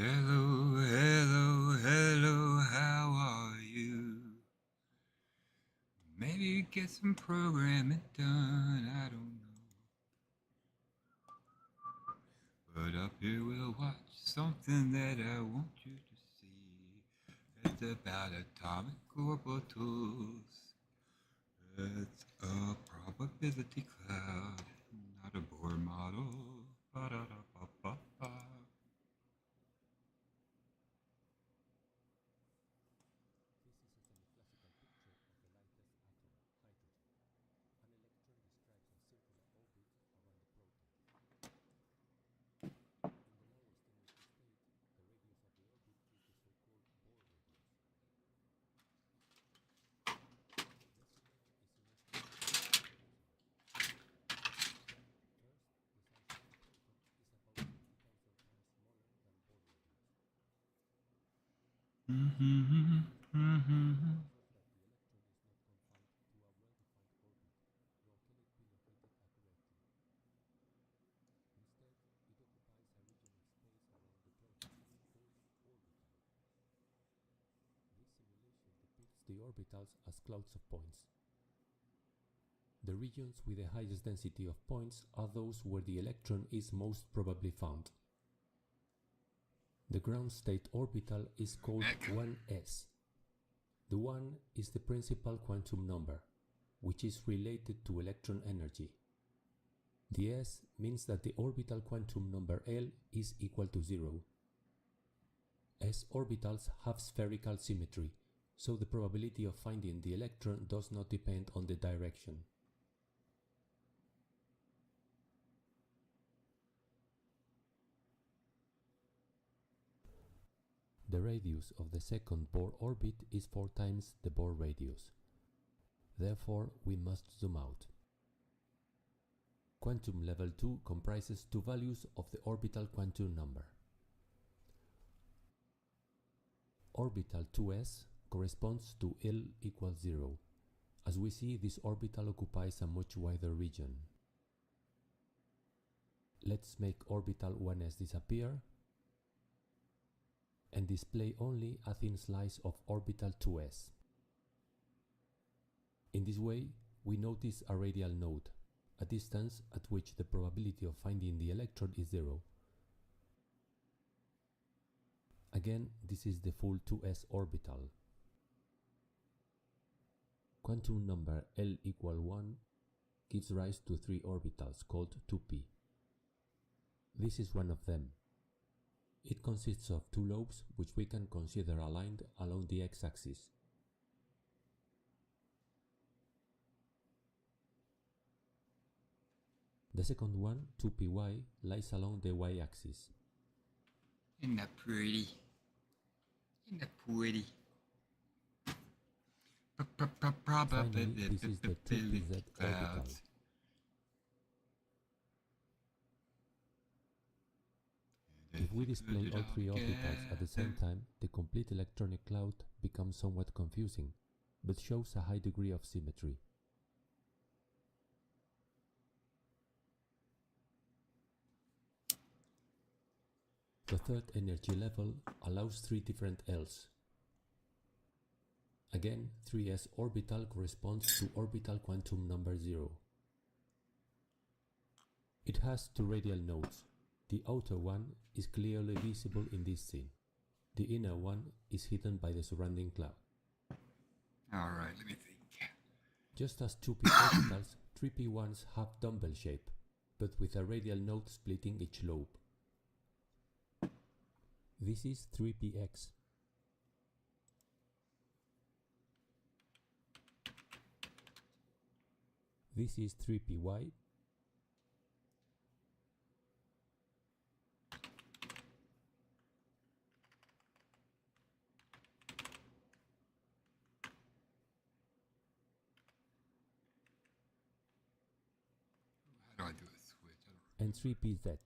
Hello, hello, hello, how are you? Maybe get some programming done, I don't know. But up here we'll watch something that I want you to see. It's about atomic orbitals. It's a probability cloud, not a Bohr model. Ba-da-da-ba-ba-ba. The orbitals as clouds of points. The regions with the highest density of points are those where the electron is most probably found. The ground state orbital is called 1s. The 1 is the principal quantum number, which is related to electron energy. The s means that the orbital quantum number L is equal to 0. S orbitals have spherical symmetry, so the probability of finding the electron does not depend on the direction. The radius of the second Bohr orbit is 4 times the Bohr radius. Therefore, we must zoom out. Quantum level 2 comprises two values of the orbital quantum number. Orbital 2s corresponds to L equals 0. As we see, this orbital occupies a much wider region. Let's make orbital 1s disappear and display only a thin slice of orbital 2s. In this way, we notice a radial node, a distance at which the probability of finding the electron is 0. Again, this is the full 2s orbital. Quantum number L equal 1 gives rise to 3 orbitals called 2p. This is one of them. It consists of 2 lobes which we can consider aligned along the x-axis. The second one, 2py, lies along the y-axis. Isn't that pretty? Isn't that pretty? Finally, this is the 2pz orbital. If we display all 3 orbitals at the same time, the complete electronic cloud becomes somewhat confusing, but shows a high degree of symmetry. The third energy level allows 3 different Ls. Again, 3s orbital corresponds to orbital quantum number 0. It has 2 radial nodes. The outer one is clearly visible in this scene. The inner one is hidden by the surrounding cloud. Alright, let me think. Just as 2p orbitals, 3p1s have dumbbell shape, but with a radial node splitting each lobe. This is 3px. This is 3py. How do I do a switch? And 3pz.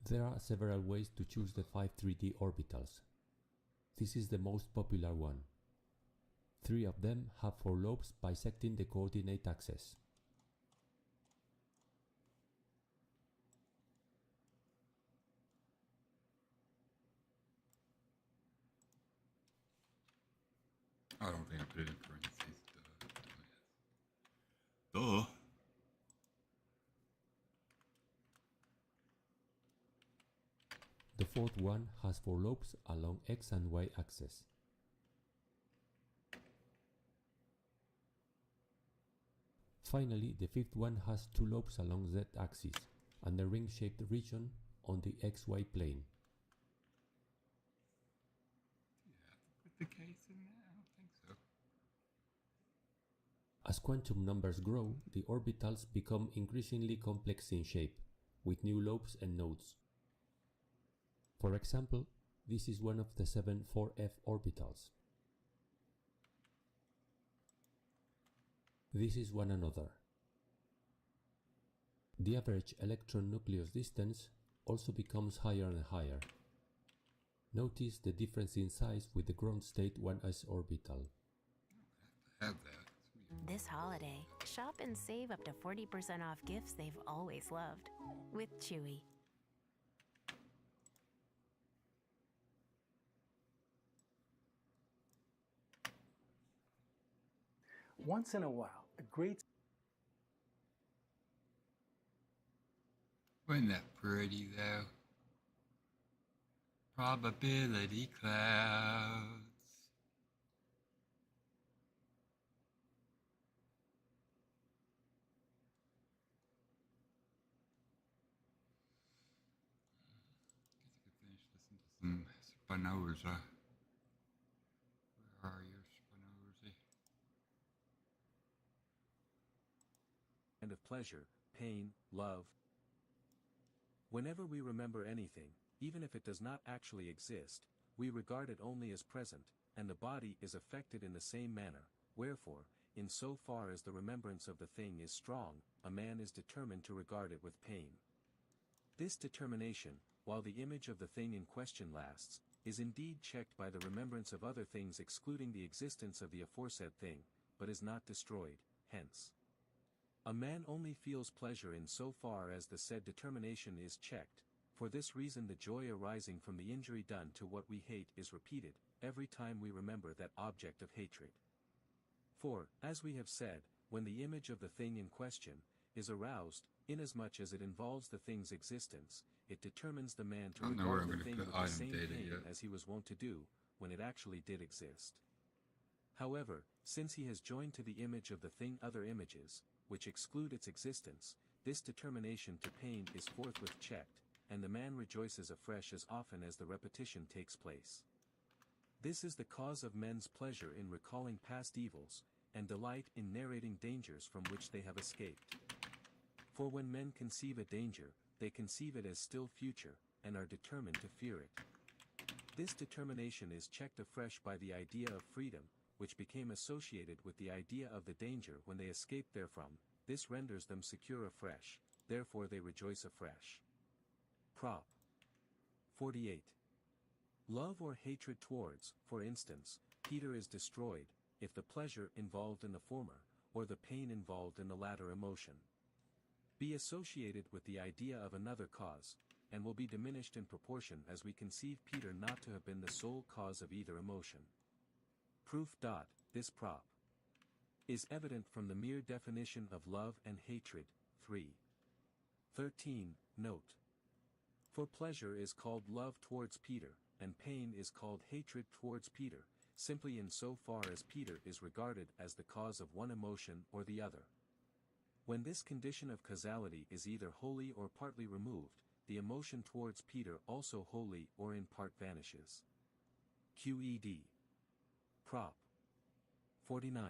There are several ways to choose the 5 3D orbitals. This is the most popular one. 3 of them have 4 lobes bisecting the coordinate axis. I don't think I put it in parentheses. Duh. The fourth one has 4 lobes along x and y axes. Finally, the fifth one has 2 lobes along z axis and a ring-shaped region on the xy plane. Do you have to put the case in there? I don't think so. As quantum numbers grow, the orbitals become increasingly complex in shape, with new lobes and nodes. For example, this is one of the 7 4f orbitals. This is one another. The average electron nucleus distance also becomes higher and higher. Notice the difference in size with the ground state 1s orbital. I have to have that. Sweet. This holiday, shop and save up to 40% off gifts they've always loved with Chewy. Once in a while, a great... Wasn't that pretty though? Probability clouds. Guess you could finish listening to some Spinoza. Where are you, Spinoza? And of pleasure, pain, love. Whenever we remember anything, even if it does not actually exist, we regard it only as present, and the body is affected in the same manner. Wherefore, in so far as the remembrance of the thing is strong, a man is determined to regard it with pain. This determination, while the image of the thing in question lasts, is indeed checked by the remembrance of other things excluding the existence of the aforesaid thing, but is not destroyed, hence. A man only feels pleasure in so far as the said determination is checked. For this reason the joy arising from the injury done to what we hate is repeated, every time we remember that object of hatred. For, as we have said, when the image of the thing in question is aroused, inasmuch as it involves the thing's existence, it determines the man to I don't know where regard I'm the going thing to with put the item same data pain yet. as he was wont to do, when it actually did exist. However, since he has joined to the image of the thing other images, which exclude its existence, this determination to pain is forthwith checked, and the man rejoices afresh as often as the repetition takes place. This is the cause of men's pleasure in recalling past evils, and delight in narrating dangers from which they have escaped. For when men conceive a danger, they conceive it as still future, and are determined to fear it. This determination is checked afresh by the idea of freedom, which became associated with the idea of the danger when they escaped therefrom. This renders them secure afresh, therefore they rejoice afresh. Prop. 48. Love or hatred towards, for instance, Peter is destroyed, if the pleasure involved in the former, or the pain involved in the latter emotion, be associated with the idea of another cause, and will be diminished in proportion as we conceive Peter not to have been the sole cause of either emotion. Proof. This prop is evident from the mere definition of love and hatred. 3. 13. Note. For pleasure is called love towards Peter, and pain is called hatred towards Peter, simply in so far as Peter is regarded as the cause of one emotion or the other. When this condition of causality is either wholly or partly removed, the emotion towards Peter also wholly or in part vanishes. QED. Prop. 49.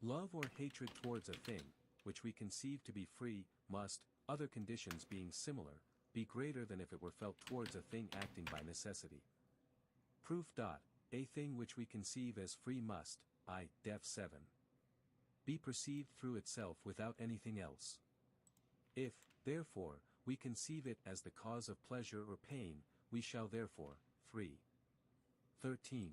Love or hatred towards a thing, which we conceive to be free, must, other conditions being similar, be greater than if it were felt towards a thing acting by necessity. Proof. A thing which we conceive as free must, Def 7. Be perceived through itself without anything else. If, therefore, we conceive it as the cause of pleasure or pain, we shall therefore, 3. 13.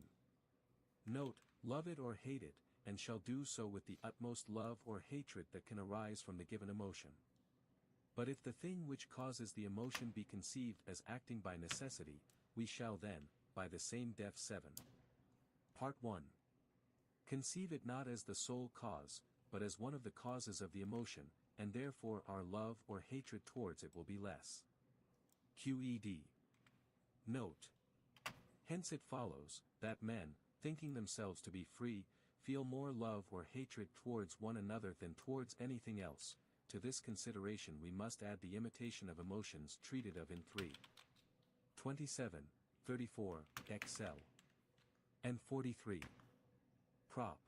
Note, love it or hate it, and shall do so with the utmost love or hatred that can arise from the given emotion. But if the thing which causes the emotion be conceived as acting by necessity, we shall then, by the same Def 7. Part 1. Conceive it not as the sole cause, but as one of the causes of the emotion, and therefore our love or hatred towards it will be less. QED. Note. Hence it follows, that men, thinking themselves to be free, feel more love or hatred towards one another than towards anything else. To this consideration we must add the imitation of emotions treated of in 3. 27, 34, XL. And 43. Prop.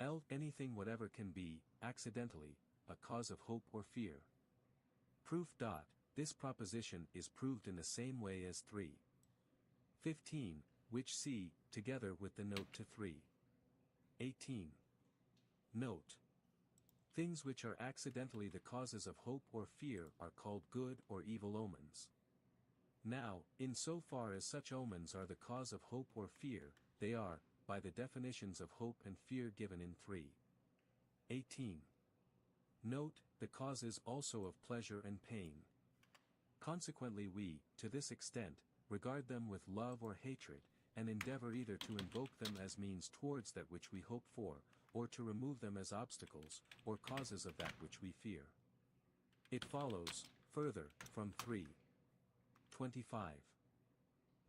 L. Anything whatever can be, accidentally, a cause of hope or fear. Proof. This proposition is proved in the same way as 3. 15, which see, together with the note to 3. 18. Note. Things which are accidentally the causes of hope or fear are called good or evil omens. Now, in so far as such omens are the cause of hope or fear, they are, by the definitions of hope and fear given in 3. 18. Note, the causes also of pleasure and pain. Consequently we, to this extent, regard them with love or hatred, and endeavor either to invoke them as means towards that which we hope for, or to remove them as obstacles, or causes of that which we fear. It follows, further, from 3. 25.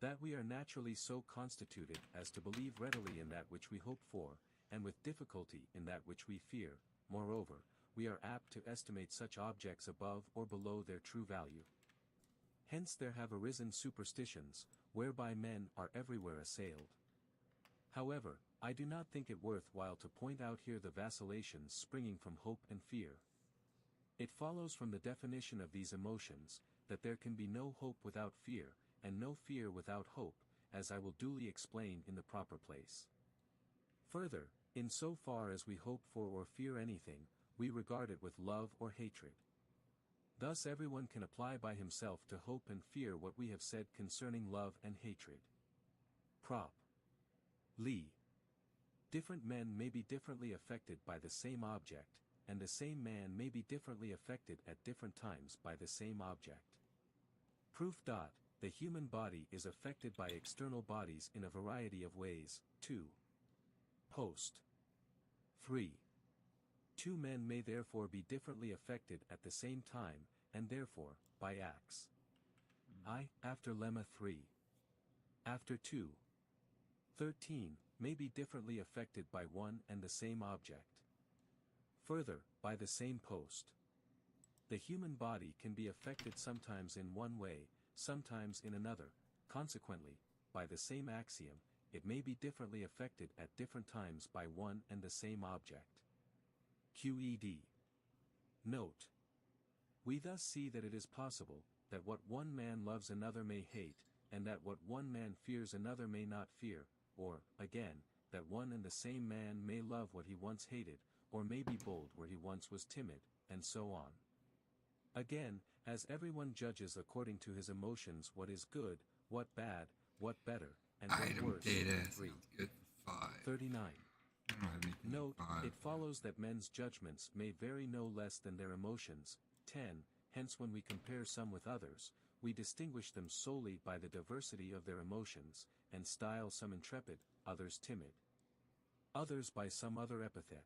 That we are naturally so constituted as to believe readily in that which we hope for, and with difficulty in that which we fear. Moreover, we are apt to estimate such objects above or below their true value. Hence there have arisen superstitions, whereby men are everywhere assailed. However, I do not think it worth while to point out here the vacillations springing from hope and fear. It follows from the definition of these emotions, that there can be no hope without fear, and no fear without hope, as I will duly explain in the proper place. Further, in so far as we hope for or fear anything, we regard it with love or hatred. Thus everyone can apply by himself to hope and fear what we have said concerning love and hatred. Prop. Lee. Different men may be differently affected by the same object, and the same man may be differently affected at different times by the same object. Proof. The human body is affected by external bodies in a variety of ways. 2. Post. 3. Two men may therefore be differently affected at the same time, and therefore, by acts. After lemma 3. After 2. 13, may be differently affected by one and the same object. Further, by the same post. The human body can be affected sometimes in one way, sometimes in another. Consequently, by the same axiom, it may be differently affected at different times by one and the same object. QED. Note. We thus see that it is possible, that what one man loves another may hate, and that what one man fears another may not fear, or, again, that one and the same man may love what he once hated, or may be bold where he once was timid, and so on. Again, as everyone judges according to his emotions what is good, what bad, what better, and what Item worse. data 3. sounds good for 5. 39. I don't have anything Note, for 5. it follows that men's judgments may vary no less than their emotions. 10. Hence when we compare some with others, we distinguish them solely by the diversity of their emotions, and style some intrepid, others timid. Others by some other epithet.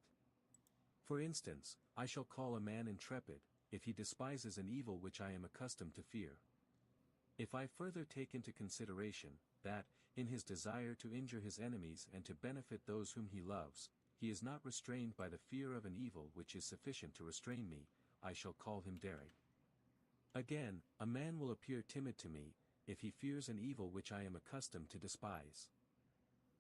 For instance, I shall call a man intrepid, if he despises an evil which I am accustomed to fear. If I further take into consideration, that, in his desire to injure his enemies and to benefit those whom he loves, he is not restrained by the fear of an evil which is sufficient to restrain me, I shall call him daring. Again, a man will appear timid to me, if he fears an evil which I am accustomed to despise.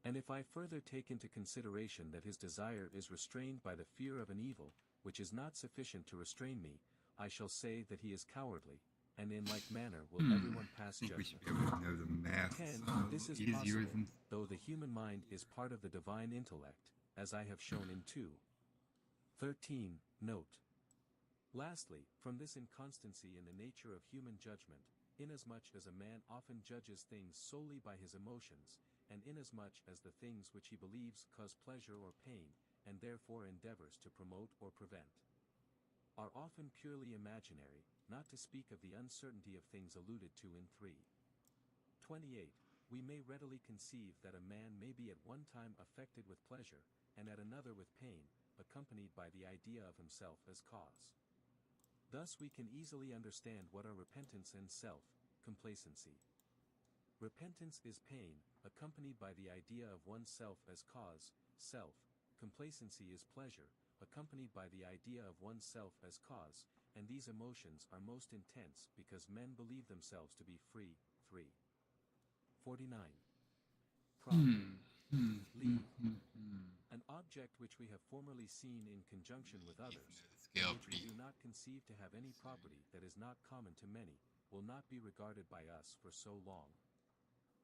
And if I further take into consideration that his desire is restrained by the fear of an evil, which is not sufficient to restrain me, I shall say that he is cowardly, and in like manner will everyone pass I think we judgment. should be able to know the math 10. a This is little easier possible, than though the human mind is part of the divine intellect, as I have shown in 2. 13. Note. Lastly, from this inconstancy in the nature of human judgment, inasmuch as a man often judges things solely by his emotions, and inasmuch as the things which he believes cause pleasure or pain, and therefore endeavors to promote or prevent, are often purely imaginary, not to speak of the uncertainty of things alluded to in 3:28. We may readily conceive that a man may be at one time affected with pleasure, and at another with pain, accompanied by the idea of himself as cause. Thus we can easily understand what are repentance and self-complacency. Repentance is pain, accompanied by the idea of oneself as cause. Self-complacency is pleasure, accompanied by the idea of oneself as cause, and these emotions are most intense because men believe themselves to be free. 3:49. Problem. Leave. An object which we have formerly seen in conjunction with others, and which we do not conceive to have any property that is not common to many, will not be regarded by us for so long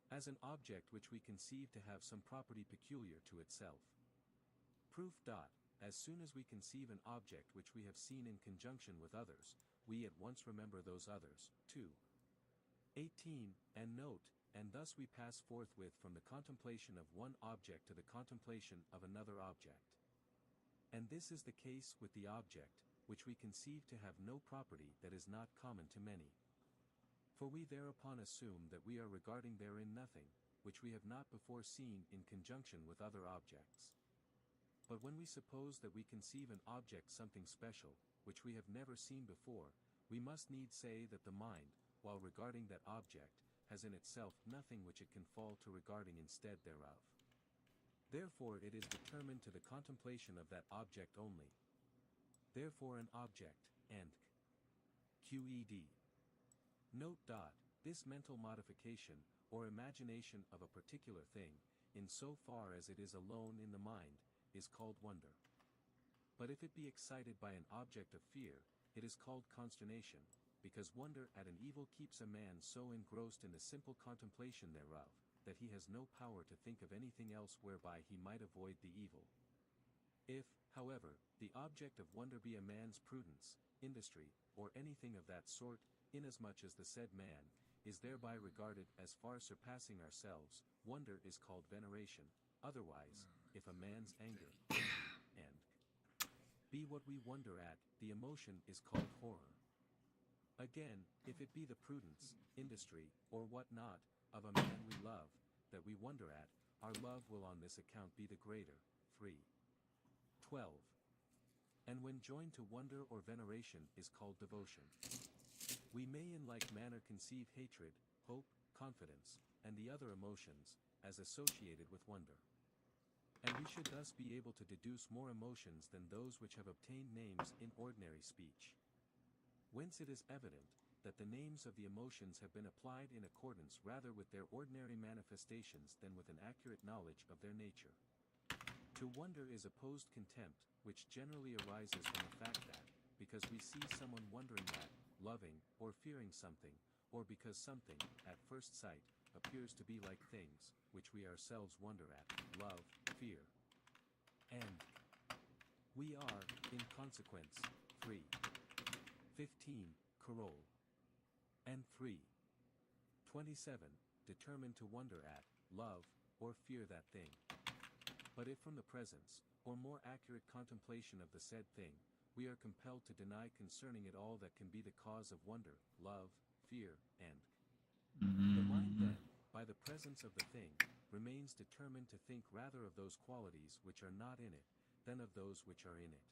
as an object which we conceive to have some property peculiar to itself. Proof. As soon as we conceive an object which we have seen in conjunction with others, we at once remember those others. 2:18, and note, and thus we pass forthwith from the contemplation of one object to the contemplation of another object. And this is the case with the object, which we conceive to have no property that is not common to many. For we thereupon assume that we are regarding therein nothing, which we have not before seen in conjunction with other objects. But when we suppose that we conceive an object something special, which we have never seen before, we must needs say that the mind, while regarding that object, has in itself nothing which it can fall to regarding instead thereof. Therefore it is determined to the contemplation of that object only. Therefore an object, and QED. Note. This mental modification, or imagination of a particular thing, in so far as it is alone in the mind, is called wonder. But if it be excited by an object of fear, it is called consternation, because wonder at an evil keeps a man so engrossed in the simple contemplation thereof, that he has no power to think of anything else whereby he might avoid the evil. If, however, the object of wonder be a man's prudence, industry, or anything of that sort, inasmuch as the said man is thereby regarded as far surpassing ourselves, wonder is called veneration. Otherwise, if a man's anger and be what we wonder at, the emotion is called horror. Again, if it be the prudence, industry, or what not, of a man we love, that we wonder at, our love will on this account be the greater. 3:12. And when joined to wonder or veneration is called devotion. We may in like manner conceive hatred, hope, confidence, and the other emotions, as associated with wonder. And we should thus be able to deduce more emotions than those which have obtained names in ordinary speech. Whence it is evident, that the names of the emotions have been applied in accordance rather with their ordinary manifestations than with an accurate knowledge of their nature. To wonder is opposed contempt, which generally arises from the fact that, because we see someone wondering at, loving, or fearing something, or because something, at first sight, appears to be like things, which we ourselves wonder at, love, fear, and we are, in consequence, 3:15, Carole, and 3:27, determined to wonder at, love, or fear that thing. But if from the presence, or more accurate contemplation of the said thing, we are compelled to deny concerning it all that can be the cause of wonder, love, fear, and the mind then, by the presence of the thing, remains determined to think rather of those qualities which are not in it, than of those which are in it.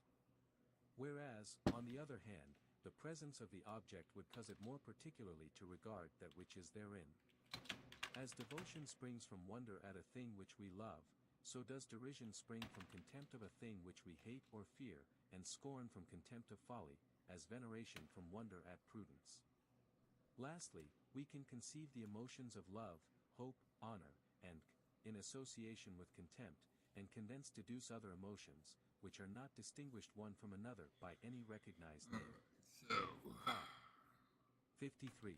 Whereas, on the other hand, the presence of the object would cause it more particularly to regard that which is therein. As devotion springs from wonder at a thing which we love, so does derision spring from contempt of a thing which we hate or fear, and scorn from contempt of folly, as veneration from wonder at prudence. Lastly, we can conceive the emotions of love, hope, honor, and in association with contempt, and can thence deduce other emotions, which are not distinguished one from another by any recognized name. 53.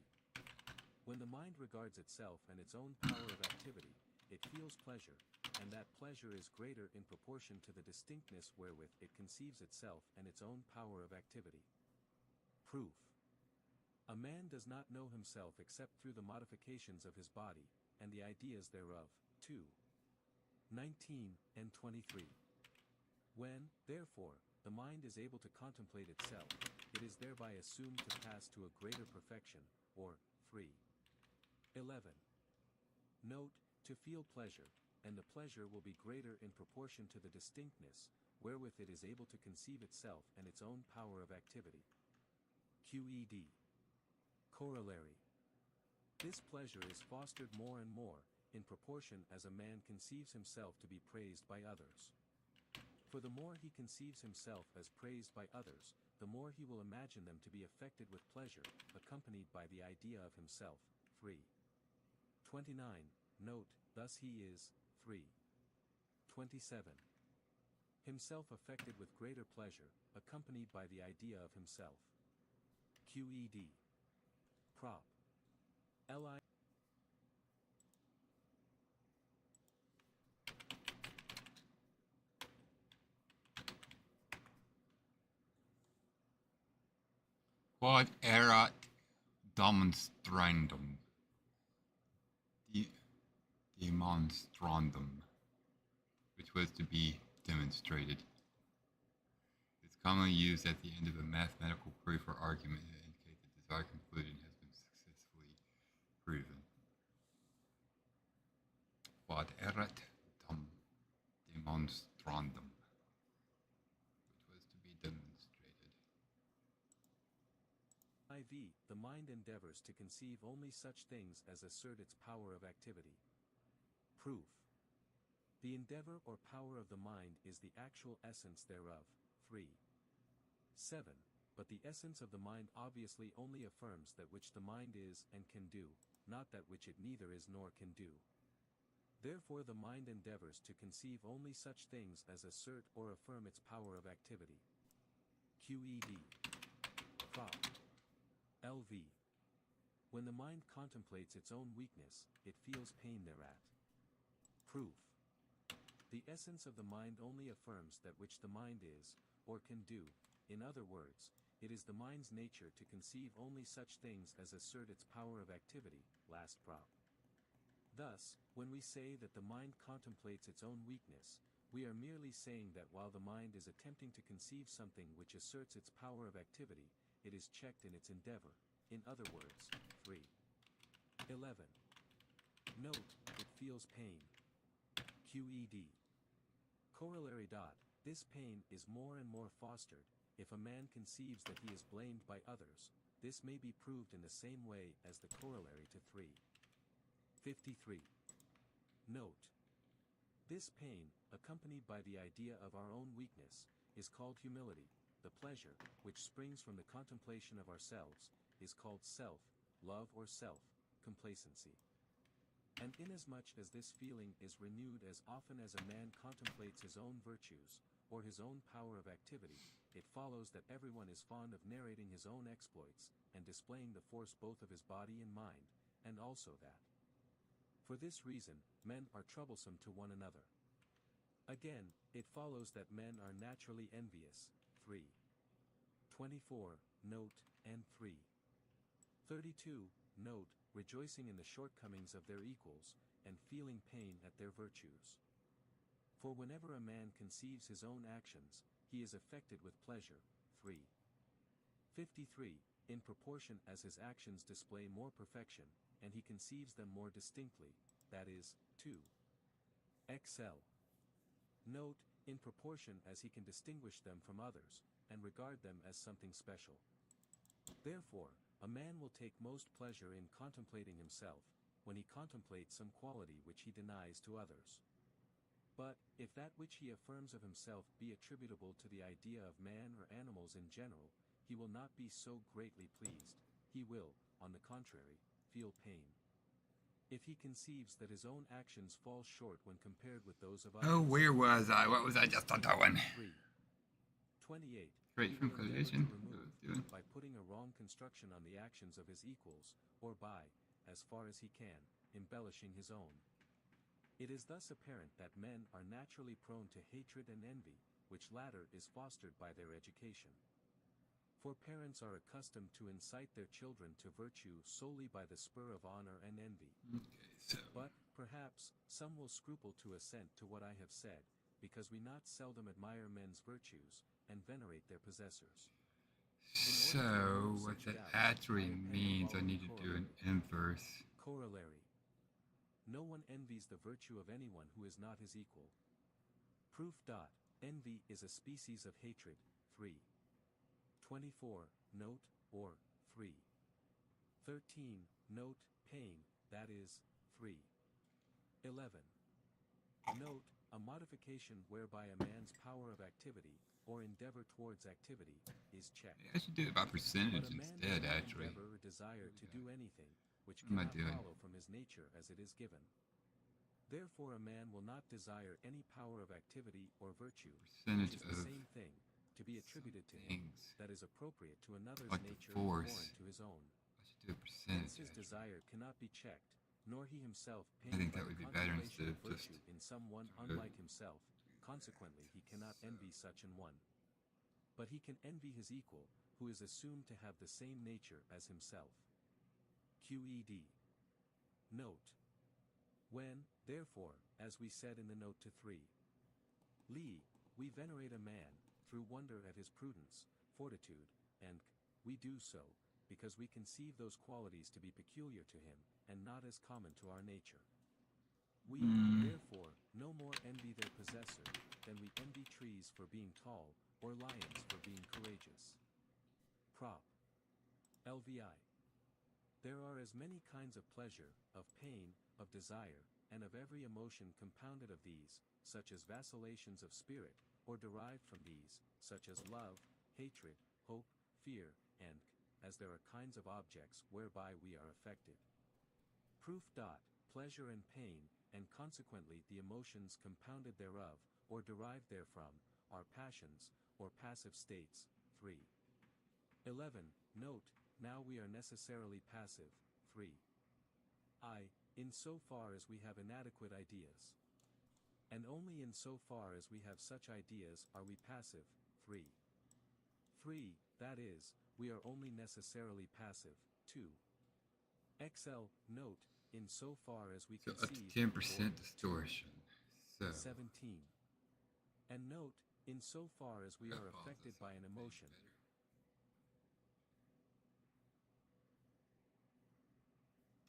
When the mind regards itself and its own power of activity, it feels pleasure, and that pleasure is greater in proportion to the distinctness wherewith it conceives itself and its own power of activity. Proof. A man does not know himself except through the modifications of his body, and the ideas thereof. 2. 19 and 23. When, therefore, the mind is able to contemplate itself, it is thereby assumed to pass to a greater perfection, or free. 11. Note, to feel pleasure, and the pleasure will be greater in proportion to the distinctness, wherewith it is able to conceive itself and its own power of activity. QED. Corollary. This pleasure is fostered more and more, in proportion as a man conceives himself to be praised by others. For the more he conceives himself as praised by others, the more he will imagine them to be affected with pleasure, accompanied by the idea of himself, free. 29. Note, thus he is, free. 27. Himself affected with greater pleasure, accompanied by the idea of himself. QED. Prop. Li. Quod erat demonstrandum. Demonstrandum, which was to be demonstrated. It's commonly used at the end of a mathematical proof or argument to indicate the desired conclusion has been successfully proven. Quod erat demonstrandum, which was to be demonstrated. IV. The mind endeavors to conceive only such things as assert its power of activity. Proof. The endeavor or power of the mind is the actual essence thereof. 3. 7. But the essence of the mind obviously only affirms that which the mind is and can do, not that which it neither is nor can do. Therefore the mind endeavors to conceive only such things as assert or affirm its power of activity. QED. Prop. LV. When the mind contemplates its own weakness, it feels pain thereat. Proof. The essence of the mind only affirms that which the mind is, or can do. In other words, it is the mind's nature to conceive only such things as assert its power of activity. Last prop. Thus, when we say that the mind contemplates its own weakness, we are merely saying that while the mind is attempting to conceive something which asserts its power of activity, it is checked in its endeavor. In other words, 3. 11. Note, it feels pain. QED. Corollary. This pain is more and more fostered, if a man conceives that he is blamed by others. This may be proved in the same way as the corollary to 3. 53. Note. This pain, accompanied by the idea of our own weakness, is called humility. The pleasure, which springs from the contemplation of ourselves, is called self-love or self-complacency. And inasmuch as this feeling is renewed as often as a man contemplates his own virtues, or his own power of activity, it follows that everyone is fond of narrating his own exploits, and displaying the force both of his body and mind, and also that. For this reason, men are troublesome to one another. Again, it follows that men are naturally envious. 3. 24, note, and 3. 32, note, rejoicing in the shortcomings of their equals, and feeling pain at their virtues. For whenever a man conceives his own actions, he is affected with pleasure. 3. 53, in proportion as his actions display more perfection, and he conceives them more distinctly, that is, 2. XL. Note, in proportion as he can distinguish them from others, and regard them as something special. Therefore, a man will take most pleasure in contemplating himself, when he contemplates some quality which he denies to others. But, if that which he affirms of himself be attributable to the idea of man or animals in general, he will not be so greatly pleased. He will, on the contrary, feel pain. If he conceives that his own actions fall short when compared with those of others. Oh, where was I? What was I just doing? 3. 28. Straight He from will endeavor collision. to remove, by putting a wrong construction on the actions of his equals, or by, as far as he can, embellishing his own. It is thus apparent that men are naturally prone to hatred and envy, which latter is fostered by their education. For parents are accustomed to incite their children to virtue solely by the spur of honor and envy. Okay, so But, perhaps, some will scruple to assent to what I have said, because we not seldom admire men's virtues, and venerate their possessors. what that actually means, I need to do an inverse. Corollary. No one envies the virtue of anyone who is not his equal. Proof. Envy is a species of hatred. 3. 24, note, or, 3. 13, note, pain, that is, 3. 11. Note, a modification whereby a man's power of activity, or endeavor towards activity, is checked. Yeah, I should do it by percentage But a man instead, cannot actually. endeavor or desire to do anything, which What am I cannot doing? follow from his nature as it is given. Therefore a man will not desire any power of activity or virtue, Percentage which is the of same thing, to be attributed to him, things. that is appropriate to another's Like the nature or force. foreign to his own. I should do a Hence percentage, his actually. desire cannot be checked, nor he himself I think pained by that the would be better contemplation instead of of just virtue in someone trying to unlike himself, consequently he cannot envy such an one. But he can envy his equal, who is assumed to have the same nature as himself. QED. Note. When, therefore, as we said in the note to 3. Li, we venerate a man, through wonder at his prudence, fortitude, and, we do so, because we conceive those qualities to be peculiar to him, and not as common to our nature. We, therefore, no more envy their possessor, than we envy trees for being tall, or lions for being courageous. Prop. LVI. There are as many kinds of pleasure, of pain, of desire, and of every emotion compounded of these, such as vacillations of spirit, or derived from these, such as love, hatred, hope, fear, and, as there are kinds of objects whereby we are affected. Proof. Pleasure and pain, and consequently the emotions compounded thereof, or derived therefrom, are passions, or passive states. 3. 11. Note, now we are necessarily passive. 3. In so far as we have inadequate ideas. And only in so far as we have such ideas are we passive. 3. 3. That is, we are only necessarily passive. 2. XL. Note, in so far as we So up to conceive. 10% distortion. So 17. And note, in so far as we that are falls affected us by off an maybe emotion. better.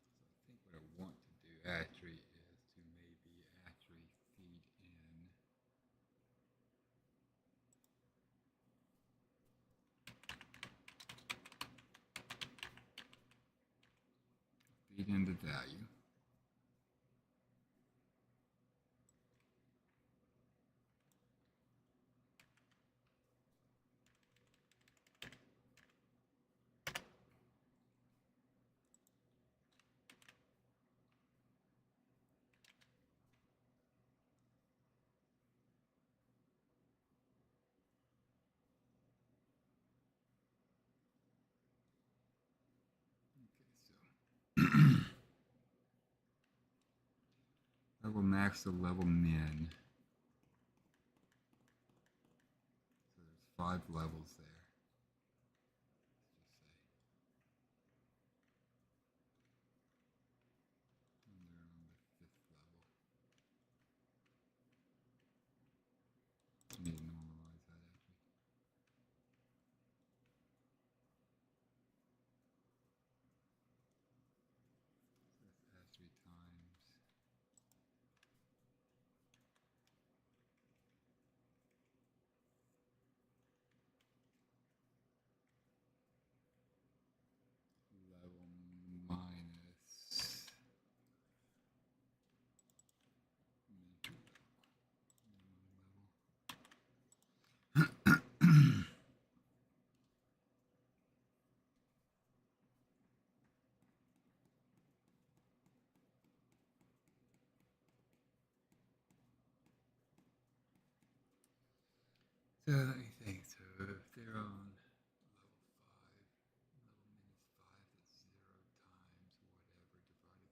So I think what I want to do actually is to maybe actually feed in the value. Level max to level min. So there's 5 levels there. Let's just say. And they're on the 5th level. I need to normalize that actually. So that's actually times. Level minus so let me think. So if they're on level 5, level minus 5, that's 0 times whatever divided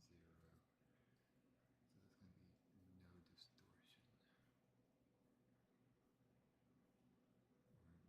by blah blah blah is going to return 0. So that's going to be no distortion. Or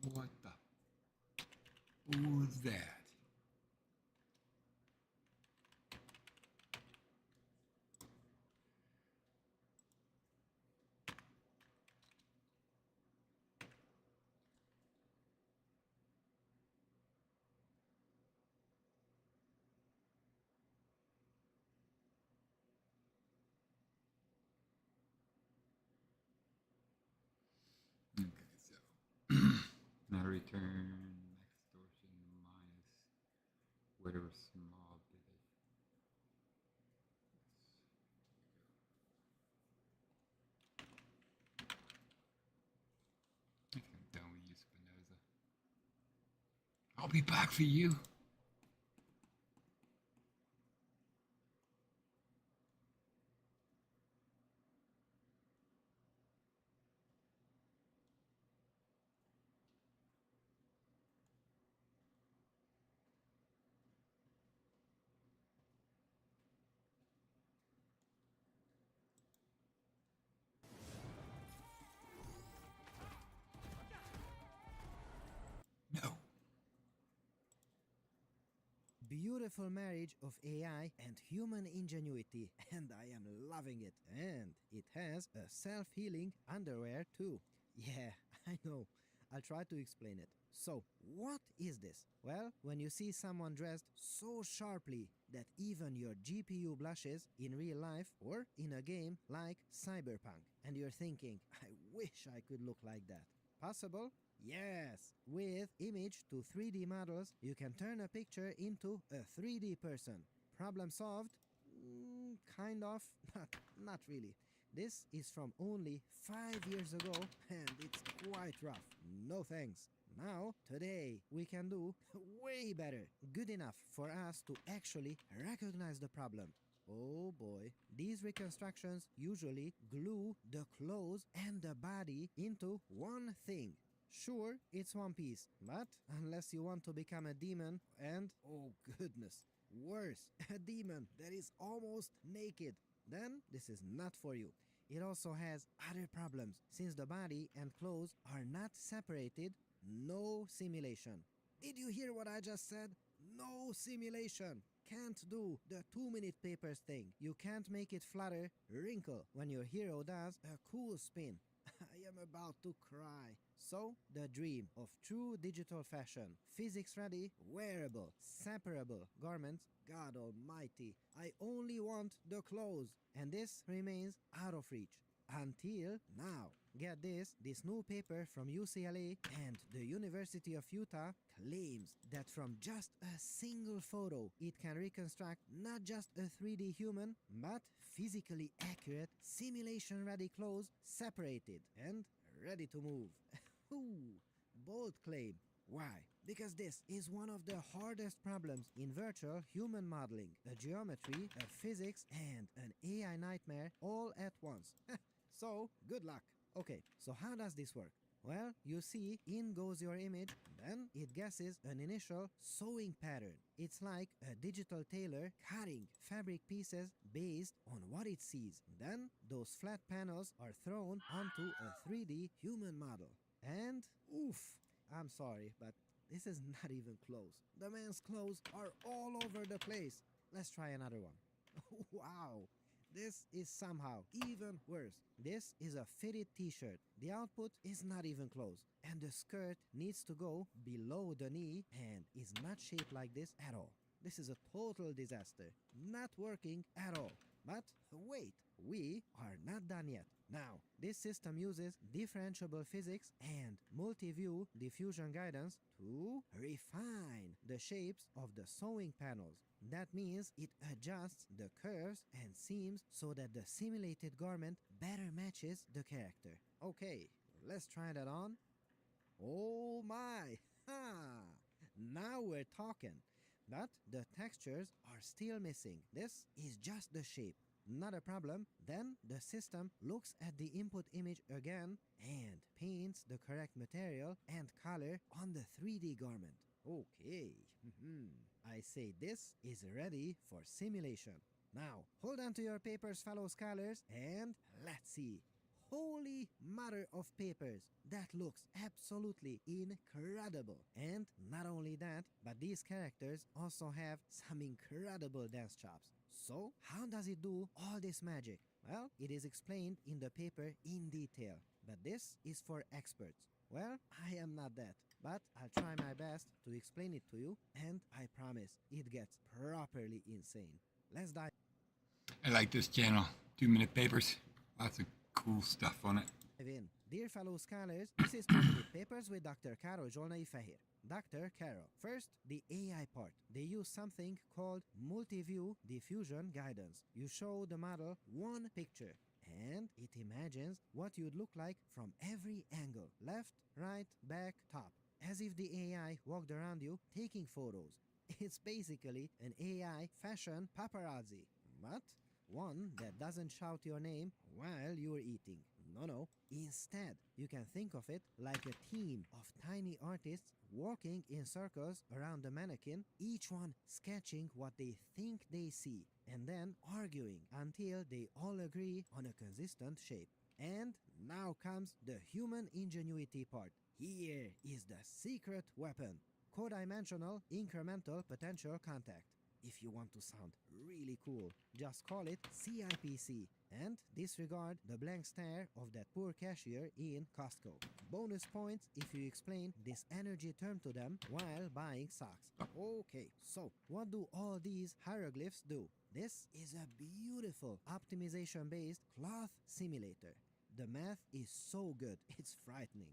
What the? Who's that? Okay, so now return extortion minus whatever small bit of. I think I'm done with you, Spinoza. I'll be back for you. No. Beautiful marriage of AI and human ingenuity, and I am loving it. And it has a self-healing underwear too. Yeah, I know. I'll try to explain it. So, what is this? Well, when you see someone dressed so sharply that even your GPU blushes in real life or in a game like Cyberpunk, and you're thinking, I wish I could look like that. Possible? Yes! With image to 3D models, you can turn a picture into a 3D person. Problem solved? Kind of, but not really. This is from only 5 years ago, and it's quite rough. No thanks. Now, today, we can do way better. Good enough for us to actually recognize the problem. Oh boy. These reconstructions usually glue the clothes and the body into one thing. Sure, it's one piece, but unless you want to become a demon and, oh goodness, worse, a demon that is almost naked, then this is not for you. It also has other problems. Since the body and clothes are not separated, no simulation. Did you hear what I just said? No simulation. Can't do the 2-minute papers thing. You can't make it flutter, wrinkle when your hero does a cool spin. I am about to cry. So, the dream of true digital fashion, physics-ready, wearable, separable garments, God almighty, I only want the clothes, and this remains out of reach. Until now. Get this new paper from UCLA and the University of Utah claims that from just a single photo, it can reconstruct not just a 3D human, but physically accurate, simulation-ready clothes separated and ready to move. Ooh, bold claim. Why? Because this is one of the hardest problems in virtual human modeling, a geometry, a physics, and an AI nightmare all at once. So, good luck. Okay, so how does this work? Well, you see, in goes your image, then it guesses an initial sewing pattern. It's like a digital tailor cutting fabric pieces based on what it sees. Then, those flat panels are thrown onto a 3D human model. And, oof, I'm sorry, but this is not even close. The man's clothes are all over the place. Let's try another one. Wow! This is somehow even worse. This is a fitted t-shirt. The output is not even close. And the skirt needs to go below the knee and is not shaped like this at all. This is a total disaster. Not working at all. But wait, we are not done yet. Now, this system uses differentiable physics and multi-view diffusion guidance to refine the shapes of the sewing panels. That means it adjusts the curves and seams so that the simulated garment better matches the character. Okay, let's try that on. Oh my! Ha! Now we're talking. But the textures are still missing. This is just the shape. Not a problem. Then the system looks at the input image again and paints the correct material and color on the 3D garment. Okay. I say this is ready for simulation. Now, hold on to your papers, fellow scholars, and let's see. holy mother of papers. That looks absolutely incredible. And not only that, but these characters also have some incredible dance chops. So, how does it do all this magic? Well, it is explained in the paper in detail. But this is for experts. Well, I am not that. But I'll try my best to explain it to you, and I promise it gets properly insane. Let's dive I like this channel. 2-minute papers. Lots of cool stuff on it. in. Dear fellow scholars, this is 2-minute papers with Dr. Karo Zsolnai Fehér. Dr. Karo. First, the AI part. They use something called multi-view diffusion guidance. You show the model one picture, and it imagines what you'd look like from every angle. Left, right, back, top. As if the AI walked around you taking photos. It's basically an AI fashion paparazzi. But one that doesn't shout your name while you're eating. No. Instead, you can think of it like a team of tiny artists walking in circles around the mannequin, each one sketching what they think they see, and then arguing until they all agree on a consistent shape. And now comes the human ingenuity part. Here is the secret weapon. Codimensional incremental potential contact. If you want to sound really cool, just call it CIPC and disregard the blank stare of that poor cashier in Costco. Bonus points if you explain this energy term to them while buying socks. Okay, so what do all these hieroglyphs do? This is a beautiful optimization-based cloth simulator. The math is so good, it's frightening.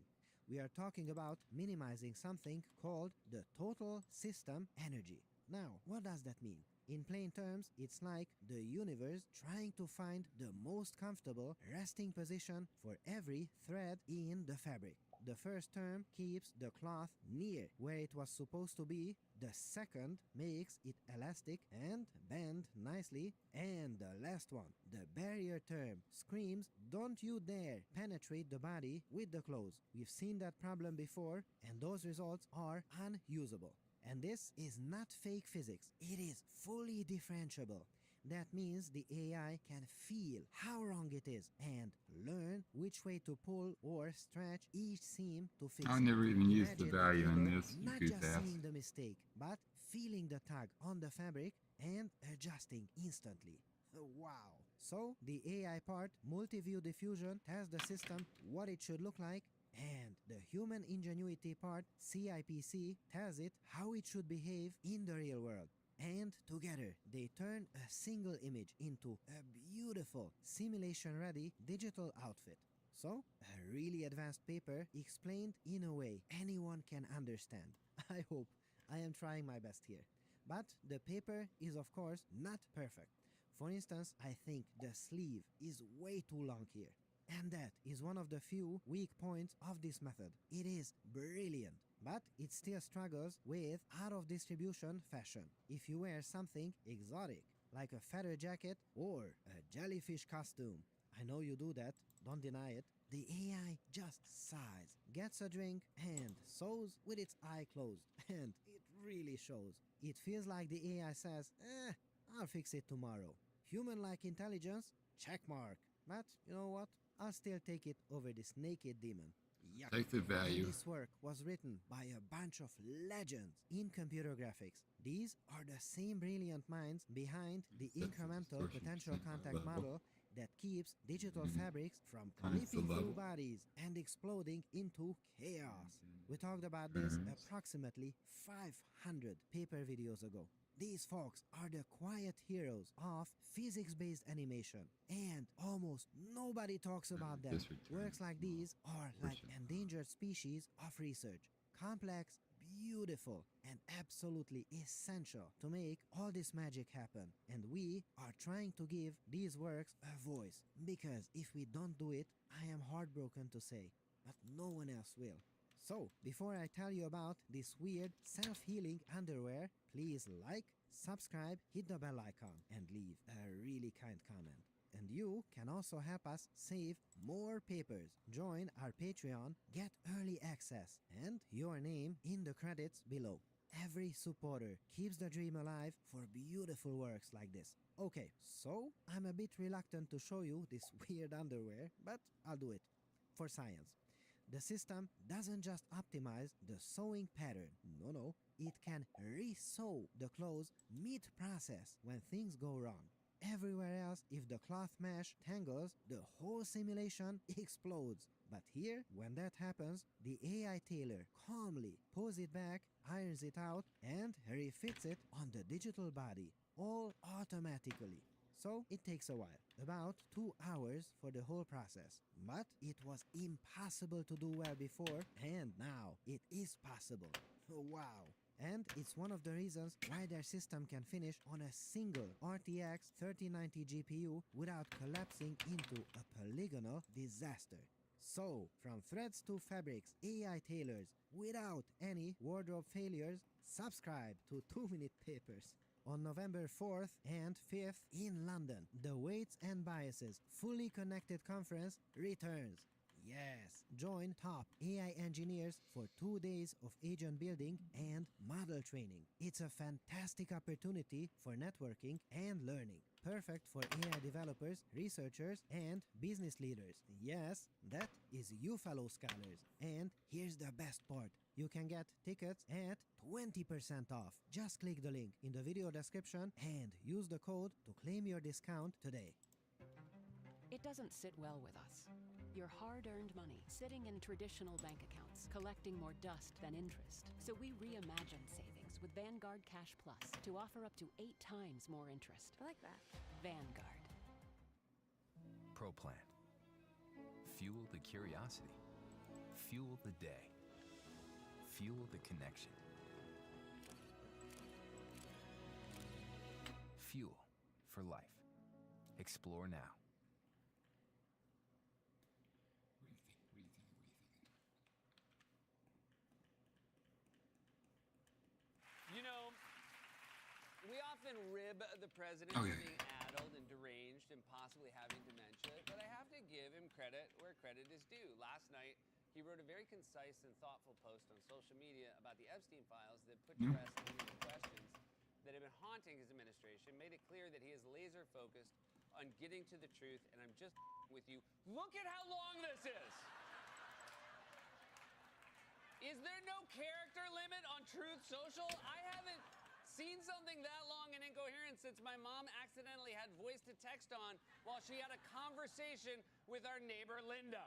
We are talking about minimizing something called the total system energy. Now, what does that mean? In plain terms, it's like the universe trying to find the most comfortable resting position for every thread in the fabric. The first term keeps the cloth near where it was supposed to be, the second makes it elastic and bend nicely, and the last one, the barrier term, screams, don't you dare penetrate the body with the clothes. We've seen that problem before, and those results are unusable. And this is not fake physics, it is fully differentiable. That means the AI can feel how wrong it is and learn which way to pull or stretch each seam to fix I it. never even used the Imagine value in tailor this, you not goof just ass. seeing the mistake, but feeling the tug on the fabric and adjusting instantly. Wow! So the AI part, multi-view diffusion, tells the system what it should look like, and the human ingenuity part, CIPC, tells it how it should behave in the real world. And together, they turn a single image into a beautiful, simulation-ready digital outfit. So, a really advanced paper explained in a way anyone can understand. I hope. I am trying my best here. But the paper is of course not perfect. For instance, I think the sleeve is way too long here. And that is one of the few weak points of this method. It is brilliant, but it still struggles with out-of-distribution fashion. If you wear something exotic, like a feather jacket or a jellyfish costume, I know you do that, don't deny it, the AI just sighs, gets a drink, and sews with its eye closed. And it really shows. It feels like the AI says, I'll fix it tomorrow. Human-like intelligence? Checkmark. But you know what? I'll still take it over this naked demon. Yuck. Take the value. And this work was written by a bunch of legends in computer graphics. These are the same brilliant minds behind the That's incremental the potential distortion contact level. model that keeps digital fabrics from Times the clipping through level. bodies and exploding into chaos. We talked about this Times. approximately 500 paper videos ago. These folks are the quiet heroes of physics-based animation, and almost nobody talks about them. This returns Works like these are like portion. endangered species of research. Complex, beautiful, and absolutely essential to make all this magic happen. And we are trying to give these works a voice, because if we don't do it, I am heartbroken to say, but no one else will. So, before I tell you about this weird self-healing underwear, please like, subscribe, hit the bell icon, and leave a really kind comment. And you can also help us save more papers. Join our Patreon, get early access, and your name in the credits below. Every supporter keeps the dream alive for beautiful works like this. Okay, so I'm a bit reluctant to show you this weird underwear, but I'll do it. For science. The system doesn't just optimize the sewing pattern. No, it can re-sew the clothes mid-process when things go wrong. Everywhere else, if the cloth mesh tangles, the whole simulation explodes. But here, when that happens, the AI tailor calmly pulls it back, irons it out, and refits it on the digital body, all automatically. So it takes a while, about 2 hours for the whole process. But it was impossible to do well before, and now it is possible. Wow! And it's one of the reasons why their system can finish on a single RTX 3090 GPU without collapsing into a polygonal disaster. So, from threads to fabrics, AI tailors, without any wardrobe failures, subscribe to 2-Minute Papers. On November 4th and 5th in London, the Weights and Biases Fully Connected Conference returns. Yes, join top AI engineers for 2 days of agent building and model training. It's a fantastic opportunity for networking and learning. Perfect for AI developers, researchers, and business leaders. Yes, that is you fellow scholars. And here's the best part. You can get tickets at 20% off. Just click the link in the video description and use the code to claim your discount today. It doesn't sit well with us. Your hard-earned money sitting in traditional bank accounts, collecting more dust than interest. So we reimagined savings with Vanguard Cash Plus to offer up to 8 times more interest. I like that. Vanguard. ProPlan. Fuel the curiosity. Fuel the day. Fuel the connection. Fuel for life. Explore now. What do you think? You know, we often rib the president Oh, for yeah. being addled and deranged and possibly having dementia, but I have to give him credit where credit is due. Last night, he wrote a very concise and thoughtful post on social media about the Epstein files that put to rest many of the questions that have been haunting his administration, made it clear that he is laser focused on getting to the truth, and I'm just with you. Look at how long this is! Is there no character limit on Truth Social? I haven't seen something that long and incoherent since my mom accidentally had voice to text on while she had a conversation with our neighbor Linda.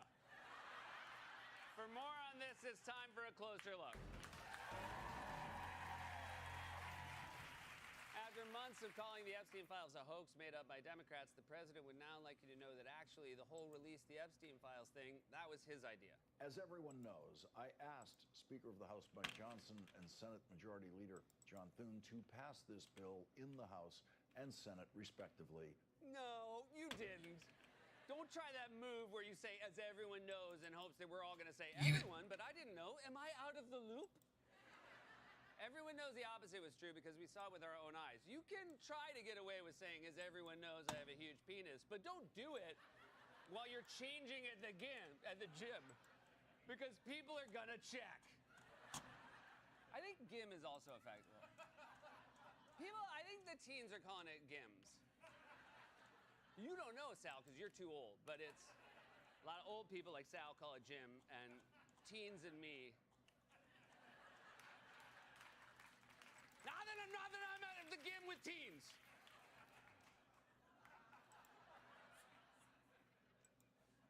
For more on this, it's time for a closer look. After months of calling the Epstein files a hoax made up by Democrats, the president would now like you to know that actually the whole release the Epstein files thing, that was his idea. As everyone knows, I asked Speaker of the House Mike Johnson and Senate Majority Leader John Thune to pass this bill in the House and Senate respectively. No, you didn't. Don't try that move where you say, as everyone knows, in hopes that we're all going to say, everyone, but I didn't know. Am I out of the loop? Everyone knows the opposite was true because we saw it with our own eyes. You can try to get away with saying, as everyone knows, I have a huge penis, but don't do it while you're changing at the gym, because people are going to check. I think gym is also effective. I think the teens are calling it gims. You don't know, Sal, because you're too old, but it's a lot of old people like Sal call it gym, and teens and me. Not that I'm out of the gym with teens.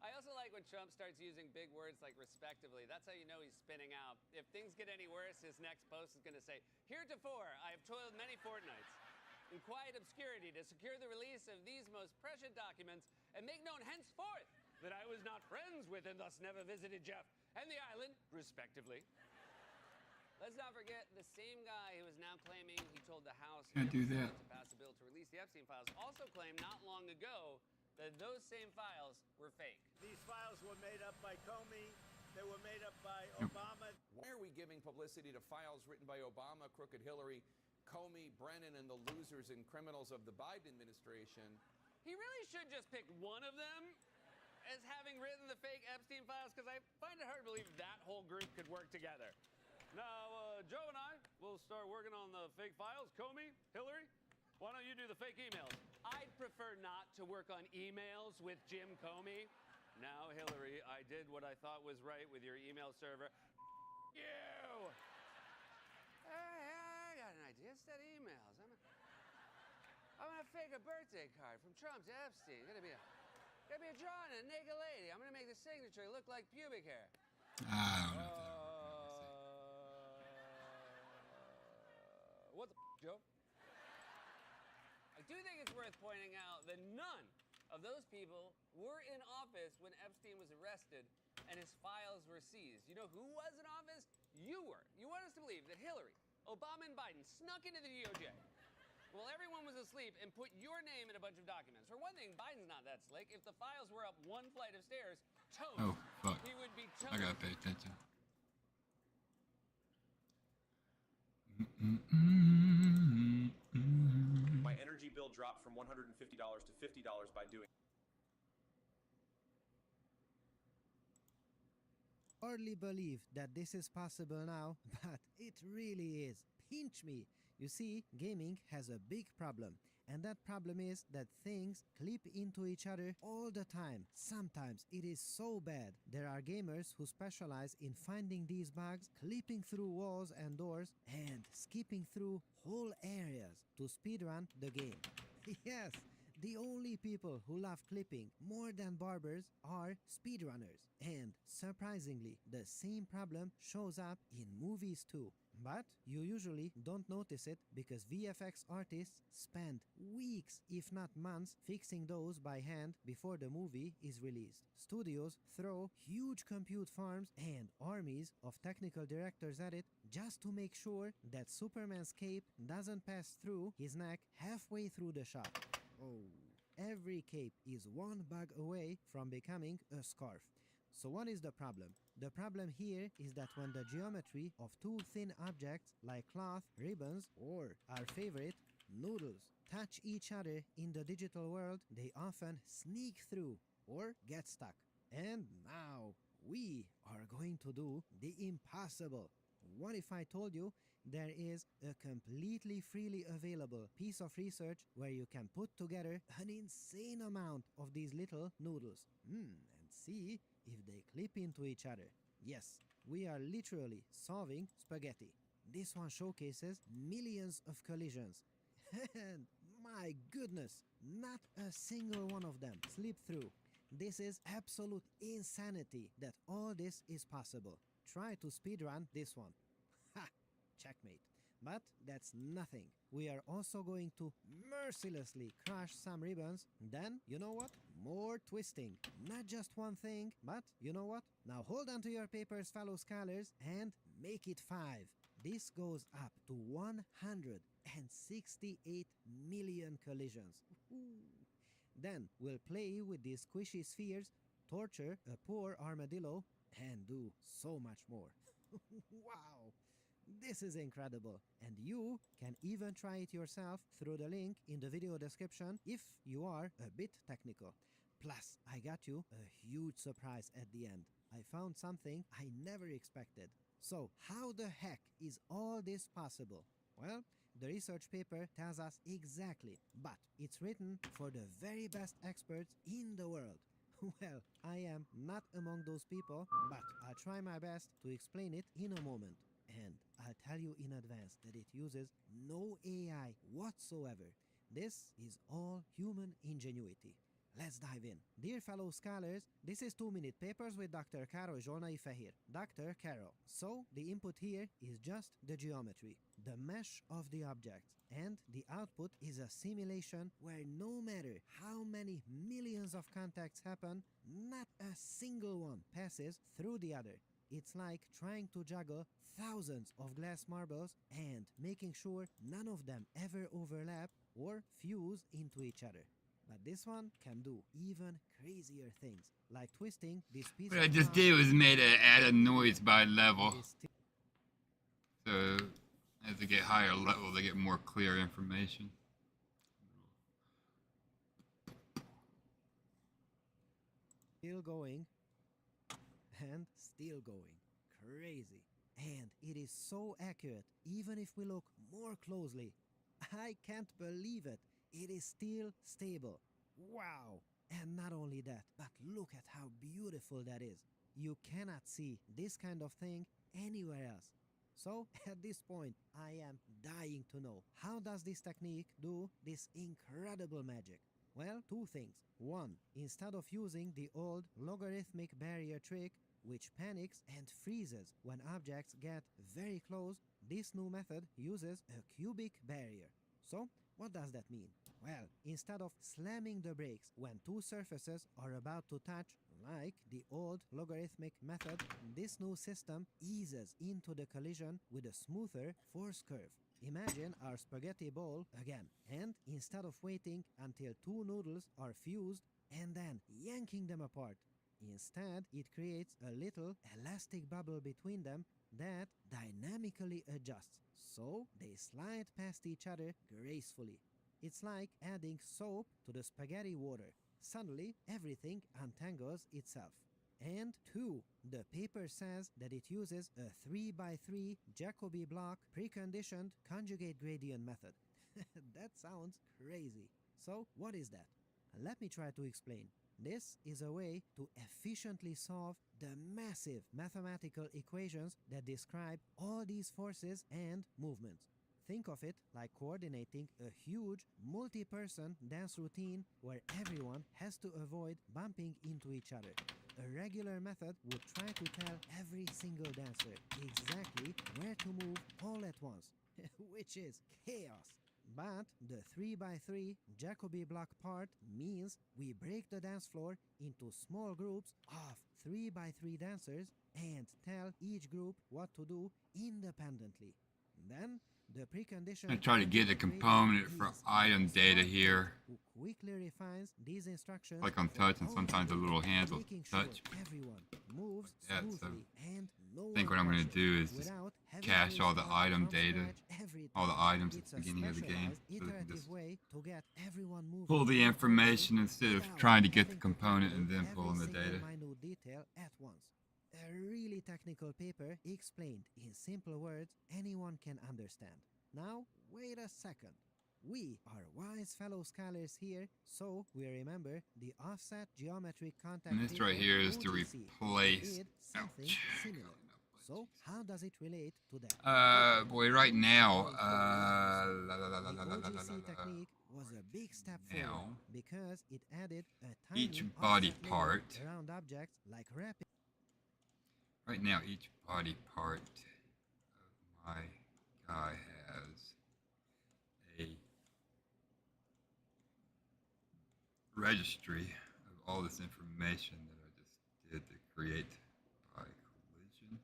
I also like when Trump starts using big words like respectively. That's how you know he's spinning out. If things get any worse, his next post is going to say, heretofore, I have toiled many fortnights in quiet obscurity to secure the release of these most precious documents and make known henceforth that I was not friends with and thus never visited Jeff and the island, respectively. Let's not forget the same guy who is now claiming he told the House Can't do that. to pass a bill to release the Epstein files also claimed not long ago that those same files were fake. These files were made up by Comey. They were made up by Obama. Why are we giving publicity to files written by Obama, crooked Hillary, Comey, Brennan, and the losers and criminals of the Biden administration? He really should just pick one of them as having written the fake Epstein files, because I find it hard to believe that whole group could work together. Now, Joe and I will start working on the fake files. Comey, Hillary, why don't you do the fake emails? I'd prefer not to work on emails with Jim Comey. Now, Hillary, I did what I thought was right with your email server. You! Hey, I got an idea. Instead of emails, I'm gonna fake a birthday card from Trump to Epstein. Gonna be a drawing of a naked lady. I'm gonna make the signature look like pubic hair. I don't know. What the Joe? I do think it's worth pointing out that none of those people were in office when Epstein was arrested and his files were seized. You know who was in office? You were. You want us to believe that Hillary, Obama, and Biden snuck into the DOJ while everyone was asleep and put your name in a bunch of documents. For one thing, Biden's not that slick. If the files were up one flight of stairs, toast. Oh, fuck. He would be toast. I gotta pay attention. My energy bill dropped from $150 to $50 by doing. Hardly believe that this is possible now, but it really is. Pinch me. You see, gaming has a big problem, and that problem is that things clip into each other all the time. Sometimes it is so bad. There are gamers who specialize in finding these bugs, clipping through walls and doors, and skipping through whole areas to speedrun the game. Yes, the only people who love clipping more than barbers are speedrunners. And surprisingly, the same problem shows up in movies too. But you usually don't notice it because VFX artists spend weeks, if not months, fixing those by hand before the movie is released. Studios throw huge compute farms and armies of technical directors at it just to make sure that Superman's cape doesn't pass through his neck halfway through the shot. Oh, every cape is one bug away from becoming a scarf. So what is the problem? The problem here is that when the geometry of two thin objects like cloth, ribbons, or our favorite, noodles, touch each other in the digital world, they often sneak through or get stuck. And now we are going to do the impossible. What if I told you there is a completely freely available piece of research where you can put together an insane amount of these little noodles and see if they clip into each other? Yes, we are literally solving spaghetti. This one showcases millions of collisions. And my goodness, not a single one of them slipped through. This is absolute insanity that all this is possible. Try to speedrun this one. Ha! Checkmate. But that's nothing. We are also going to mercilessly crush some ribbons. Then, you know what? More twisting. Not just one thing, but you know what? Now hold on to your papers, fellow scholars, and make it 5. This goes up to 168 million collisions. Then we'll play with these squishy spheres, torture a poor armadillo, and do so much more. Wow! This is incredible, and you can even try it yourself through the link in the video description if you are a bit technical. Plus, I got you a huge surprise at the end. I found something I never expected. So, how the heck is all this possible? Well, the research paper tells us exactly, but it's written for the very best experts in the world. Well, I am not among those people, but I'll try my best to explain it in a moment. And I'll tell you in advance that it uses no AI whatsoever. This is all human ingenuity. Let's dive in. Dear fellow scholars, this is 2-minute papers with Dr. Károly Zsolnai Fehér. Dr. Carol. So, the input here is just the geometry, the mesh of the objects, and the output is a simulation where no matter how many millions of contacts happen, not a single one passes through the other. It's like trying to juggle thousands of glass marbles and making sure none of them ever overlap or fuse into each other. But this one can do even crazier things, like twisting this piece What I just did was made it add a noise by level. So as they get higher level, they get more clear information. Still going and still going. Crazy. And it is so accurate, even if we look more closely. I can't believe it. It is still stable. Wow! And not only that, but look at how beautiful that is. You cannot see this kind of thing anywhere else. So, at this point, I am dying to know, how does this technique do this incredible magic? Well, two things. One, instead of using the old logarithmic barrier trick, which panics and freezes when objects get very close, this new method uses a cubic barrier. So, what does that mean? Well, instead of slamming the brakes when two surfaces are about to touch, like the old logarithmic method, this new system eases into the collision with a smoother force curve. Imagine our spaghetti bowl again, and instead of waiting until two noodles are fused and then yanking them apart, instead it creates a little elastic bubble between them that dynamically adjusts, so they slide past each other gracefully. It's like adding soap to the spaghetti water. Suddenly, everything untangles itself. And 2. The paper says that it uses a 3x3 Jacobi block preconditioned conjugate gradient method. That sounds crazy. So, what is that? Let me try to explain. This is a way to efficiently solve the massive mathematical equations that describe all these forces and movements. Think of it like coordinating a huge multi-person dance routine where everyone has to avoid bumping into each other. A regular method would try to tell every single dancer exactly where to move all at once, which is chaos. But the 3x3 Jacobi block part means we break the dance floor into small groups of 3x3 dancers and tell each group what to do independently. Then the precondition. I try to get a component for item data here. Who quickly refines these instructions. Click on touch, and sometimes the little hands will touch. Everyone moves Like that, so and no I think what I'm going to do is just cache all the item data, all the items at the beginning of the game, so we can just pull the information instead of trying to get the component and then pull in the data. A really technical paper explained in simple words anyone can understand. Now, wait a second. We are wise fellow scholars here, so we remember the offset geometric contact. And this right here is to replace. Ouch. So, how does it relate to that? Boy, right now, technique was a big step forward because it added a tiny each body part. around objects like rapid. Right now, each body part of my guy has a registry of all this information that I just did to create by collision. And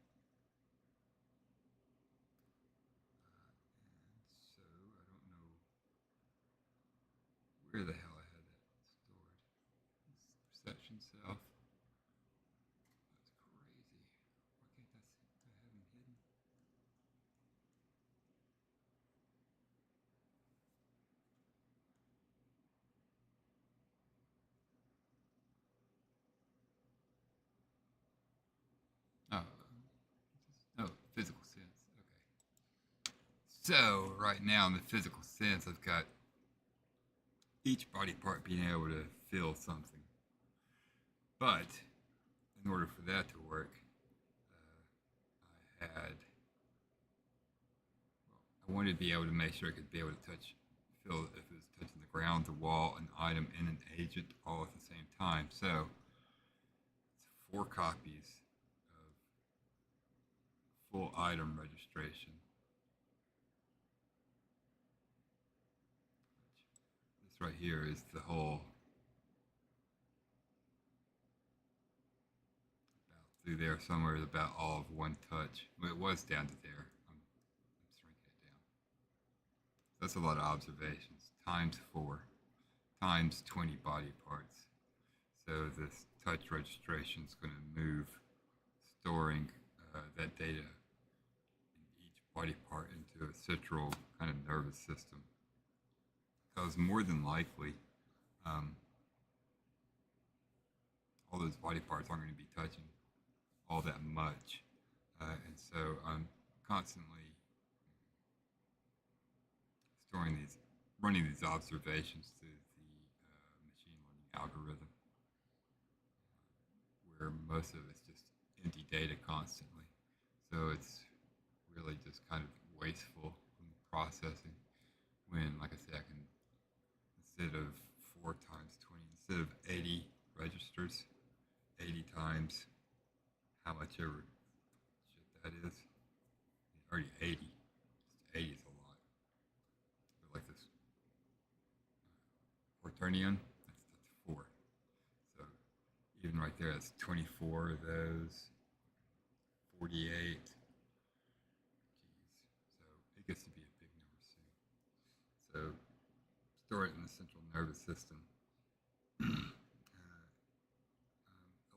so I don't know where the hell I had that stored. This perception self. Oh, physical sense. Okay. So, right now in the physical sense, I've got each body part being able to feel something. But, in order for that to work, I wanted to be able to make sure I could be able to feel if it was touching the ground, the wall, an item, and an agent all at the same time. So, it's 4 copies of full item registration. This right here is the whole about through there somewhere is about all of 1 touch. Well, it was down to there. I'm shrinking it down. That's a lot of observations. Times 4 times 20 body parts. So this touch registration is going to move, storing that data in each body part into a central kind of nervous system. Because more than likely, all those body parts aren't going to be touching all that much. And so I'm constantly running these observations through the machine learning algorithm, where most of it's just empty data constantly. So it's really just kind of wasteful in the processing. When, like I said, I can, instead of 4 times 20, instead of 80 registers, 80 times how much ever shit that is. Already 80. Just 80 is a lot. But like this Quaternion, that's 4. So even right there, that's 24 of those. 48. Jeez. So it gets to be a big number soon. So store it in the central nervous system.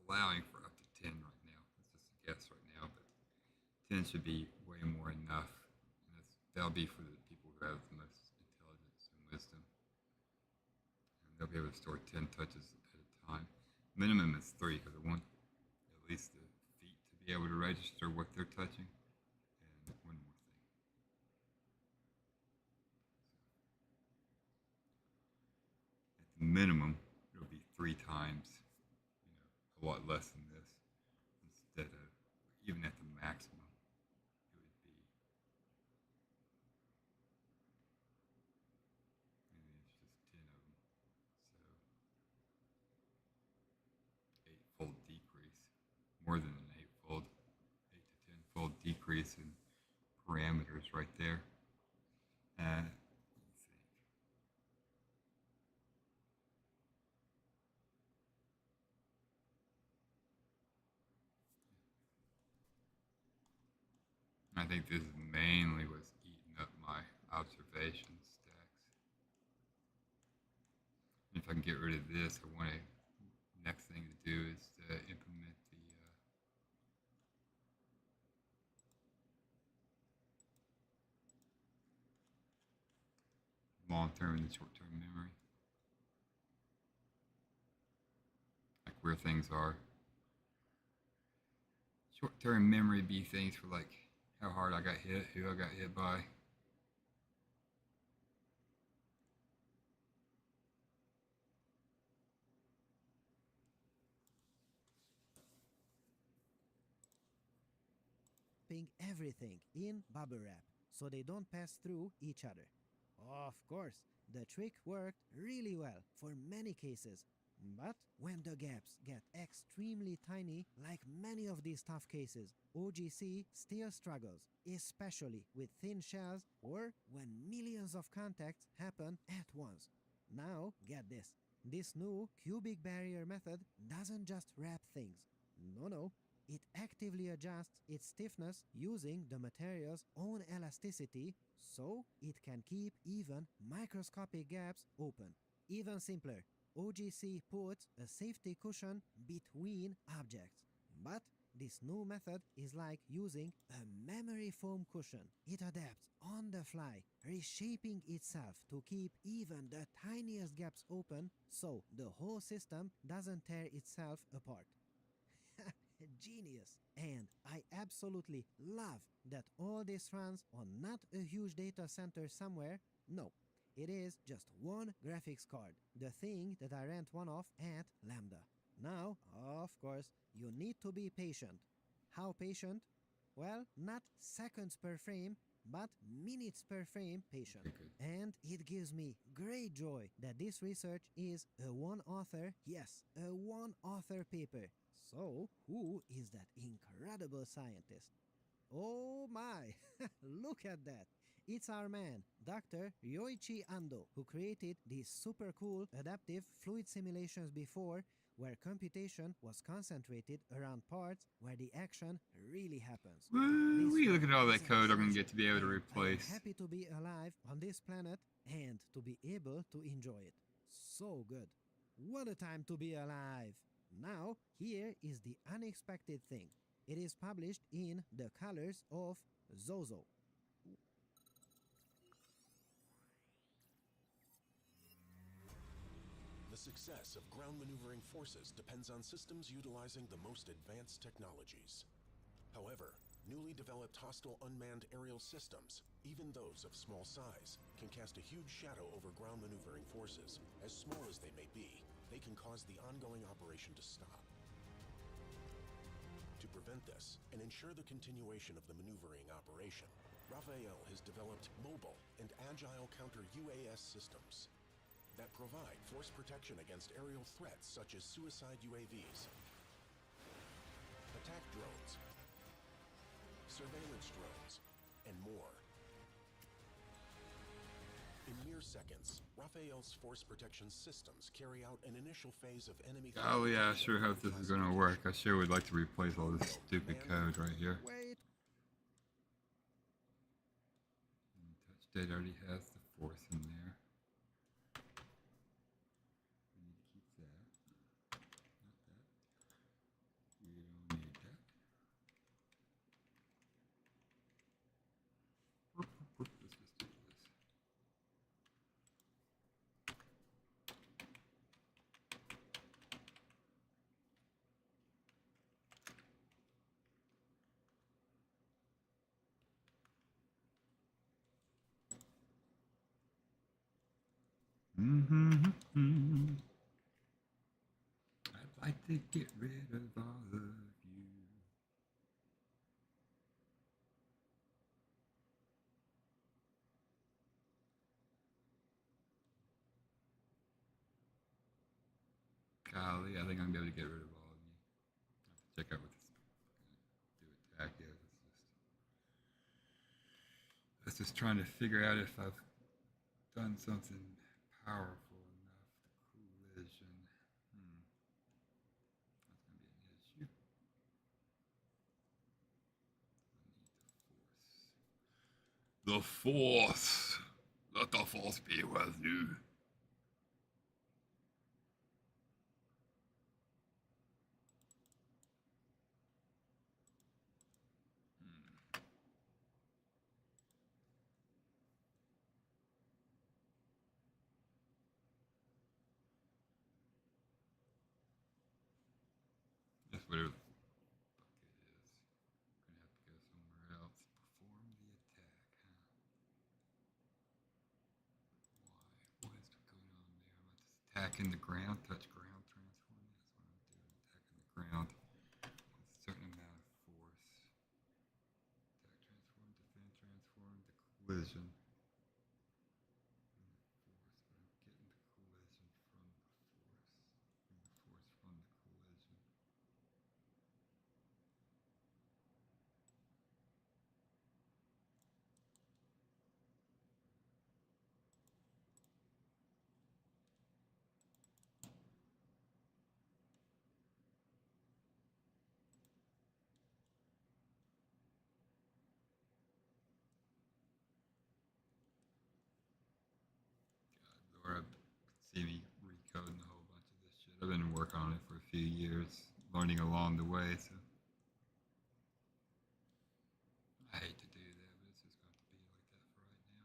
Allowing for up to 10 right now. That's just a guess right now, but 10 should be way more enough. And that'll be for the people who have the most intelligence and wisdom. And they'll be able to store 10 touches at a time. Minimum is 3, because I want at least the feet to be able to register what they're touching. And one more thing. At the minimum, it'll be 3 times, a lot less than this, instead of, even at the maximum, it would be, and it's just 10 of them, so 8-fold decrease, more than an 8-fold, 8 to 10-fold decrease in parameters right there. Let me think. I think this mainly was eating up my observation stacks. And if I can get rid of this, I want to, next thing to do is to implement the long-term and the short-term memory. Like where things are. Short-term memory be things for like how hard I got hit, who I got hit by. Everything in bubble wrap so they don't pass through each other. Of course, the trick worked really well for many cases, but when the gaps get extremely tiny, like many of these tough cases, OGC still struggles, especially with thin shells or when millions of contacts happen at once. Now, get this. This new cubic barrier method doesn't just wrap things. No. It actively adjusts its stiffness using the material's own elasticity, so it can keep even microscopic gaps open. Even simpler, OGC puts a safety cushion between objects. But this new method is like using a memory foam cushion. It adapts on the fly, reshaping itself to keep even the tiniest gaps open so the whole system doesn't tear itself apart. Genius! And I absolutely love that all this runs on not a huge data center somewhere. No, it is just one graphics card, the thing that I rent one of at Lambda. Now, of course, you need to be patient. How patient? Well, not seconds per frame, but minutes per frame patient. And it gives me great joy that this research is a one-author, yes, a one-author paper. So, who is that incredible scientist? Oh my! Look at that! It's our man, Dr. Ryoichi Ando, who created these super cool adaptive fluid simulations before, where computation was concentrated around parts where the action really happens. Woo! Look at all that code I'm going to get to be able to replace. I'm happy to be alive on this planet and to be able to enjoy it. So good. What a time to be alive! Now, here is the unexpected thing. It is published in the colors of Zozo. The success of ground maneuvering forces depends on systems utilizing the most advanced technologies. However, Newly developed hostile unmanned aerial systems, even those of small size, can cast a huge shadow over ground maneuvering forces. As small as they may be, they can cause the ongoing operation to stop. To prevent this and ensure the continuation of the maneuvering operation, Raphael has developed mobile and agile counter-UAS systems that provide force protection against aerial threats such as suicide UAVs, attack drones, surveillance drones, and more. In mere seconds, Raphael's force protection systems carry out an initial phase of enemy... Golly, I sure hope this is going to work. I sure would like to replace all this stupid code right here. Wait. Touch date already has the fourth in there. We need to keep that. Not that. We don't need that. Let's just do this. I'd like to get rid of all of you. Golly, I think I'm going to be able to get rid of all of you. I have to check out what this do attack is. It's just trying to figure out if I've done something powerful enough. Collision. That's going to be an issue. I need the force. Let the force be with you. That's what it, fuck it is. Gonna have to go somewhere else. Perform the attack, huh? Why? What is going on there? I'm just attacking the ground. Touch ground transform. That's what I'm doing. Attacking the ground. A certain amount of force. Attack transform, defend transform, the collision. Laura see me recoding a whole bunch of this shit. I've been working on it for a few years, learning along the way, so I hate to do that, but it's just going to be like that for right now.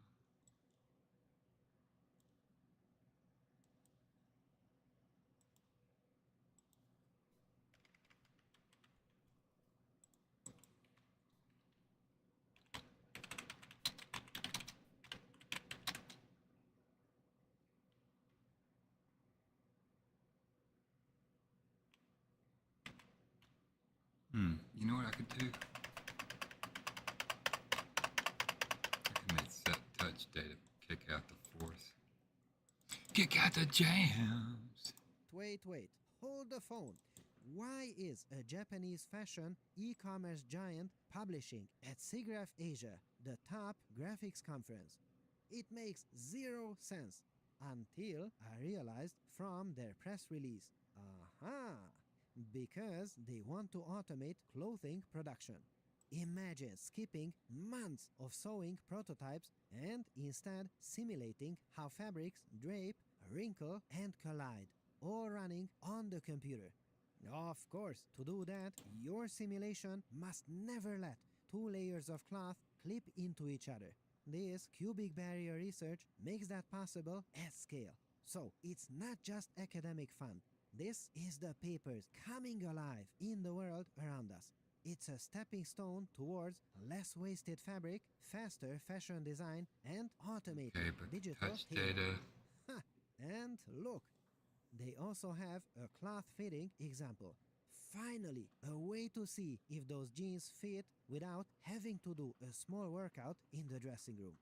You know what I could do? I can make set touch data kick out the force. Kick out the jams! Wait. Hold the phone. Why is a Japanese fashion e-commerce giant publishing at SIGGRAPH Asia, the top graphics conference? It makes zero sense until I realized from their press release. Aha! Because they want to automate clothing production. Imagine skipping months of sewing prototypes and instead simulating how fabrics drape, wrinkle, and collide, all running on the computer. Of course, to do that, your simulation must never let two layers of cloth clip into each other. This cubic barrier research makes that possible at scale. So, it's not just academic fun. This is the papers coming alive in the world around us. it's a stepping stone towards less wasted fabric, faster fashion design, and automated Okay, but digital touch tailoring. data. Ha! And look, they also have a cloth fitting example. Finally, a way to see if those jeans fit without having to do a small workout in the dressing room.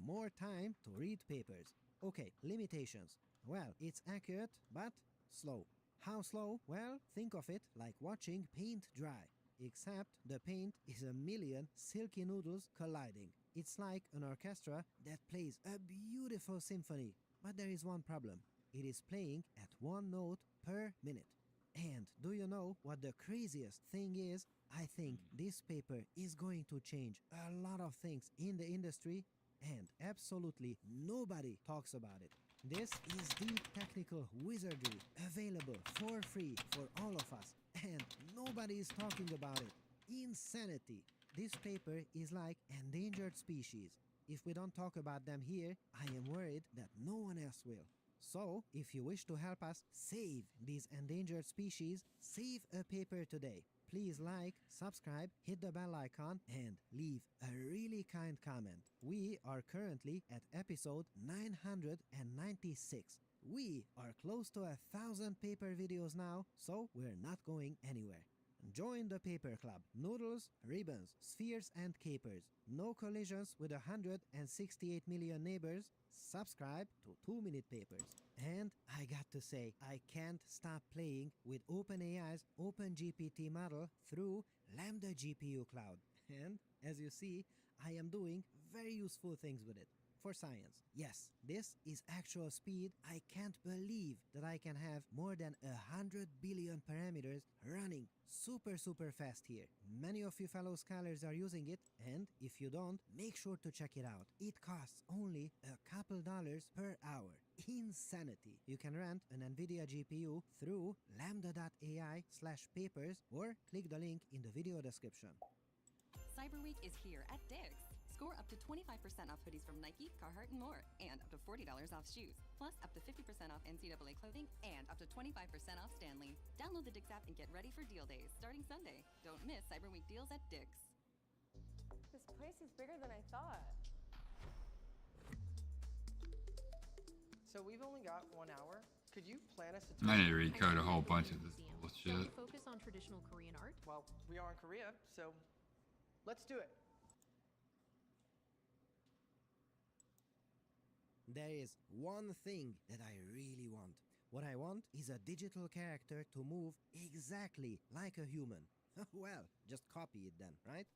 More time to read papers. Okay, limitations. Well, it's accurate, but slow. How slow? Well, think of it like watching paint dry. Except the paint is a million silky noodles colliding. It's like an orchestra that plays a beautiful symphony. But there is one problem. It is playing at one note per minute. And do you know what the craziest thing is? I think this paper is going to change a lot of things in the industry, and absolutely nobody talks about it. This is deep technical wizardry available for free for all of us, and nobody is talking about it. Insanity! This paper is like endangered species. If we don't talk about them here, I am worried that no one else will. So, if you wish to help us save these endangered species, save a paper today. Please like, subscribe, hit the bell icon, and leave a really kind comment. We are currently at episode 996. We are close to 1,000 paper videos now, so we're not going anywhere. Join the paper club. Noodles, ribbons, spheres and capers. No collisions with 168 million neighbors. Subscribe to 2-minute papers. And I got to say, I can't stop playing with OpenAI's OpenGPT model through Lambda GPU Cloud. And as you see, I am doing very useful things with it. For science. Yes, this is actual speed. I can't believe that I can have more than 100 billion parameters running super fast here. Many of you fellow scholars are using it, and if you don't, make sure to check it out. It costs only a couple dollars per hour. Insanity. You can rent an NVIDIA GPU through lambda.ai/papers or click the link in the video description. Cyber Week is here at Dick's. Score up to 25% off hoodies from Nike, Carhartt, and more, and up to $40 off shoes. Plus, up to 50% off NCAA clothing, and up to 25% off Stanley. Download the Dick's app and get ready for deal days starting Sunday. Don't miss Cyber Week deals at Dick's. This place is bigger than I thought. So we've only got 1 hour. Could you plan us a tour? I need to recode a whole bunch of this bullshit. Focus on traditional Korean art? Well, we are in Korea, so let's do it. There is one thing that I really want. What I want is a digital character to move exactly like a human. Well, just copy it then, right?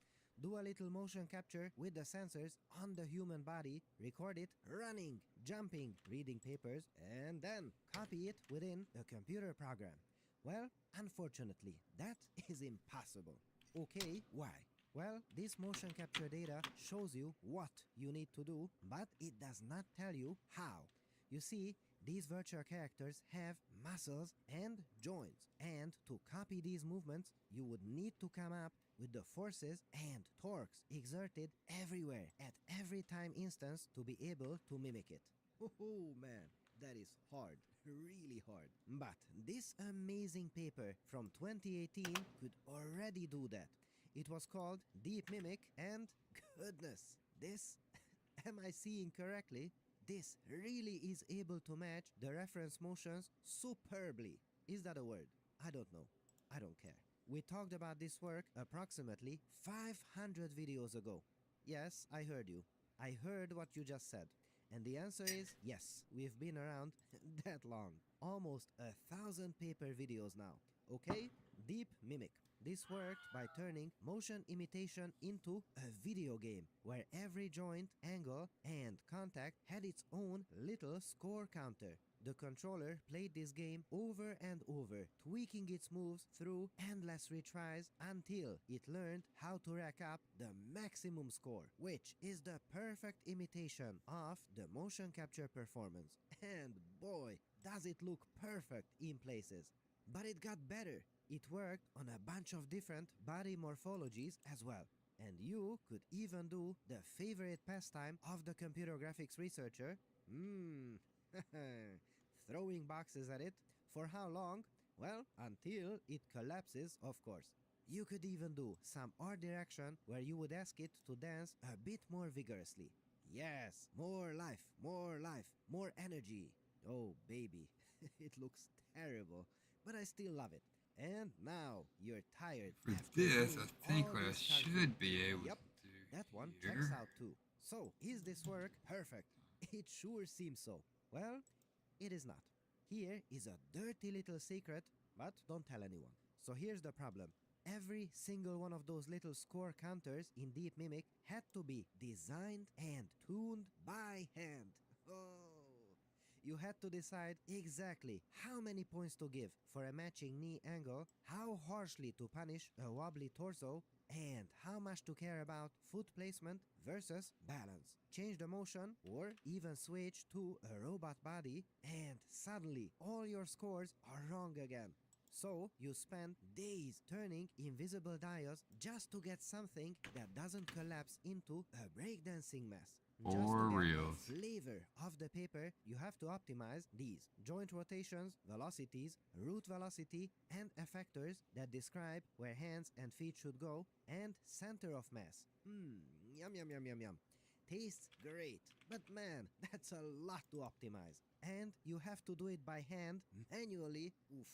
Do a little motion capture with the sensors on the human body, record it running, jumping, reading papers, and then copy it within a computer program. Well, unfortunately, that is impossible. Okay, why? Well, this motion capture data shows you what you need to do, but it does not tell you how. You see, these virtual characters have muscles and joints, and to copy these movements, you would need to come up with the forces and torques exerted everywhere at every time instance to be able to mimic it. Oh man, that is hard, really hard. But this amazing paper from 2018 could already do that. It was called Deep Mimic, and goodness, this, am I seeing correctly? This really is able to match the reference motions superbly. Is that a word? I don't know. I don't care. We talked about this work approximately 500 videos ago. Yes, I heard you. I heard what you just said. And the answer is yes, we've been around that long. Almost 1,000 paper videos now. Okay? Deep Mimic. This worked by turning motion imitation into a video game where every joint, angle, and contact had its own little score counter. The controller played this game over and over, tweaking its moves through endless retries until it learned how to rack up the maximum score, which is the perfect imitation of the motion capture performance. And boy, does it look perfect in places. But it got better. It worked on a bunch of different body morphologies as well. And you could even do the favorite pastime of the computer graphics researcher. Throwing boxes at it. For how long? Well, until it collapses, of course. You could even do some art direction where you would ask it to dance a bit more vigorously. Yes, more life, more energy. Oh, baby, it looks terrible, but I still love it. And now you're tired. For after this, doing I think all what I this kung fu. should be able Yep, to do that one here. checks out too. So, is this work perfect? It sure seems so. Well, it is not. Here is a dirty little secret, but don't tell anyone. So here's the problem. Every single one of those little score counters in Deep Mimic had to be designed and tuned by hand. Oh, you had to decide exactly how many points to give for a matching knee angle, how harshly to punish a wobbly torso, and how much to care about foot placement versus balance. Change the motion or even switch to a robot body, and suddenly all your scores are wrong again. So you spend days turning invisible dials just to get something that doesn't collapse into a breakdancing mess. Just For to get reals. the flavor of the paper, you have to optimize these joint rotations, velocities, root velocity, and effectors that describe where hands and feet should go, and center of mass. Yum yum yum yum yum. Tastes great, but man, that's a lot to optimize. And you have to do it by hand, manually. Oof.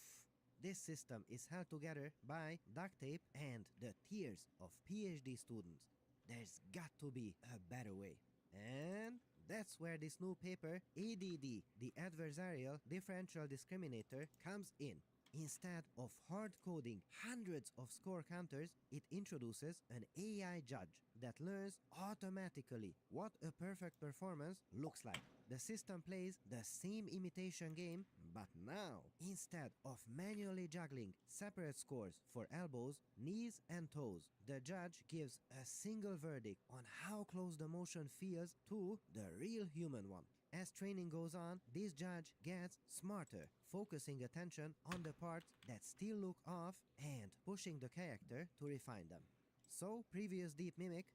This system is held together by duct tape and the tears of PhD students. There's got to be a better way. And that's where this new paper, ADD, the Adversarial Differential Discriminator, comes in. Instead of hard coding hundreds of score counters, it introduces an AI judge that learns automatically what a perfect performance looks like. The system plays the same imitation game, but now, instead of manually juggling separate scores for elbows, knees, and toes, the judge gives a single verdict on how close the motion feels to the real human one. As training goes on, this judge gets smarter, focusing attention on the parts that still look off and pushing the character to refine them. So, previous Deep Mimic,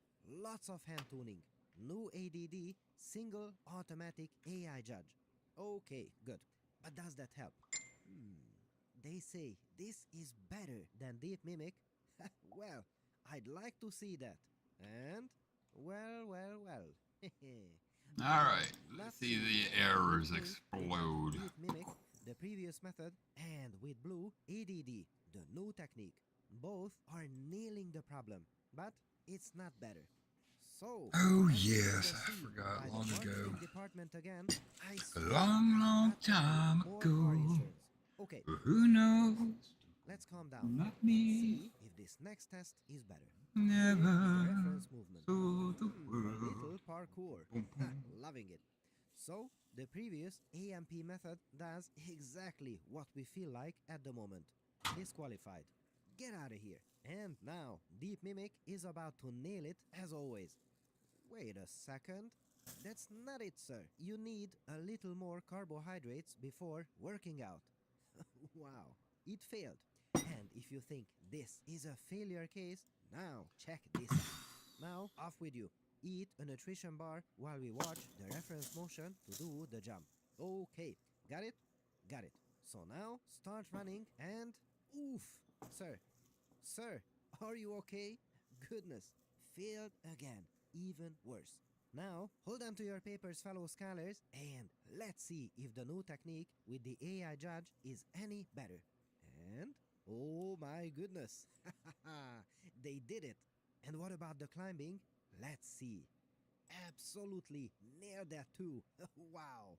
lots of hand tuning. New ADD, single automatic AI judge. Okay, good. But does that help? They say this is better than Deep Mimic. Well, I'd like to see that. And, well. Alright, Not let's see so the bad. errors With pink, we have explode. Deep Mimic, the previous method, and with blue, ADD, the new technique. Both are nailing the problem, but it's not better. So, Oh as you yes, can I see forgot by the long ago. marketing department again, I A swear long I've got to do time more ago. car insurance. Okay, Who knows? let's calm down. Not me. See if this next test is better. Never Here is the reference movement. saw the A little world. parkour. Boom, Ha, boom. loving it. So, the previous AMP method does exactly what we feel like at the moment. Disqualified. Get out of here. And now, Deep Mimic is about to nail it as always. Wait a second. That's not it, sir. You need a little more carbohydrates before working out. Wow, it failed. And if you think this is a failure case, now check this out. Now, off with you. Eat a nutrition bar while we watch the reference motion to do the jump. Okay, got it? Got it. So now, start running and... Oof! Sir, are you okay? Goodness, failed again. Even worse. Now, hold on to your papers, fellow scholars, and let's see if the new technique with the AI judge is any better. And, oh my goodness, they did it. And what about the climbing? Let's see. Absolutely nailed that too. Wow.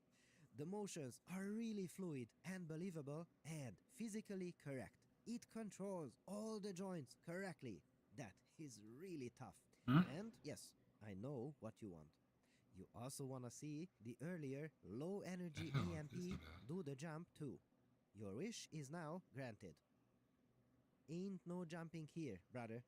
The motions are really fluid and believable and physically correct. It controls all the joints correctly. That is really tough. And yes, I know what you want. You also want to see the earlier low energy The hell is AMP this about? do the jump too. Your wish is now granted. Ain't no jumping here, brother.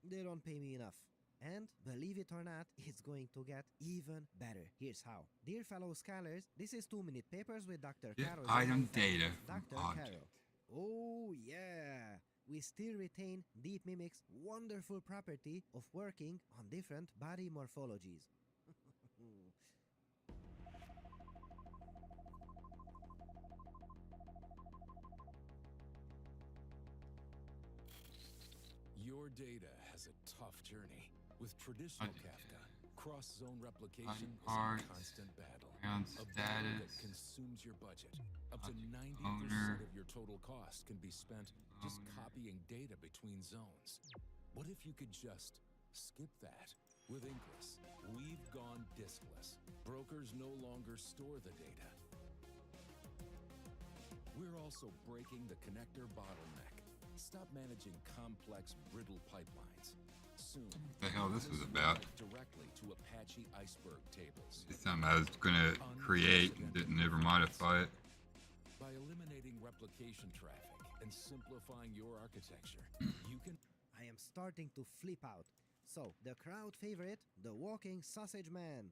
They don't pay me enough. And believe it or not, it's going to get even better. Here's how. Dear fellow scholars, this is 2-minute papers with Dr. Get Caro. item data from Dr. object. Caro. Oh yeah. We still retain Deep Mimic's wonderful property of working on different body morphologies. data has a tough journey. With traditional Kafka, cross-zone replication is a parts, constant battle. ground A battle that status, consumes your budget. Up to 90% owner, of your total cost can be spent just copying data between zones. What if you could just skip that? With Inkless, we've gone diskless. Brokers no longer store the data. We're also breaking the connector bottleneck. Stop managing complex, brittle pipelines. Soon, what the hell this was about. directly to Apache Iceberg tables. It's something I was gonna create and didn't ever modify it. By eliminating replication traffic and simplifying your architecture, you can... I am starting to flip out. So, the crowd favorite, the walking sausage man.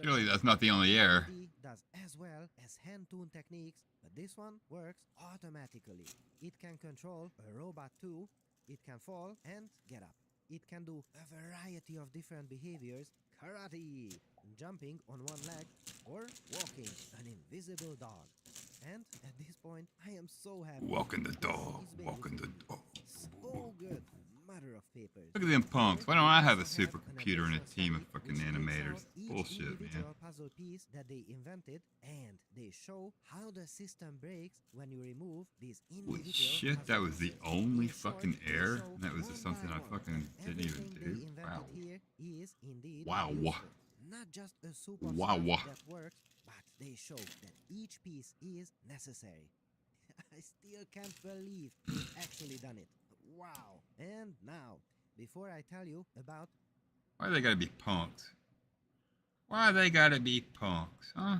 Surely that's not the only error. Does as well as hand-tuned techniques, but this one works automatically. It can control a robot too. It can fall and get up. It can do a variety of different behaviors. Karate, jumping on one leg, or walking an invisible dog. And at this point, I am so happy. Walking the dog, walking the dog. So good. Matter of papers. Look at them punks. Why don't I have a supercomputer and a team of fucking animators? Bullshit, man. Puzzle piece that they invented, and they show how the system breaks when you remove these individual. Holy shit, that was the only fucking error? And that was just something I fucking didn't even do? Wow. Here is indeed wow. Not just a soup of wow. stuff that works, but they show that each piece is necessary. I still can't believe they've actually done it. Wow. And now, before I tell you about... Why they gotta be punks? Why they gotta be punks, huh?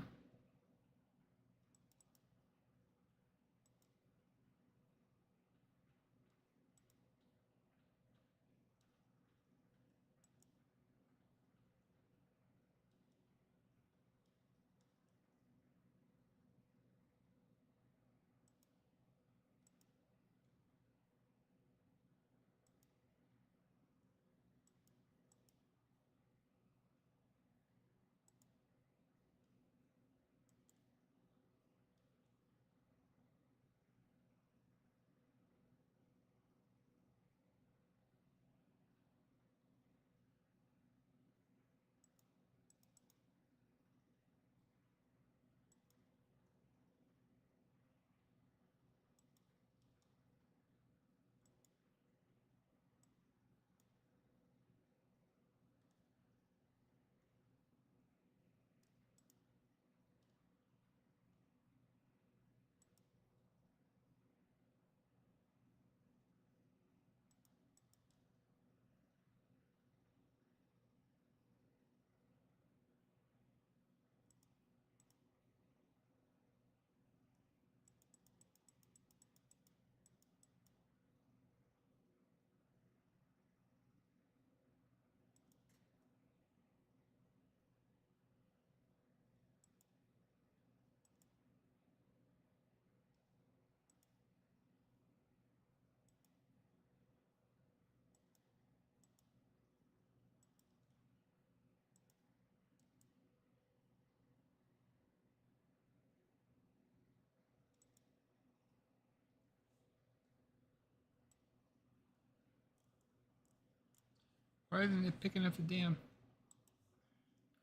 Why isn't it picking up the damn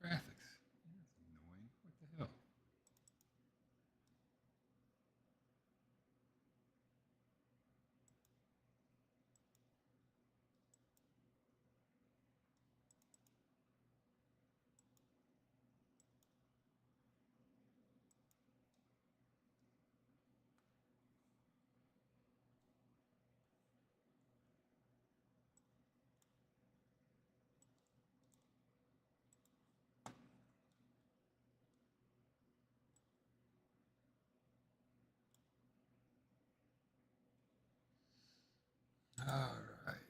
graphics? That's annoying. What the hell? Alright.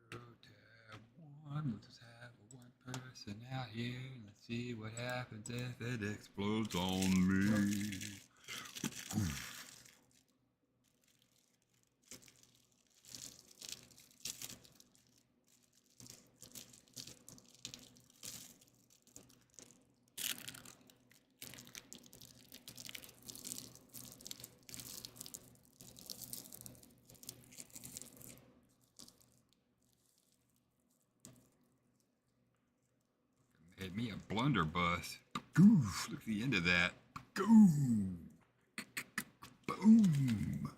0 tab 1. We'll just have one person out here. Let's see what happens if it explodes on me. Get me a blunderbuss. Goof. Look at the end of that. Boom. Boom.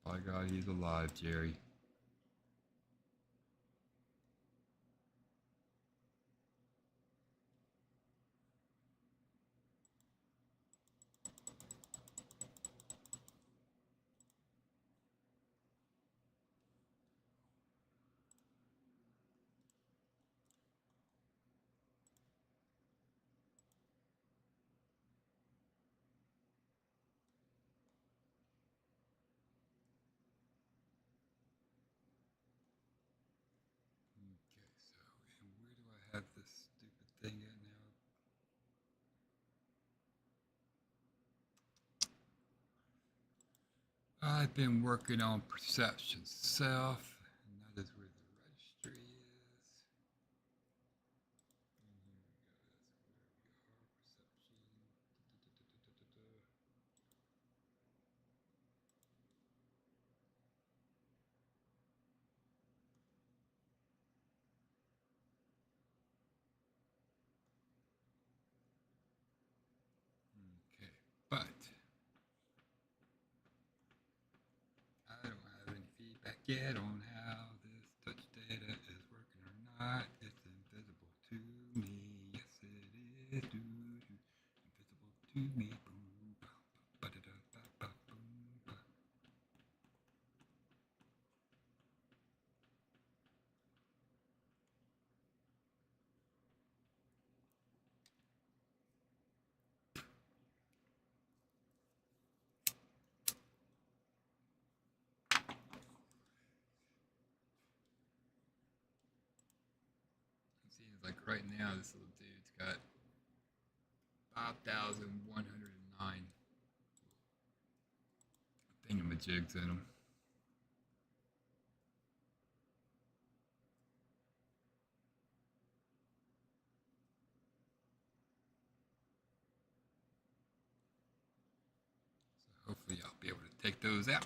By God, he's alive, Jerry. Have this stupid thing at now. I've been working on perception self, and that is where the registry is. Okay, but I don't have any feedback yet on how this touch data is working or not. It's invisible to me. Yes, it is. Invisible to me. Boom, ba, ba, da, da, ba, ba, boom, ba. Seems like right now this little dude's got 5,109 thingamajigs in him. So hopefully I'll be able to take those out.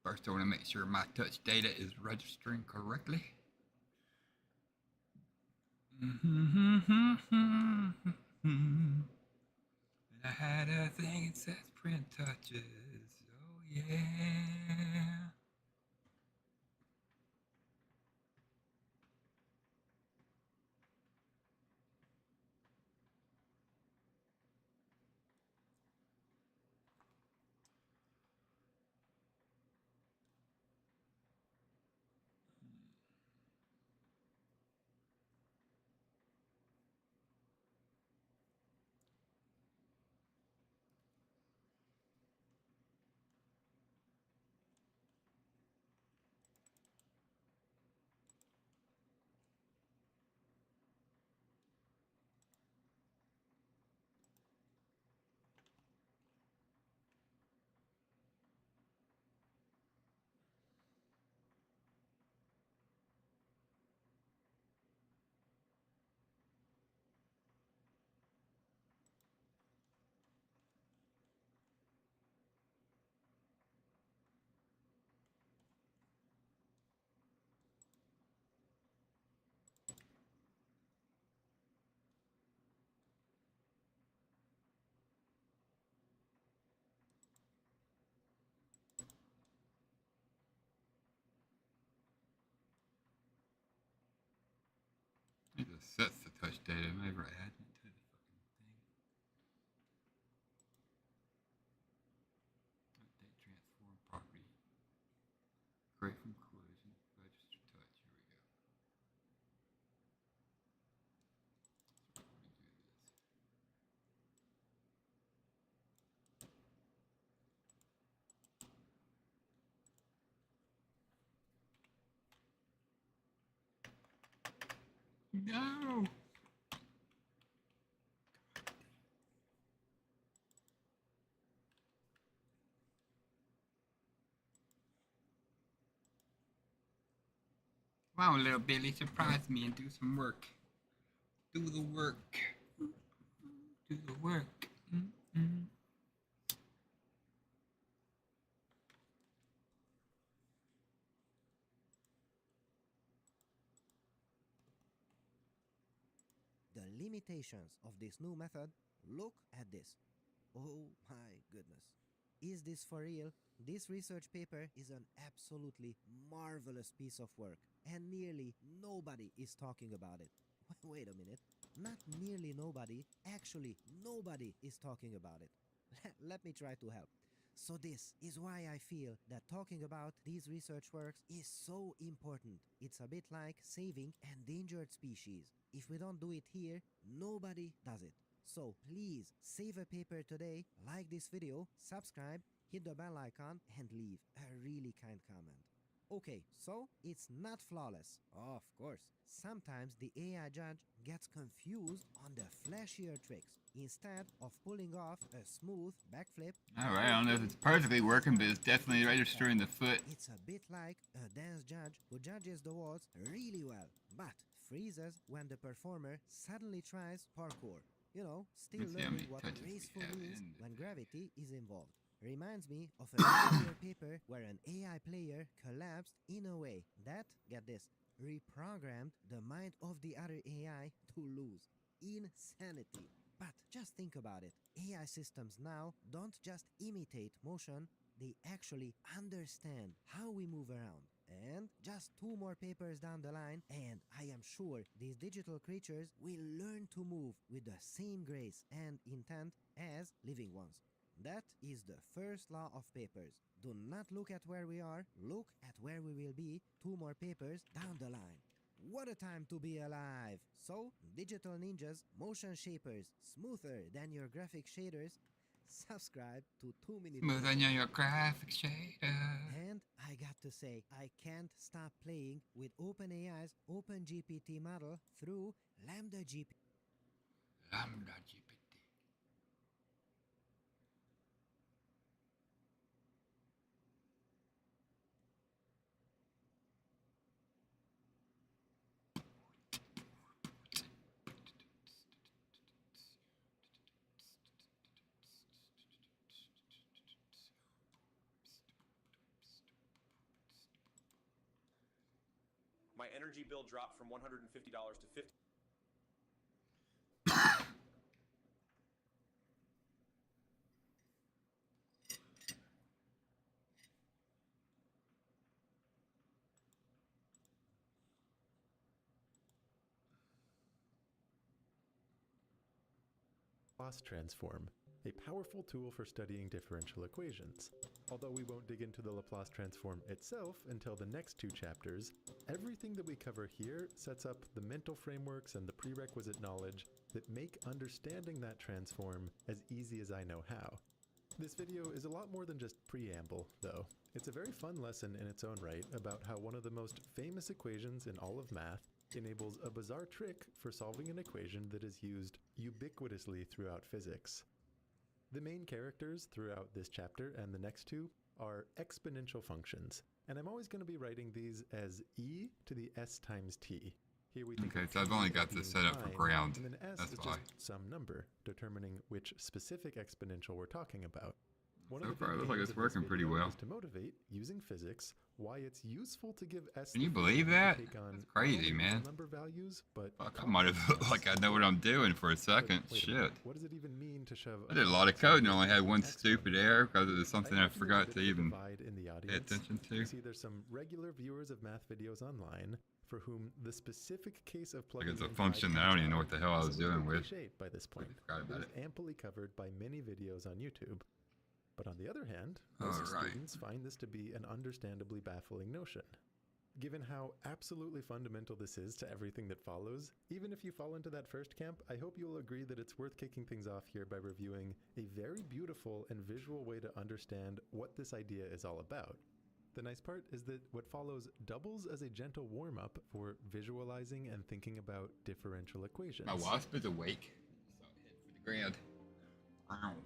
First, I want to make sure my touch data is registering correctly. And I had a thing that says print touches. Oh yeah. It just sets the touch data whenever I add it to the fucking thing. Update transform property. Create from collision. Register touch. Here we go. So let me do this. No! Come on, little Billy, surprise me and do some work. Do the work. Do the work. The limitations of this new method, look at this. Oh my goodness. Is this for real? This research paper is an absolutely marvelous piece of work, and nearly nobody is talking about it. Wait a minute. Not nearly nobody, actually nobody is talking about it. Let me try to help. So this is why I feel that talking about these research works is so important. It's a bit like saving endangered species. If we don't do it here, nobody does it. So please save a paper today, like this video, subscribe, hit the bell icon, and leave a really kind comment. Okay, so it's not flawless. Of course. Sometimes the AI judge gets confused on the flashier tricks. Instead of pulling off a smooth backflip, Alright, I don't know if it's perfectly working, but it's definitely registering the foot. it's a bit like a dance judge who judges the waltz really well, but freezes when the performer suddenly tries parkour. You know, still Let's see how learning many what touches graceful we have means in when gravity is involved. Reminds me of a earlier paper where an AI player collapsed in a way that, get this, reprogrammed the mind of the other AI to lose. Insanity. But just think about it. AI systems now don't just imitate motion, they actually understand how we move around. And just 2 more papers down the line, and I am sure these digital creatures will learn to move with the same grace and intent as living ones. That is the first law of papers. Do not look at where we are, look at where we will be 2 more papers down the line. What a time to be alive! So, digital ninjas, motion shapers, smoother than your graphic shaders, subscribe to 2 Minute Smooth on Papers. your graphic shader. And I got to say, I can't stop playing with OpenAI's OpenGPT model through Lambda GPT. Lambda GPT. My energy bill dropped from $150 to $50. Laplace transform, a powerful tool for studying differential equations. Although we won't dig into the Laplace transform itself until the next 2 chapters, everything that we cover here sets up the mental frameworks and the prerequisite knowledge that make understanding that transform as easy as I know how. This video is a lot more than just preamble, though. It's a very fun lesson in its own right about how one of the most famous equations in all of math enables a bizarre trick for solving an equation that is used ubiquitously throughout physics. The main characters throughout this chapter and the next 2 are exponential functions, and I'm always going to be writing these as e to the s times t. Here we think Okay, so I've only got this set up for ground. and then s That's is why. just some number, determining which specific exponential we're talking about. One So of the far, it big looks like aims it's of this working pretty video well. is to motivate, using physics, why it's useful to give s Can the you believe freedom to that? take on That's crazy, not only man. real number values, but Fuck, I might have looked like I know what I'm doing for a second. wait a Shit. minute, what does it even mean to shove I did a lot of code and only had one stupid error because it was something I forgot to even pay attention to. You see, there's some regular viewers of math videos online for whom the specific case of plugging Like it's a in function that I don't even know what the hell I was doing with. By this point, Forgot it about is it. amply covered by many videos on YouTube. But on the other hand, All most right. students find this to be an understandably baffling notion. Given how absolutely fundamental this is to everything that follows, even if you fall into that first camp, I hope you'll agree that it's worth kicking things off here by reviewing a very beautiful and visual way to understand what this idea is all about. The nice part is that what follows doubles as a gentle warm-up for visualizing and thinking about differential equations. My wasp is awake, so I head for the ground.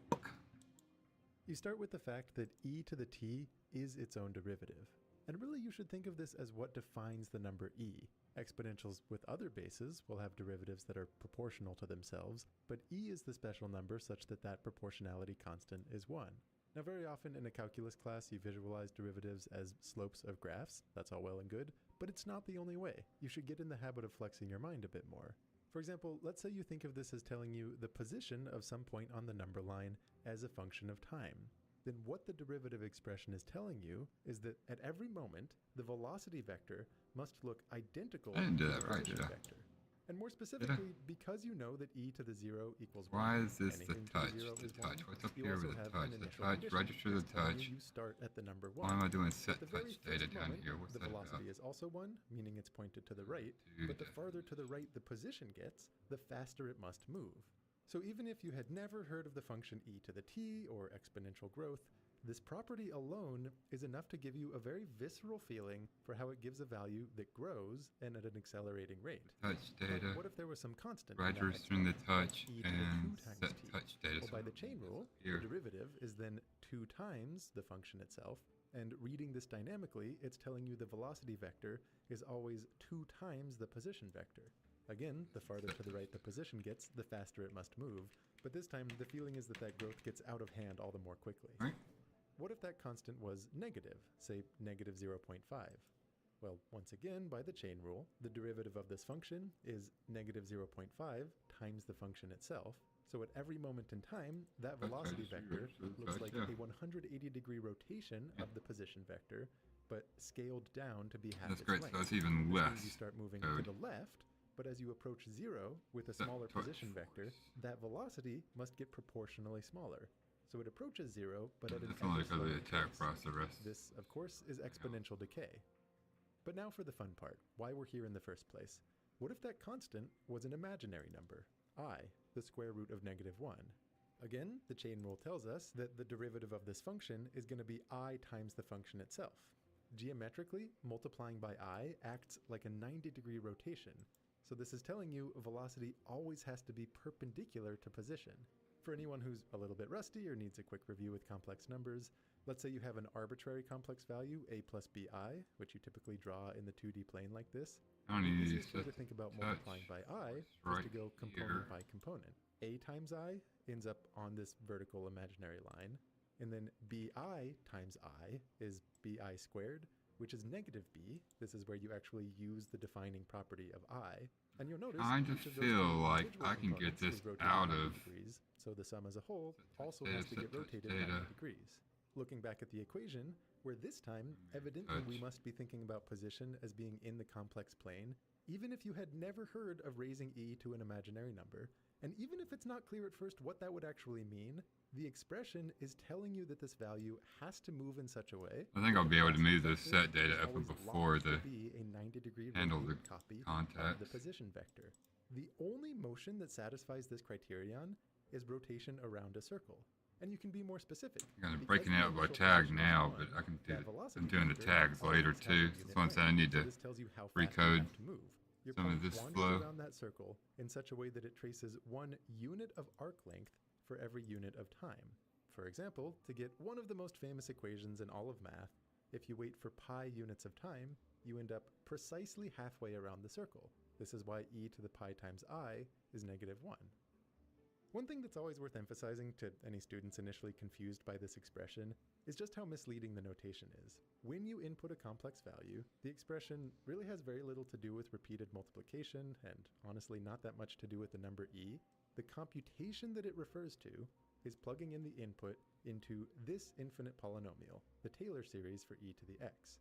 You start with the fact that e to the t is its own derivative. And really you should think of this as what defines the number e. Exponentials with other bases will have derivatives that are proportional to themselves, but e is the special number such that that proportionality constant is 1. Now very often in a calculus class you visualize derivatives as slopes of graphs, that's all well and good, but it's not the only way. You should get in the habit of flexing your mind a bit more. For example, let's say you think of this as telling you the position of some point on the number line as a function of time. Then what the derivative expression is telling you is that at every moment, the velocity vector must look identical to the position vector. And more specifically, because you know that e to the 0 equals 1, why is this the anything to touch? the 0 The is touch. 1, What's up you here also with the have touch? an The initial touch. condition Register the that's telling touch. you start at the number 1. Why am I doing set At the touch very data first down moment, here? What's the that velocity about? is also 1, meaning it's pointed to the right, but the farther to the right the position gets, the faster it must move. So even if you had never heard of the function e to the t or exponential growth, this property alone is enough to give you a very visceral feeling for how it gives a value that grows and at an accelerating rate. Touch data. But what if there was some constant? Registering the touch e to the and 2 times set t. touch data. Well, by the chain rule, the derivative is then 2 times the function itself, and reading this dynamically, it's telling you the velocity vector is always 2 times the position vector. Again, the farther to the right the position gets, the faster it must move, but this time the feeling is that that growth gets out of hand all the more quickly. Right. What if that constant was negative, say negative 0.5? Well, once again, by the chain rule, the derivative of this function is negative 0.5 times the function itself. So at every moment in time, that velocity vector looks like a 180-degree rotation of the position vector, but scaled down to be half its length. So that's even less. You start moving to the left, but as you approach 0 with a smaller position vector, that velocity must get proportionally smaller. So it approaches 0, but at an ever slower pace. This, of course, is exponential decay. But now for the fun part, why we're here in the first place. What if that constant was an imaginary number, I, the square root of negative 1? Again, the chain rule tells us that the derivative of this function is going to be I times the function itself. Geometrically, multiplying by I acts like a 90-degree rotation. So this is telling you velocity always has to be perpendicular to position. For anyone who's a little bit rusty or needs a quick review with complex numbers, let's say you have an arbitrary complex value, a plus bi, which you typically draw in the 2D plane like this. The easiest way to think about multiplying by I is to go component by component. A times I ends up on this vertical imaginary line, and then bi times I is bi squared, which is negative b. This is where you actually use the defining property of I. And you'll notice I just feel like I can get this out of degrees, so the sum as a whole also has to get rotated 90 degrees. Looking back at the equation, where this time, evidently we must be thinking about position as being in the complex plane, even if you had never heard of raising e to an imaginary number, and even if it's not clear at first what that would actually mean, the expression is telling you that this value has to move in such a way. I think I'll be able to move the set data up before the a 90-degree handle the copy context. of the position vector. The only motion that satisfies this criterion is rotation around a circle. And you can be more specific. I'm kind of breaking out by tag now, but I can do I'm doing the tags later too. That's one thing I need to recode some of this flow. Around that circle in such a way that it traces 1 unit of arc length for every unit of time. For example, to get one of the most famous equations in all of math, if you wait for pi units of time, you end up precisely halfway around the circle. This is why e to the pi times I is negative 1. One thing that's always worth emphasizing to any students initially confused by this expression is just how misleading the notation is. When you input a complex value, the expression really has very little to do with repeated multiplication and honestly not that much to do with the number e. The computation that it refers to is plugging in the input into this infinite polynomial, the Taylor series for e to the x.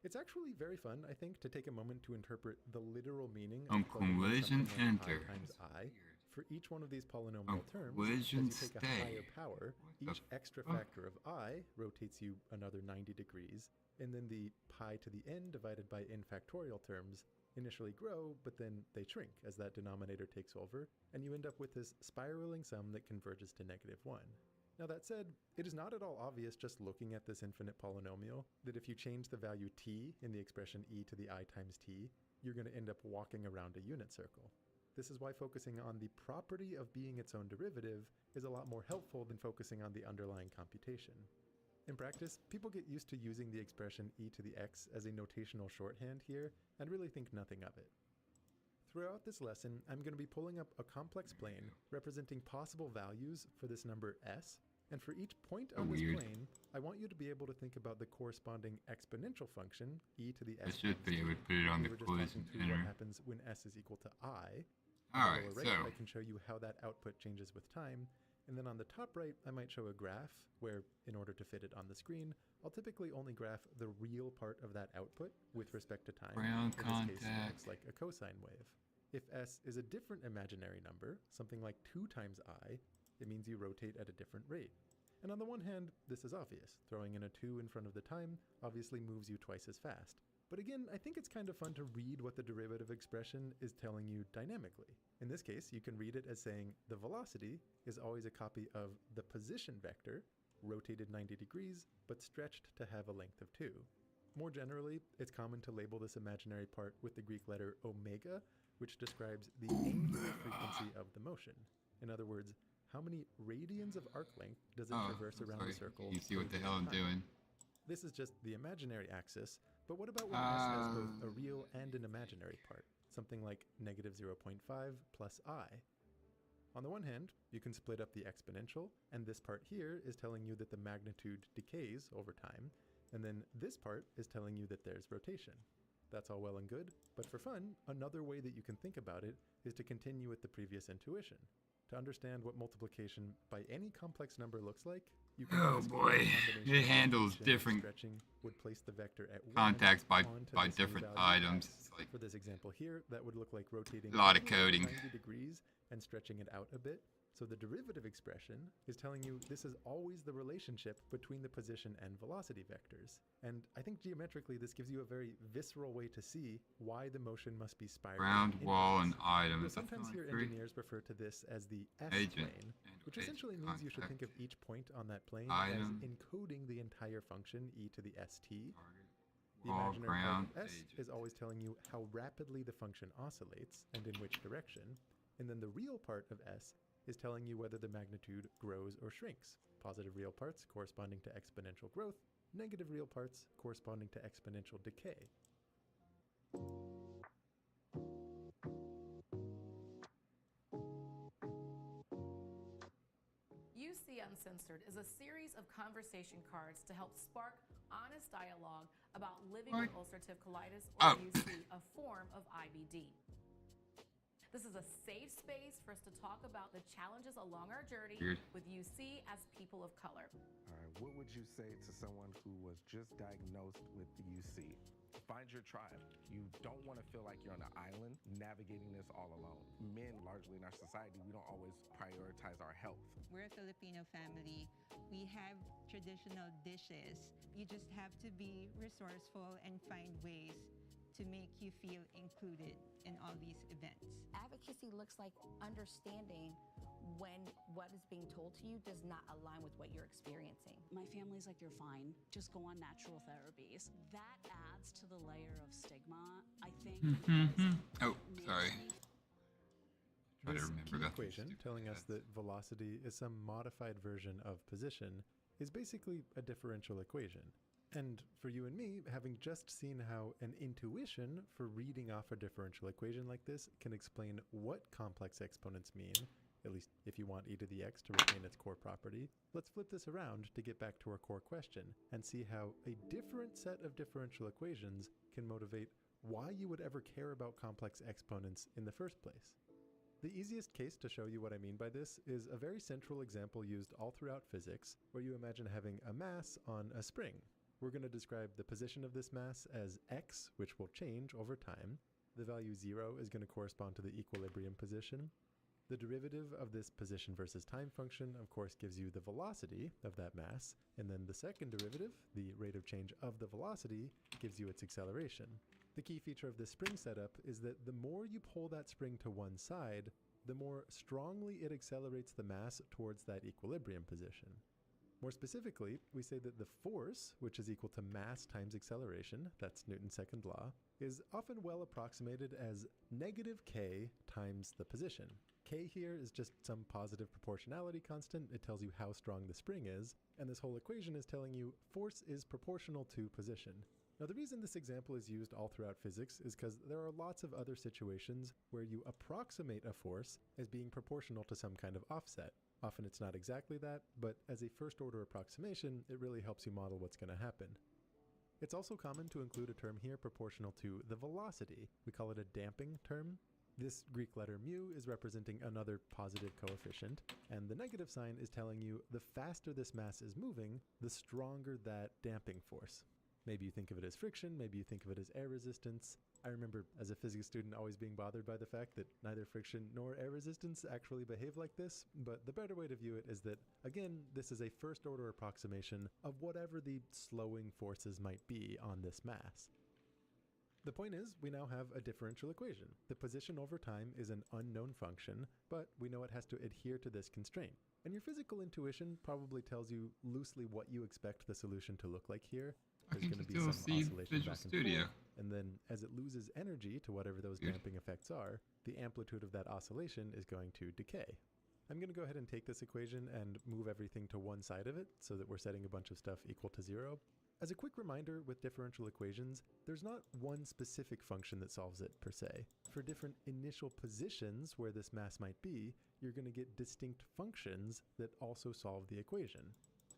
It's actually very fun, I think, to take a moment to interpret the literal meaning of collision enter times I. For each one of these polynomial terms, as you take a higher power, each extra factor of I rotates you another 90 degrees, and then the pi to the n divided by n factorial terms initially grow, but then they shrink as that denominator takes over, and you end up with this spiraling sum that converges to negative 1. Now that said, it is not at all obvious just looking at this infinite polynomial that if you change the value t in the expression e to the I times t, you're going to end up walking around a unit circle. This is why focusing on the property of being its own derivative is a lot more helpful than focusing on the underlying computation. In practice, people get used to using the expression e to the x as a notational shorthand here and really think nothing of it. Throughout this lesson, I'm going to be pulling up a complex plane representing possible values for this number s, and for each point on this plane, I want you to be able to think about the corresponding exponential function, e to the s. I should be able to put it on the quiz and enter. What happens when s is equal to I. Alright, on the lower right, I can show you how that output changes with time, and then on the top right, I might show a graph where, in order to fit it on the screen, I'll typically only graph the real part of that output with respect to time. Ground in contact. this case, it looks like a cosine wave. If s is a different imaginary number, something like 2 times I, it means you rotate at a different rate. And on the one hand, this is obvious. Throwing in a 2 in front of the time obviously moves you twice as fast. But again, I think it's kind of fun to read what the derivative expression is telling you dynamically. In this case, you can read it as saying the velocity is always a copy of the position vector, rotated 90 degrees, but stretched to have a length of 2. More generally, it's common to label this imaginary part with the Greek letter omega, which describes the angular frequency of the motion. In other words, how many radians of arc length does it traverse around the circle? You see what the hell I'm doing. This is just the imaginary axis, but what about when s has both a real and an imaginary part? Something like negative 0.5 plus I. On the one hand, you can split up the exponential, and this part here is telling you that the magnitude decays over time, and then this part is telling you that there's rotation. That's all well and good, but for fun, another way that you can think about it is to continue with the previous intuition. To understand what multiplication by any complex number looks like, you can it handles different would place the vector at contacts by different items. Like for this example here, that would look like rotating a lot of coding 90 degrees and stretching it out a bit. So the derivative expression is telling you this is always the relationship between the position and velocity vectors. And I think geometrically this gives you a very visceral way to see why the motion must be spiraling. Round wall and item. You'll sometimes hear engineers refer to this as the S-plane, which essentially means you should think of each point on that plane as encoding the entire function e to the st. The imaginary part of s is always telling you how rapidly the function oscillates and in which direction. And then the real part of s is telling you whether the magnitude grows or shrinks. Positive real parts corresponding to exponential growth, negative real parts corresponding to exponential decay. UC Uncensored is a series of conversation cards to help spark honest dialogue about living with ulcerative colitis or UC, a form of IBD. This is a safe space for us to talk about the challenges along our journey with UC as people of color. All right, what would you say to someone who was just diagnosed with UC? Find your tribe. You don't want to feel like you're on an island navigating this all alone. Men, largely in our society, we don't always prioritize our health. We're a Filipino family. We have traditional dishes. You just have to be resourceful and find ways to make you feel included in all these events. Advocacy looks like understanding when what is being told to you does not align with what you're experiencing. My family's like, you're fine, just go on natural therapies. That adds to the layer of stigma, I think. Oh, sorry. This key equation telling us that velocity is some modified version of position is basically a differential equation. And for you and me, having just seen how an intuition for reading off a differential equation like this can explain what complex exponents mean, at least if you want e to the x to retain its core property, let's flip this around to get back to our core question and see how a different set of differential equations can motivate why you would ever care about complex exponents in the first place. The easiest case to show you what I mean by this is a very central example used all throughout physics, where you imagine having a mass on a spring. We're going to describe the position of this mass as x, which will change over time. The value 0 is going to correspond to the equilibrium position. The derivative of this position versus time function, of course, gives you the velocity of that mass, and then the second derivative, the rate of change of the velocity, gives you its acceleration. The key feature of this spring setup is that the more you pull that spring to one side, the more strongly it accelerates the mass towards that equilibrium position. More specifically, we say that the force, which is equal to mass times acceleration, that's Newton's second law, is often well approximated as negative k times the position. K here is just some positive proportionality constant. It tells you how strong the spring is, and this whole equation is telling you force is proportional to position. Now, the reason this example is used all throughout physics is because there are lots of other situations where you approximate a force as being proportional to some kind of offset. Often it's not exactly that, but as a first-order approximation, it really helps you model what's going to happen. It's also common to include a term here proportional to the velocity. We call it a damping term. This Greek letter mu is representing another positive coefficient, and the negative sign is telling you the faster this mass is moving, the stronger that damping force. Maybe you think of it as friction, maybe you think of it as air resistance. I remember as a physics student always being bothered by the fact that neither friction nor air resistance actually behave like this, but the better way to view it is that, again, this is a first-order approximation of whatever the slowing forces might be on this mass. The point is, we now have a differential equation. The position over time is an unknown function, but we know it has to adhere to this constraint. And your physical intuition probably tells you loosely what you expect the solution to look like here. There's going to be some oscillation back and forth, and then as it loses energy to whatever those damping effects are, the amplitude of that oscillation is going to decay. I'm going to go ahead and take this equation and move everything to one side of it so that we're setting a bunch of stuff equal to 0. As a quick reminder, with differential equations, there's not one specific function that solves it per se. For different initial positions where this mass might be, you're going to get distinct functions that also solve the equation.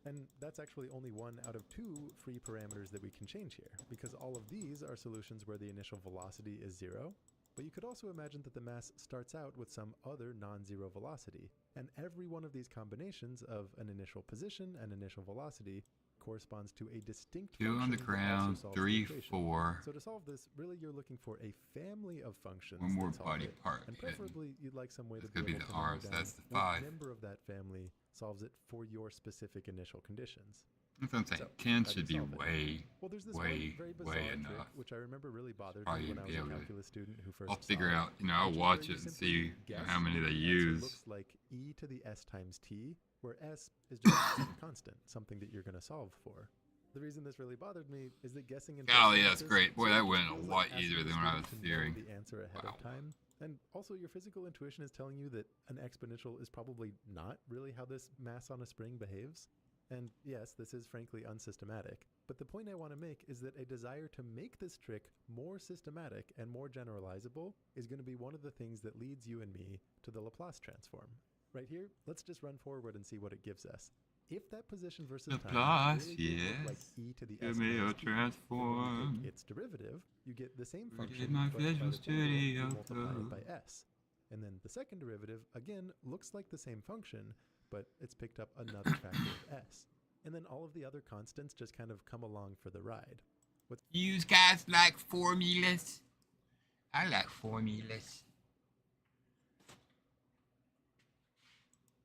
And that's actually only one out of 2 free parameters that we can change here, because all of these are solutions where the initial velocity is 0. But you could also imagine that the mass starts out with some other non-zero velocity, and every one of these combinations of an initial position and initial velocity corresponds to a distinct 2 on the ground, 3, 4. So to solve this, really you're looking for a family of functions. One more that solve body it, part. and preferably you'd like some way That's to be gonna able be the to narrow arms, down that's the what 5. member of that family solves it for your specific initial conditions. That's what I'm saying. So, 10 how do should you be solve it? way, Well, there's this way, one very bizarre way trick, enough. which I remember really bothered Probably me when I was be a able to- calculus student who first I'll saw figure it, out, I'll which is watch where it you and simply see guess how many they the answer use. looks like e to the s times t, where s is just some constant, something that you're going to solve for. The reason this really bothered me is that guessing in Golly, first that's analysis great. Boy, that sometimes went a feels lot like asking easier the than what I student was to know fearing. the answer ahead of time. And also your physical intuition is telling you that an exponential is probably not really how this mass on a spring behaves. And yes, this is frankly unsystematic, but the point I want to make is that a desire to make this trick more systematic and more generalizable is going to be one of the things that leads you and me to the Laplace transform. Right here, let's just run forward and see what it gives us. If that position versus time Laplace, really did look like yes. e to the Give s me a minus t, then when you transform. take its derivative, you get the same Where function, did my but by Visual the table, you Studio multiply go? it by s. And then the second derivative, again, looks like the same function, but it's picked up another factor of s. And then all of the other constants just kind of come along for the ride. What's You guys like formulas? I like formulas.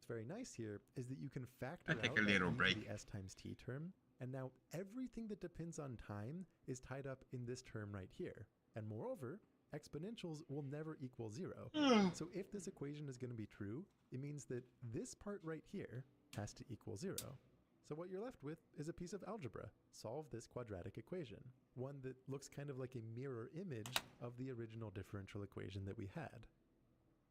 very nice here is that you can factor I'll take out a that little e to break. the s times t term, and now everything that depends on time is tied up in this term right here. And moreover, exponentials will never equal 0. So if this equation is going to be true, it means that this part right here has to equal 0. So what you're left with is a piece of algebra. Solve this quadratic equation, one that looks kind of like a mirror image of the original differential equation that we had.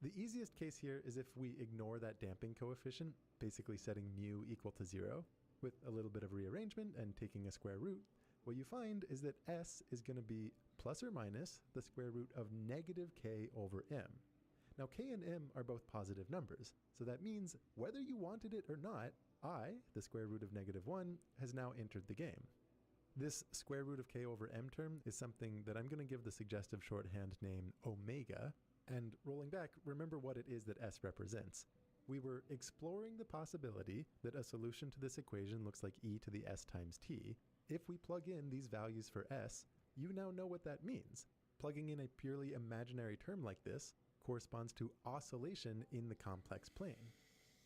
The easiest case here is if we ignore that damping coefficient, basically setting mu equal to 0, with a little bit of rearrangement and taking a square root. What you find is that s is going to be plus or minus the square root of negative k over m. Now k and m are both positive numbers, so that means whether you wanted it or not, I, the square root of negative 1, has now entered the game. This square root of k over m term is something that I'm going to give the suggestive shorthand name omega, and rolling back, remember what it is that s represents. We were exploring the possibility that a solution to this equation looks like e to the s times t. If we plug in these values for s, you now know what that means. Plugging in a purely imaginary term like this corresponds to oscillation in the complex plane.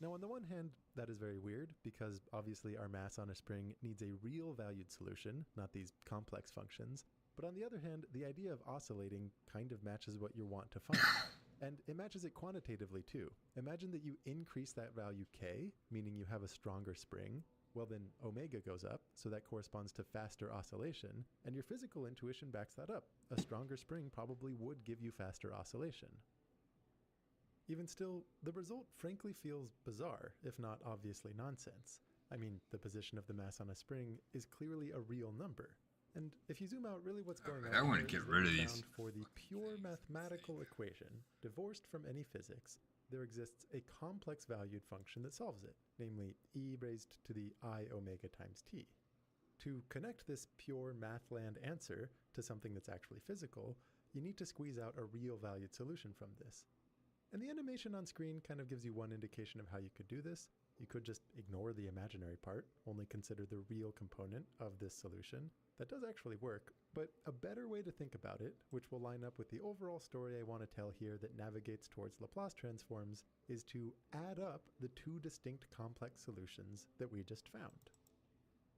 Now on the one hand, that is very weird because obviously our mass on a spring needs a real valued solution, not these complex functions. But on the other hand, the idea of oscillating kind of matches what you want to find. And it matches it quantitatively too. Imagine that you increase that value k, meaning you have a stronger spring. Well then omega goes up, so that corresponds to faster oscillation, and your physical intuition backs that up. A stronger spring probably would give you faster oscillation. Even still, the result frankly feels bizarre, if not obviously nonsense. I mean, the position of the mass on a spring is clearly a real number. And if you zoom out, really what's going on I want to here get is that rid of we these. found for the pure mathematical equation, divorced from any physics, there exists a complex valued function that solves it, namely e raised to the I omega times t. To connect this pure mathland answer to something that's actually physical, you need to squeeze out a real valued solution from this. And the animation on screen kind of gives you one indication of how you could do this. You could just ignore the imaginary part, only consider the real component of this solution. That does actually work, but a better way to think about it, which will line up with the overall story I want to tell here that navigates towards Laplace transforms, is to add up the two distinct complex solutions that we just found.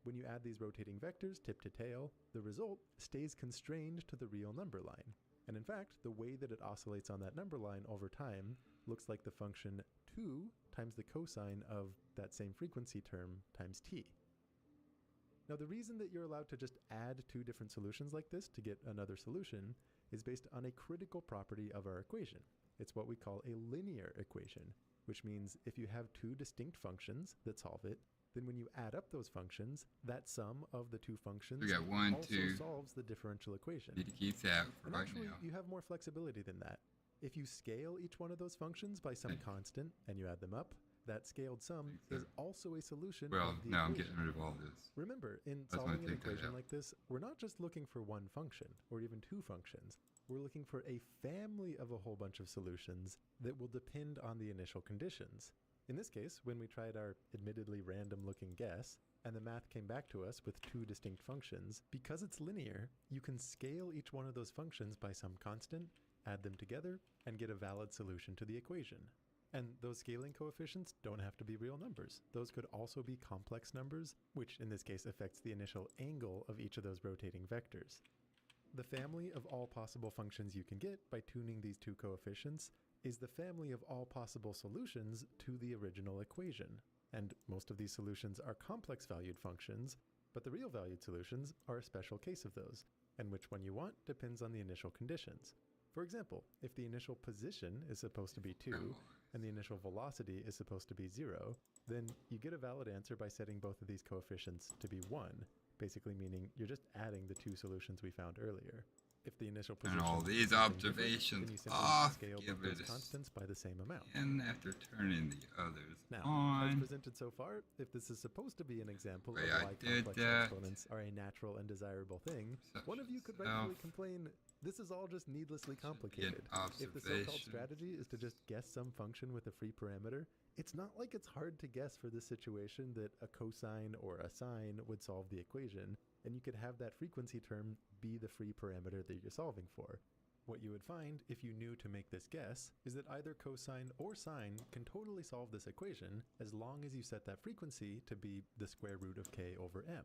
When you add these rotating vectors tip to tail, the result stays constrained to the real number line. And in fact, the way that it oscillates on that number line over time looks like the function 2 times the cosine of that same frequency term times t. Now, the reason that you're allowed to just add two different solutions like this to get another solution is based on a critical property of our equation. It's what we call a linear equation, which means if you have two distinct functions that solve it, then when you add up those functions, that sum of the two functions We got one, also two. solves the differential equation. Need to keep that for And right actually, now. you have more flexibility than that. If you scale each one of those functions by some constant and you add them up, that scaled sum is also a solution Well, of the now I'm equation. getting rid of all this. Remember, in That's solving my an take that equation out. like this, we're not just looking for one function or even two functions. We're looking for a family of a whole bunch of solutions that will depend on the initial conditions. In this case, when we tried our admittedly random looking guess, and the math came back to us with two distinct functions, because it's linear, you can scale each one of those functions by some constant, add them together, and get a valid solution to the equation. And those scaling coefficients don't have to be real numbers. Those could also be complex numbers, which in this case affects the initial angle of each of those rotating vectors. The family of all possible functions you can get by tuning these two coefficients is the family of all possible solutions to the original equation. And most of these solutions are complex valued functions, but the real valued solutions are a special case of those, and which one you want depends on the initial conditions. For example, if the initial position is supposed to be 2 and the initial velocity is supposed to be 0, then you get a valid answer by setting both of these coefficients to be 1, basically meaning you're just adding the two solutions we found earlier. If the initial position And all is these something different, observations then you simply off, scale give both it those a constants by the same amount. And after turning the others Now, as on, presented so far, if this is supposed to be an example of Wait, I why did complex that. exponents are a natural and desirable thing, one of you could rightfully complain, this is all just needlessly complicated. If the so-called observation. strategy is to just guess some function with a free parameter, it's not like it's hard to guess for this situation that a cosine or a sine would solve the equation, and you could have that frequency term be the free parameter that you're solving for. What you would find, if you knew to make this guess, is that either cosine or sine can totally solve this equation as long as you set that frequency to be the square root of k over m.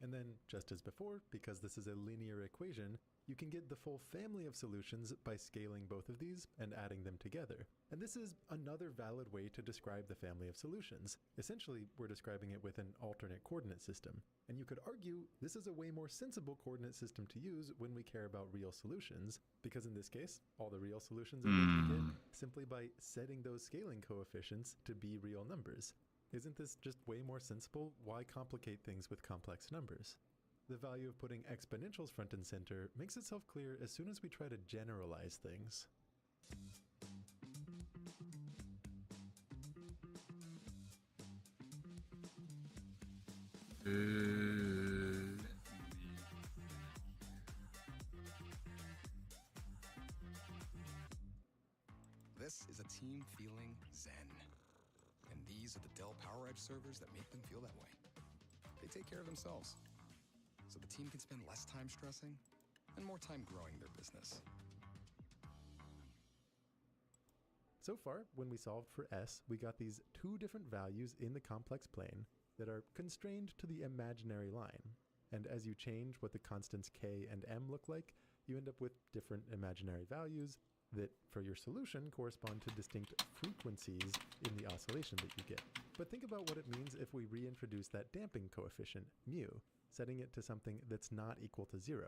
And then, just as before, because this is a linear equation, you can get the full family of solutions by scaling both of these and adding them together. And this is another valid way to describe the family of solutions. Essentially, we're describing it with an alternate coordinate system. And you could argue this is a way more sensible coordinate system to use when we care about real solutions, because in this case, all the real solutions are what you get simply by setting those scaling coefficients to be real numbers. Isn't this just way more sensible? Why complicate things with complex numbers? The value of putting exponentials front and center makes itself clear as soon as we try to generalize things. This is a team feeling zen. And these are the Dell PowerEdge servers that make them feel that way. They take care of themselves, so the team can spend less time stressing and more time growing their business. So far, when we solved for S, we got these two different values in the complex plane that are constrained to the imaginary line. And as you change what the constants k and m look like, you end up with different imaginary values that, for your solution, correspond to distinct frequencies in the oscillation that you get. But think about what it means if we reintroduce that damping coefficient, mu, setting it to something that's not equal to 0.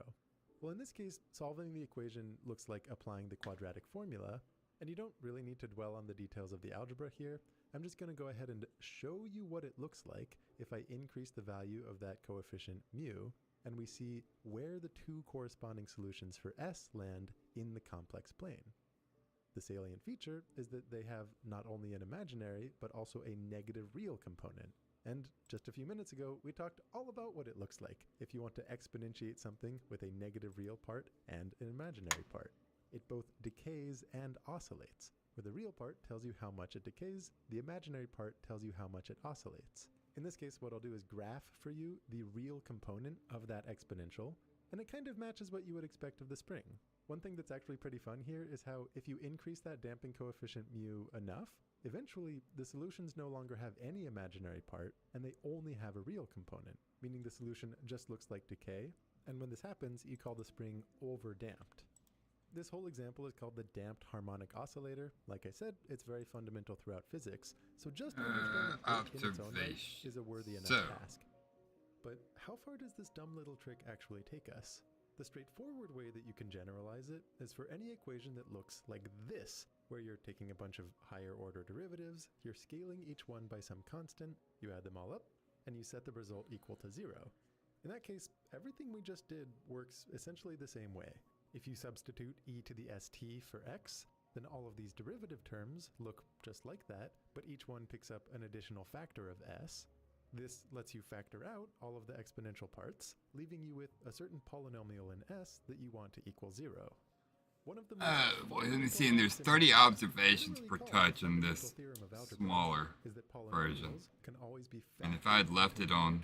Well, in this case, solving the equation looks like applying the quadratic formula, And you don't really need to dwell on the details of the algebra here. I'm just going to go ahead and show you what it looks like if I increase the value of that coefficient mu, and we see where the two corresponding solutions for S land in the complex plane. The salient feature is that they have not only an imaginary, but also a negative real component. And just a few minutes ago, we talked all about what it looks like if you want to exponentiate something with a negative real part and an imaginary part. It both decays and oscillates, where the real part tells you how much it decays, the imaginary part tells you how much it oscillates. In this case, what I'll do is graph for you the real component of that exponential, and it kind of matches what you would expect of the spring. One thing that's actually pretty fun here is how if you increase that damping coefficient mu enough, eventually the solutions no longer have any imaginary part, and they only have a real component, meaning the solution just looks like decay, and when this happens, you call the spring over-damped. This whole example is called the damped harmonic oscillator. Like I said, it's very fundamental throughout physics, so just understanding it in its own right is a worthy enough task. But how far does this dumb little trick actually take us? The straightforward way that you can generalize it is for any equation that looks like this, where you're taking a bunch of higher order derivatives, you're scaling each one by some constant, you add them all up, and you set the result equal to 0. In that case, everything we just did works essentially the same way. If you substitute e to the st for x, then all of these derivative terms look just like that, but each one picks up an additional factor of s. This lets you factor out all of the exponential parts, leaving you with a certain polynomial in s that you want to equal 0. One of the boy, let me see, and there's 30 observations per touch in this smaller version. And if I had left it on,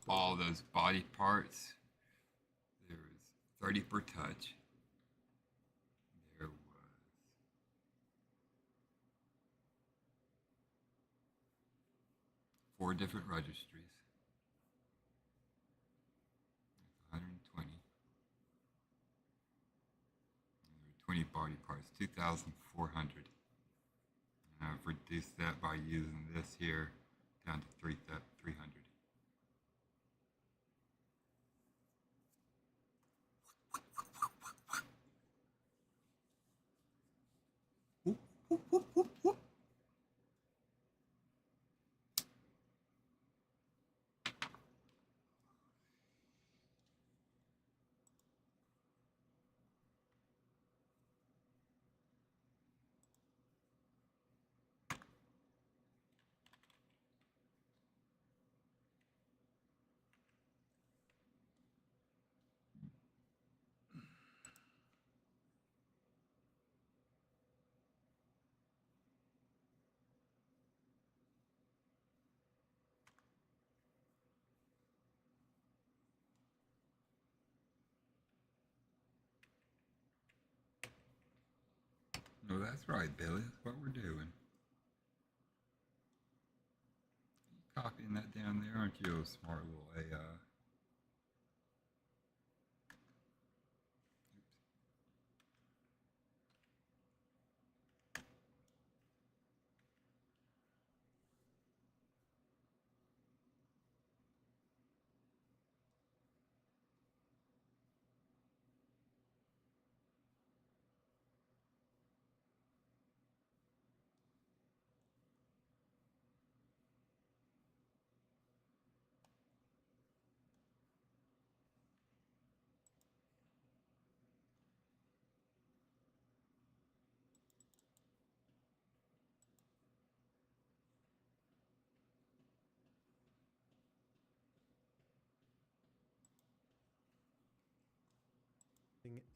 all those body parts, there was 30 per touch. There was 4 different registries. 120. 20 body parts, 2,400. And I've reduced that by using this here down to 300. No, that's right, Billy. That's what we're doing. You copying that down there, aren't you, a smart little AI?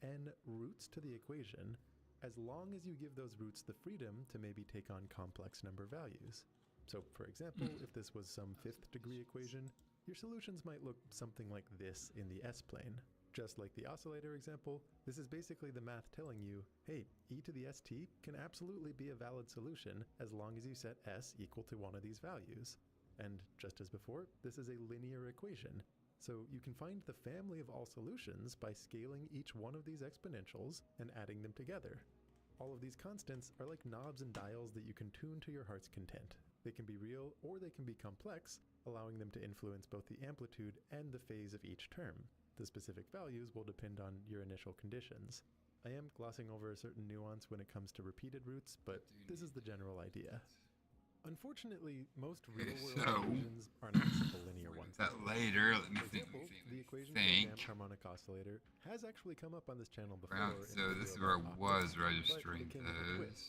N roots to the equation, as long as you give those roots the freedom to maybe take on complex number values. So, for example, if this was some 5th degree equation, your solutions might look something like this in the S-plane. Just like the oscillator example, this is basically the math telling you, hey, e to the st can absolutely be a valid solution as long as you set s equal to one of these values. And just as before, this is a linear equation. So you can find the family of all solutions by scaling each one of these exponentials and adding them together. All of these constants are like knobs and dials that you can tune to your heart's content. They can be real or they can be complex, allowing them to influence both the amplitude and the phase of each term. The specific values will depend on your initial conditions. I am glossing over a certain nuance when it comes to repeated roots, but this is the general idea. Unfortunately, most real-world equations are not simple linear ones. That later, let me For think. example, the equation for a damped harmonic oscillator has actually come up on this channel before. So this is where I was registering those.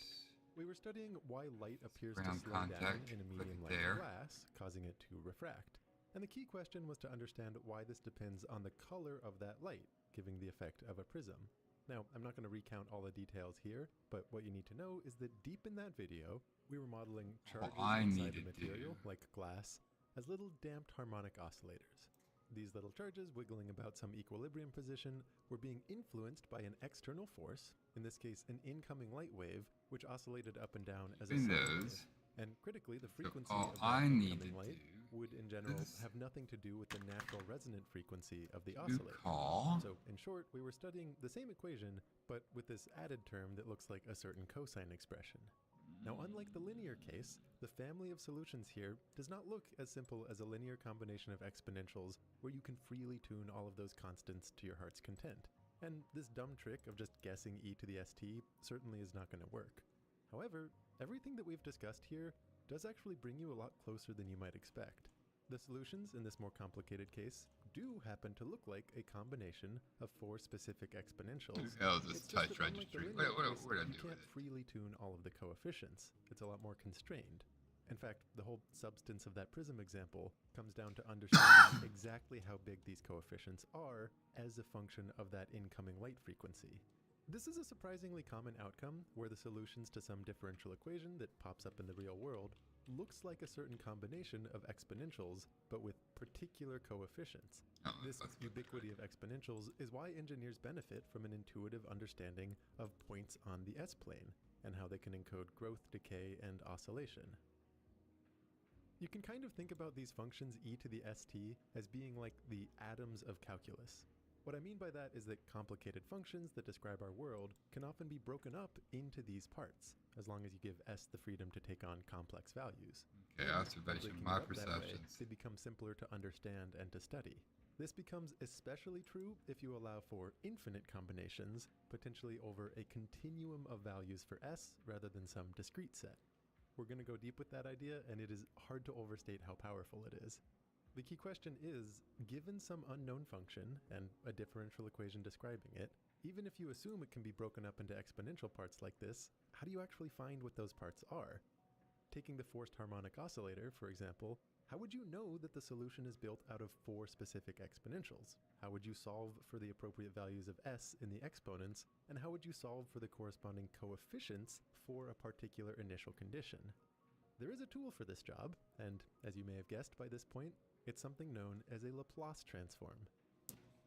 We were studying why light appears to Ground slow down contact, in a click medium it like there. glass, causing it to refract. And the key question was to understand why this depends on the color of that light, giving the effect of a prism. Now, I'm not going to recount all the details here, but what you need to know is that deep in that video, we were modeling charges inside the material, like glass, as little damped harmonic oscillators. These little charges, wiggling about some equilibrium position, were being influenced by an external force, in this case an incoming light wave, which oscillated up and down as a sine wave. And critically, the frequency of that incoming light would, in general, have nothing to do with the natural resonant frequency of the oscillator. So, in short, we were studying the same equation, but with this added term that looks like a certain cosine expression. Now, unlike the linear case, the family of solutions here does not look as simple as a linear combination of exponentials where you can freely tune all of those constants to your heart's content. And this dumb trick of just guessing e to the st certainly is not going to work. However, everything that we've discussed here does actually bring you a lot closer than you might expect. The solutions in this more complicated case do happen to look like a combination of 4 specific exponentials. This touch registry. What you can't freely tune all of the coefficients. It's a lot more constrained. In fact, the whole substance of that prism example comes down to understanding exactly how big these coefficients are as a function of that incoming light frequency. This is a surprisingly common outcome where the solutions to some differential equation that pops up in the real world looks like a certain combination of exponentials, but with particular coefficients. This ubiquity of exponentials is why engineers benefit from an intuitive understanding of points on the S-plane and how they can encode growth, decay, and oscillation. You can kind of think about these functions e to the st as being like the atoms of calculus. What I mean by that is that complicated functions that describe our world can often be broken up into these parts, as long as you give S the freedom to take on complex values. Okay, observation, my perceptions. They become simpler to understand and to study. This becomes especially true if you allow for infinite combinations, potentially over a continuum of values for S rather than some discrete set. We're going to go deep with that idea, and it is hard to overstate how powerful it is. The key question is, given some unknown function and a differential equation describing it, even if you assume it can be broken up into exponential parts like this, how do you actually find what those parts are? Taking the forced harmonic oscillator, for example, how would you know that the solution is built out of 4 specific exponentials? How would you solve for the appropriate values of s in the exponents, and how would you solve for the corresponding coefficients for a particular initial condition? There is a tool for this job, and as you may have guessed by this point, it's something known as a Laplace transform.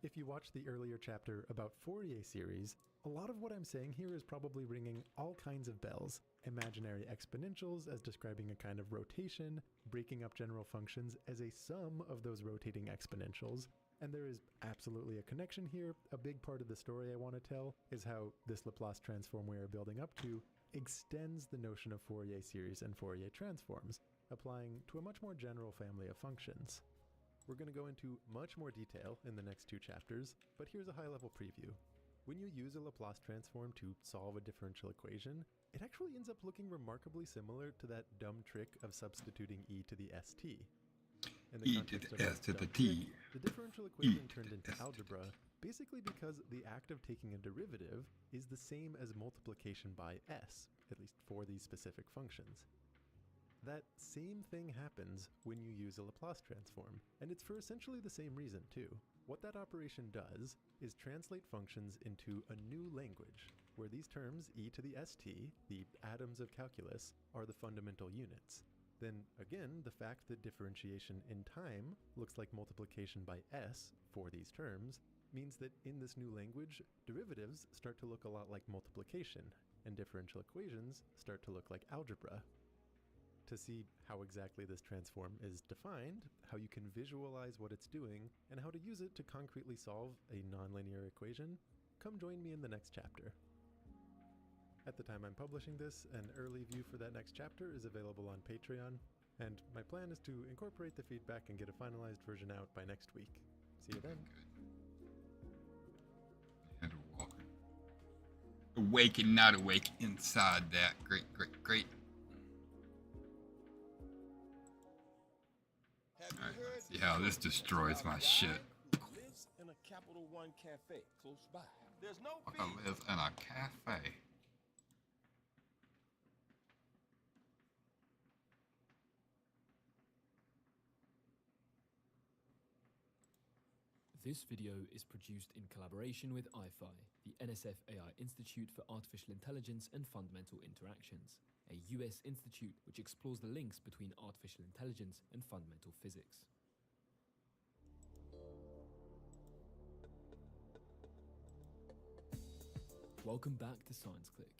If you watched the earlier chapter about Fourier series, a lot of what I'm saying here is probably ringing all kinds of bells. Imaginary exponentials as describing a kind of rotation, breaking up general functions as a sum of those rotating exponentials, and there is absolutely a connection here. A big part of the story I want to tell is how this Laplace transform we are building up to extends the notion of Fourier series and Fourier transforms, applying to a much more general family of functions. We're going to go into much more detail in the next 2 chapters, but here's a high-level preview. When you use a Laplace transform to solve a differential equation, it actually ends up looking remarkably similar to that dumb trick of substituting e to the st. In the context of that dumb trick, the differential equation turned into algebra basically because the act of taking a derivative is the same as multiplication by s, at least for these specific functions. That same thing happens when you use a Laplace transform, and it's for essentially the same reason too. What that operation does is translate functions into a new language, where these terms e to the st, the atoms of calculus, are the fundamental units. Then again, the fact that differentiation in time looks like multiplication by s for these terms means that in this new language, derivatives start to look a lot like multiplication, and differential equations start to look like algebra. To see how exactly this transform is defined, how you can visualize what it's doing, and how to use it to concretely solve a nonlinear equation, come join me in the next chapter. At the time I'm publishing this, an early view for that next chapter is available on Patreon, and my plan is to incorporate the feedback and get a finalized version out by next week. See you then. And walking. awake and not awake inside that. Great, great, great. Alright, let's see how this destroys my shit. Lives in a Capital One cafe close by. There's no I live in a cafe. This video is produced in collaboration with IFI, the NSF AI Institute for Artificial Intelligence and Fundamental Interactions, a US institute which explores the links between artificial intelligence and fundamental physics. Welcome back to ScienceClick.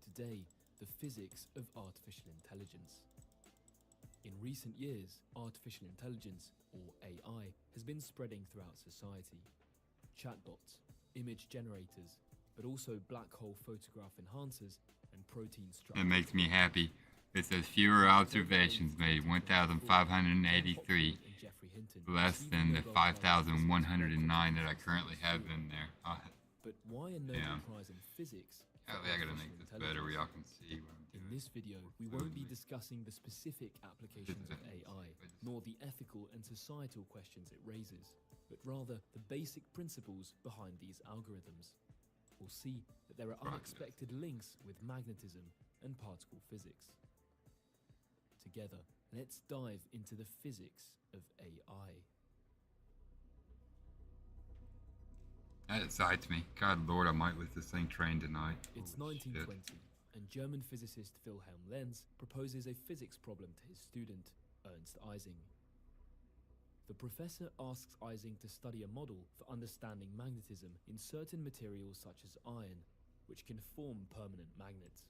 Today, the physics of artificial intelligence. In recent years, artificial intelligence, or AI, has been spreading throughout society. Chatbots, image generators, but also black hole photograph enhancers and protein structures. It makes me happy. It says fewer observations made, 1,583, less than the 5,109 that I currently have in there. But why a Nobel Prize in Physics? I gotta make this better where y'all can see what I'm doing. In this video, we won't be discussing the specific applications of AI, nor the ethical and societal questions it raises, but rather the basic principles behind these algorithms. We'll see that there are unexpected links with magnetism and particle physics. Together, let's dive into the physics of AI. That excites me. God Lord, I might lose this thing train tonight. It's 1920, and German physicist Wilhelm Lenz proposes a physics problem to his student, Ernst Ising. The professor asks Ising to study a model for understanding magnetism in certain materials such as iron, which can form permanent magnets.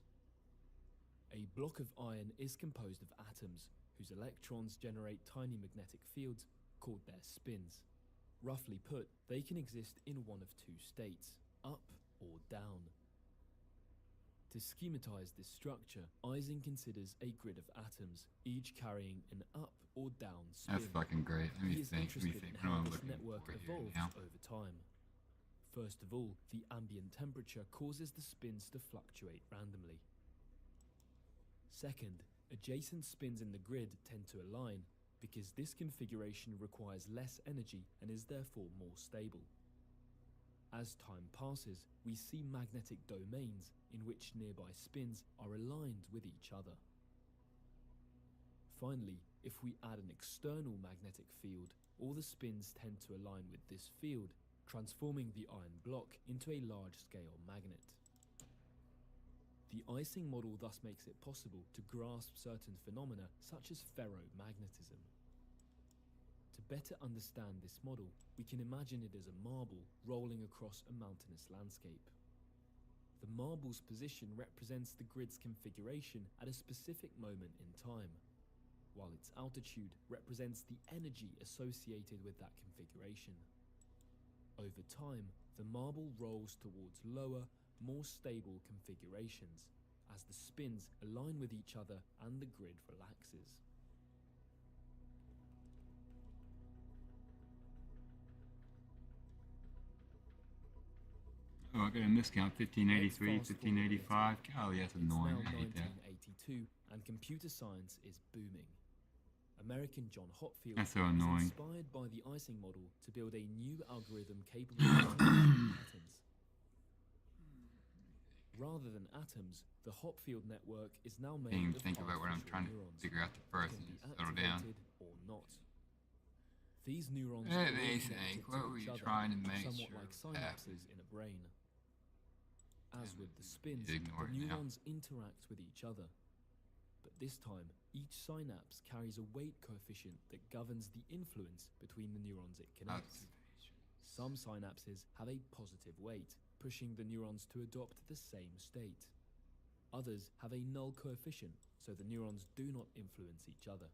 A block of iron is composed of atoms, whose electrons generate tiny magnetic fields called their spins. Roughly put, they can exist in one of two states, up or down. To schematize this structure, Ising considers a grid of atoms, each carrying an up or down spin. That's fucking great. Let me think. What am I looking network for here evolves now? over time. First of all, the ambient temperature causes the spins to fluctuate randomly. Second, adjacent spins in the grid tend to align, because this configuration requires less energy and is therefore more stable. As time passes, we see magnetic domains in which nearby spins are aligned with each other. Finally, if we add an external magnetic field, all the spins tend to align with this field, transforming the iron block into a large-scale magnet. The Ising model thus makes it possible to grasp certain phenomena such as ferromagnetism. To better understand this model, we can imagine it as a marble rolling across a mountainous landscape. The marble's position represents the grid's configuration at a specific moment in time, while its altitude represents the energy associated with that configuration. Over time, the marble rolls towards lower, more stable configurations as the spins align with each other and the grid relaxes. Oh, I got a miscount. 1583, 1585. Golly, that's annoying. I hate that. 1982, and computer science is booming. American John Hopfield That's so was annoying. inspired by the Ising model to build a new algorithm capable of patterns. Rather than atoms, the Hopfield network is now made Can't even of think about what I'm artificial trying to neurons figure out the first that and can be settle down. activated or not. These neurons Hey, are all they connected think, to what were each you other, trying to make somewhat sure like was synapses in a brain. As with the spins, ignore the it now. neurons interact with each other. But this time, each synapse carries a weight coefficient that governs the influence between the neurons it connects. Some synapses have a positive weight, pushing the neurons to adopt the same state. Others have a null coefficient, so the neurons do not influence each other.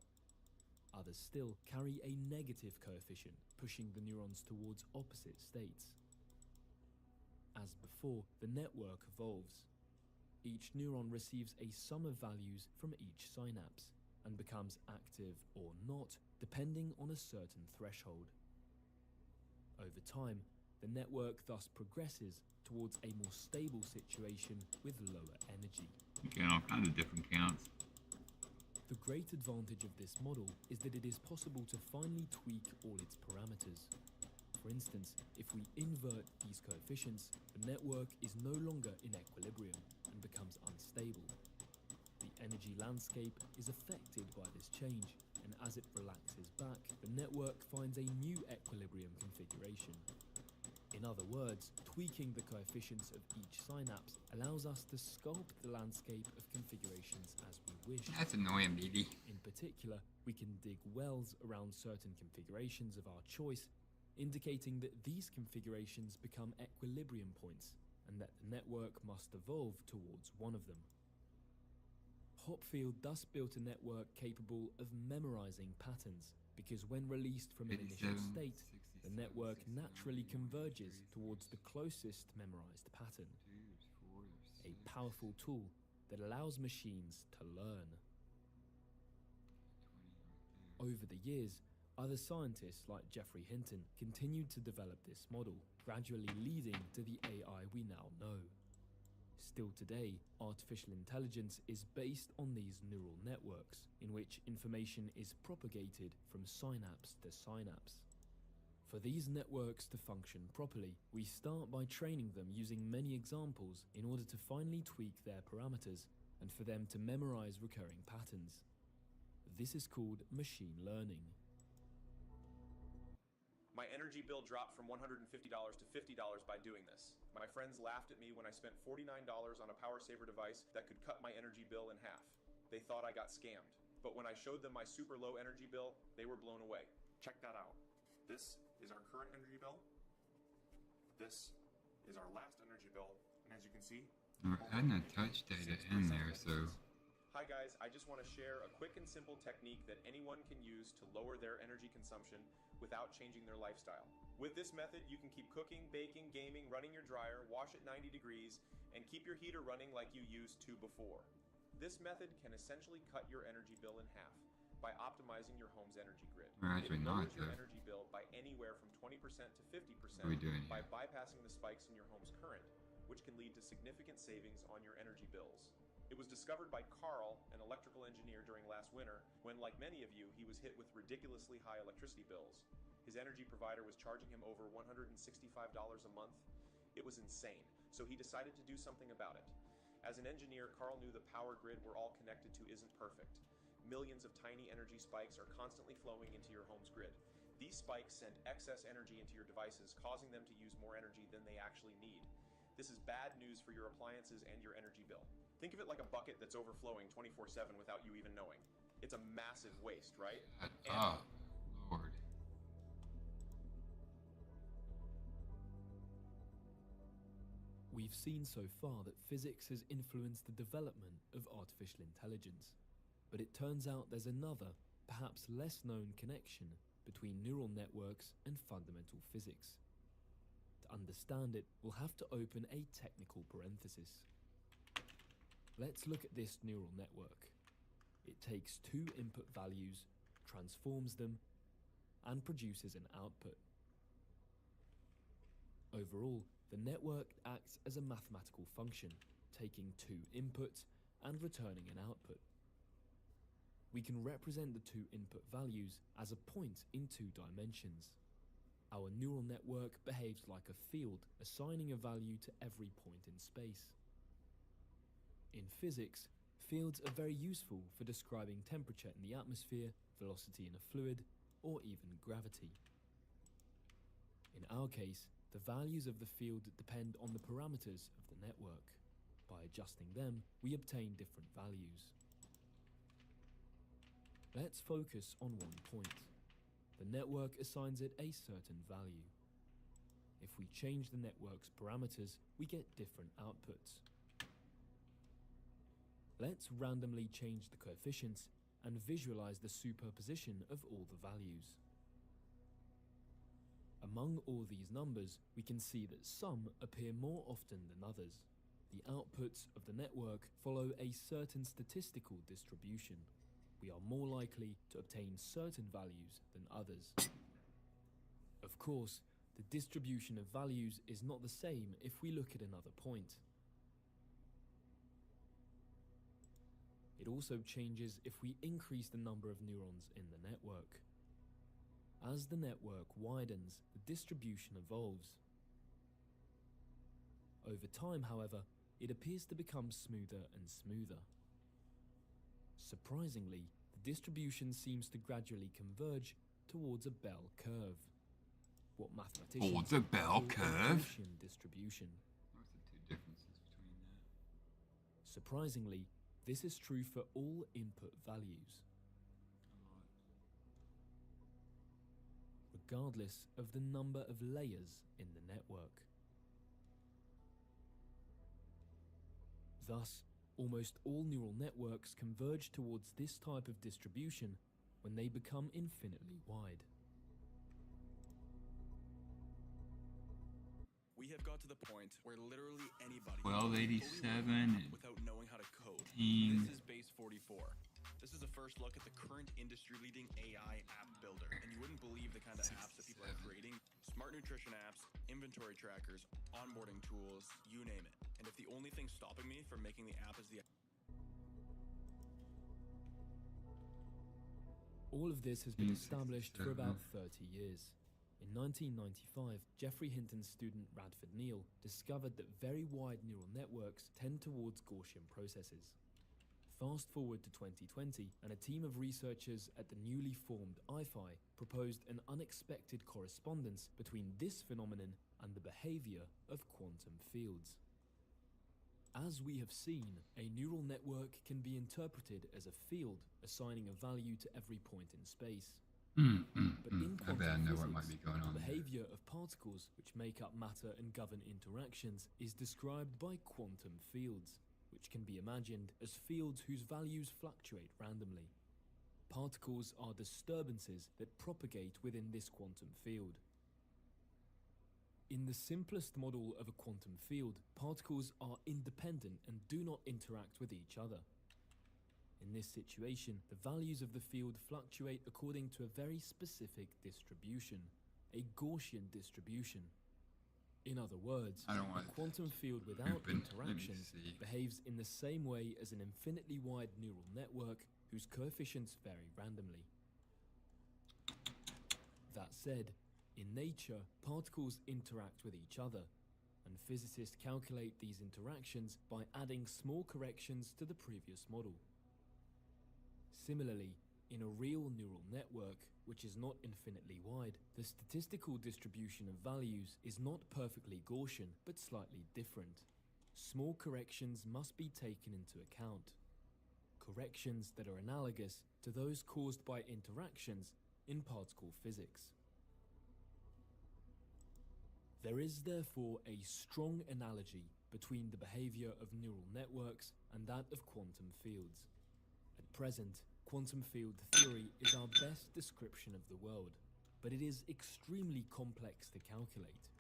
Others still carry a negative coefficient, pushing the neurons towards opposite states. As before, the network evolves. Each neuron receives a sum of values from each synapse and becomes active or not, depending on a certain threshold. Over time, The network thus progresses towards a more stable situation with lower energy. You get all kinds of different counts. The great advantage of this model is that it is possible to finely tweak all its parameters. For instance, if we invert these coefficients, the network is no longer in equilibrium and becomes unstable. The energy landscape is affected by this change, and as it relaxes back, the network finds a new equilibrium configuration. In other words, tweaking the coefficients of each synapse allows us to sculpt the landscape of configurations as we wish. That's annoying, BD. In particular, we can dig wells around certain configurations of our choice, indicating that these configurations become equilibrium points and that the network must evolve towards one of them. Hopfield thus built a network capable of memorizing patterns, because when released from an initial state, the network naturally converges towards the closest memorized pattern. A powerful tool that allows machines to learn. Over the years, other scientists like Geoffrey Hinton continued to develop this model, gradually leading to the AI we now know. Still today, artificial intelligence is based on these neural networks, in which information is propagated from synapse to synapse. For these networks to function properly, we start by training them using many examples in order to finely tweak their parameters and for them to memorize recurring patterns. This is called machine learning. My energy bill dropped from $150 to $50 by doing this. My friends laughed at me when I spent $49 on a power saver device that could cut my energy bill in half. They thought I got scammed. But when I showed them my super low energy bill, they were blown away. Check that out. This is our current energy bill. This is our last energy bill. And as you can see, We're adding a touch data in there, so hi guys, I just want to share a quick and simple technique that anyone can use to lower their energy consumption without changing their lifestyle. With this method, you can keep cooking, baking, gaming, running your dryer, wash at 90 degrees, and keep your heater running like you used to before. This method can essentially cut your energy bill in half by optimizing your home's energy grid. We're actually It not, lowers your though. energy bill by anywhere from 20% to 50% What are we doing by here? bypassing the spikes in your home's current, which can lead to significant savings on your energy bills. It was discovered by Carl, an electrical engineer during last winter, when, like many of you, he was hit with ridiculously high electricity bills. His energy provider was charging him over $165 a month. It was insane, so he decided to do something about it. As an engineer, Carl knew the power grid we're all connected to isn't perfect. Millions of tiny energy spikes are constantly flowing into your home's grid. These spikes send excess energy into your devices, causing them to use more energy than they actually need. This is bad news for your appliances and your energy bill. Think of it like a bucket that's overflowing 24/7 without you even knowing. It's a massive waste, right? Lord. We've seen so far that physics has influenced the development of artificial intelligence, but it turns out there's another, perhaps less known connection between neural networks and fundamental physics. To understand it, we'll have to open a technical parenthesis. Let's look at this neural network. It takes two input values, transforms them, and produces an output. Overall, the network acts as a mathematical function, taking two inputs and returning an output. We can represent the two input values as a point in two dimensions. Our neural network behaves like a field, assigning a value to every point in space. In physics, fields are very useful for describing temperature in the atmosphere, velocity in a fluid, or even gravity. In our case, the values of the field depend on the parameters of the network. By adjusting them, we obtain different values. Let's focus on one point. The network assigns it a certain value. If we change the network's parameters, we get different outputs. Let's randomly change the coefficients and visualize the superposition of all the values. Among all these numbers, we can see that some appear more often than others. The outputs of the network follow a certain statistical distribution. We are more likely to obtain certain values than others. Of course, the distribution of values is not the same if we look at another point. It also changes if we increase the number of neurons in the network. As the network widens, the distribution evolves. Over time, however, it appears to become smoother and smoother. Surprisingly, the distribution seems to gradually converge towards a bell curve. What mathematicians Towards a bell call curve? a Gaussian distribution. What's the two differences between that? Surprisingly, this is true for all input values, regardless of the number of layers in the network. Thus, almost all neural networks converge towards this type of distribution when they become infinitely wide. We have got to the point where literally anybody 1287 without knowing how to code. King. This is Base 44. This is the first look at the current industry-leading AI app builder, and you wouldn't believe the kind of apps that people are creating. Smart nutrition apps, inventory trackers, onboarding tools, you name it. And if the only thing stopping me from making the app is the... All of this has been established for about 30 years. In 1995, Geoffrey Hinton's student Radford Neal discovered that very wide neural networks tend towards Gaussian processes. Fast forward to 2020, and a team of researchers at the newly formed IFI proposed an unexpected correspondence between this phenomenon and the behavior of quantum fields. As we have seen, a neural network can be interpreted as a field, assigning a value to every point in space. But in I bet I quantum know what might physics, be going on the there. behavior of particles, which make up matter and govern interactions, is described by quantum fields, which can be imagined as fields whose values fluctuate randomly. Particles are disturbances that propagate within this quantum field. In the simplest model of a quantum field, particles are independent and do not interact with each other. In this situation, the values of the field fluctuate according to a very specific distribution, a Gaussian distribution. In other words, I don't want a quantum field without open. Let me interactions see. behaves in the same way as an infinitely wide neural network whose coefficients vary randomly. That said, in nature, particles interact with each other, and physicists calculate these interactions by adding small corrections to the previous model. Similarly, in a real neural network, which is not infinitely wide, the statistical distribution of values is not perfectly Gaussian, but slightly different. Small corrections must be taken into account. Corrections that are analogous to those caused by interactions in particle physics. There is therefore a strong analogy between the behavior of neural networks and that of quantum fields. At present, quantum field theory is our best description of the world, but it is extremely complex to calculate.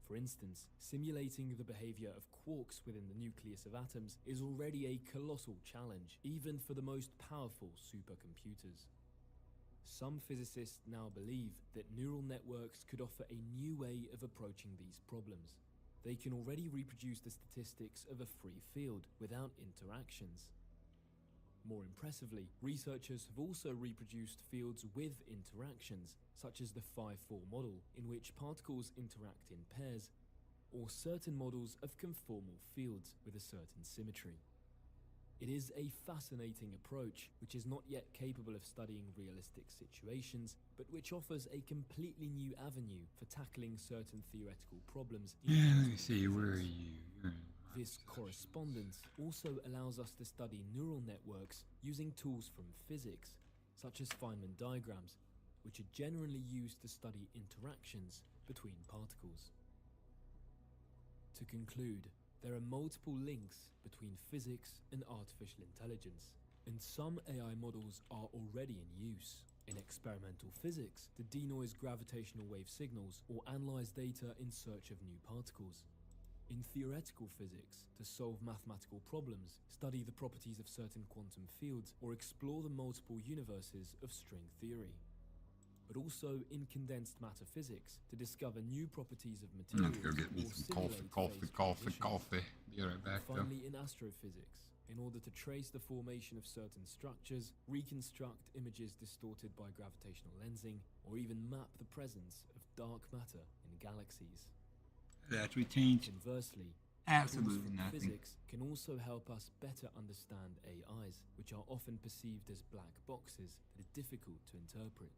For instance, simulating the behavior of quarks within the nucleus of atoms is already a colossal challenge, even for the most powerful supercomputers. Some physicists now believe that neural networks could offer a new way of approaching these problems. They can already reproduce the statistics of a free field without interactions. More impressively, researchers have also reproduced fields with interactions, such as the 5-4 model, in which particles interact in pairs, or certain models of conformal fields with a certain symmetry. It is a fascinating approach, which is not yet capable of studying realistic situations, but which offers a completely new avenue for tackling certain theoretical problems. Yeah, let me see, where are you? You're in This correspondence also allows us to study neural networks using tools from physics, such as Feynman diagrams, which are generally used to study interactions between particles. To conclude, there are multiple links between physics and artificial intelligence, and some AI models are already in use. In experimental physics, to denoise gravitational wave signals or analyze data in search of new particles. In theoretical physics, to solve mathematical problems, study the properties of certain quantum fields, or explore the multiple universes of string theory. but also in condensed matter physics to discover new properties of I'm materials. gonna go get me or some simulate coffee. phase Coffee. Be right back though. Finally, in astrophysics, in order to trace the formation of certain structures, reconstruct images distorted by gravitational lensing, or even map the presence of dark matter in galaxies. That retains Conversely, absolutely tools from nothing. physics can also help us better understand AIs, which are often perceived as black boxes that are difficult to interpret.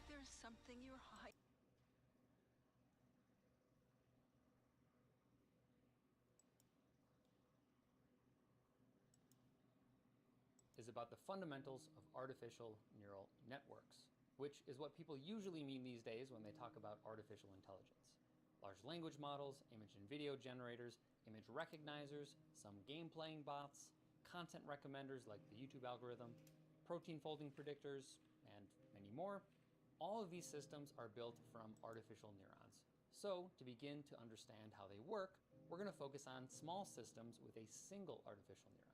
There's something you're hiding. Is about the fundamentals of artificial neural networks, which is what people usually mean these days when they talk about artificial intelligence. Large language models, image and video generators, image recognizers, some game-playing bots, content recommenders like the YouTube algorithm, protein folding predictors, and many more. All of these systems are built from artificial neurons. So, to begin to understand how they work, we're going to focus on small systems with a single artificial neuron.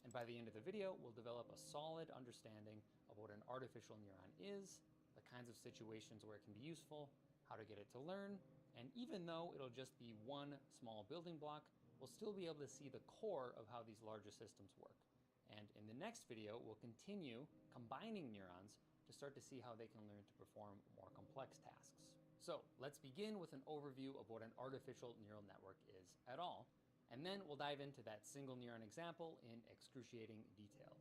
And by the end of the video, we'll develop a solid understanding of what an artificial neuron is, the kinds of situations where it can be useful, how to get it to learn, and even though it'll just be one small building block, we'll still be able to see the core of how these larger systems work. And in the next video, we'll continue combining neurons to start to see how they can learn to perform more complex tasks. So let's begin with an overview of what an artificial neural network is at all, and then we'll dive into that single neuron example in excruciating detail.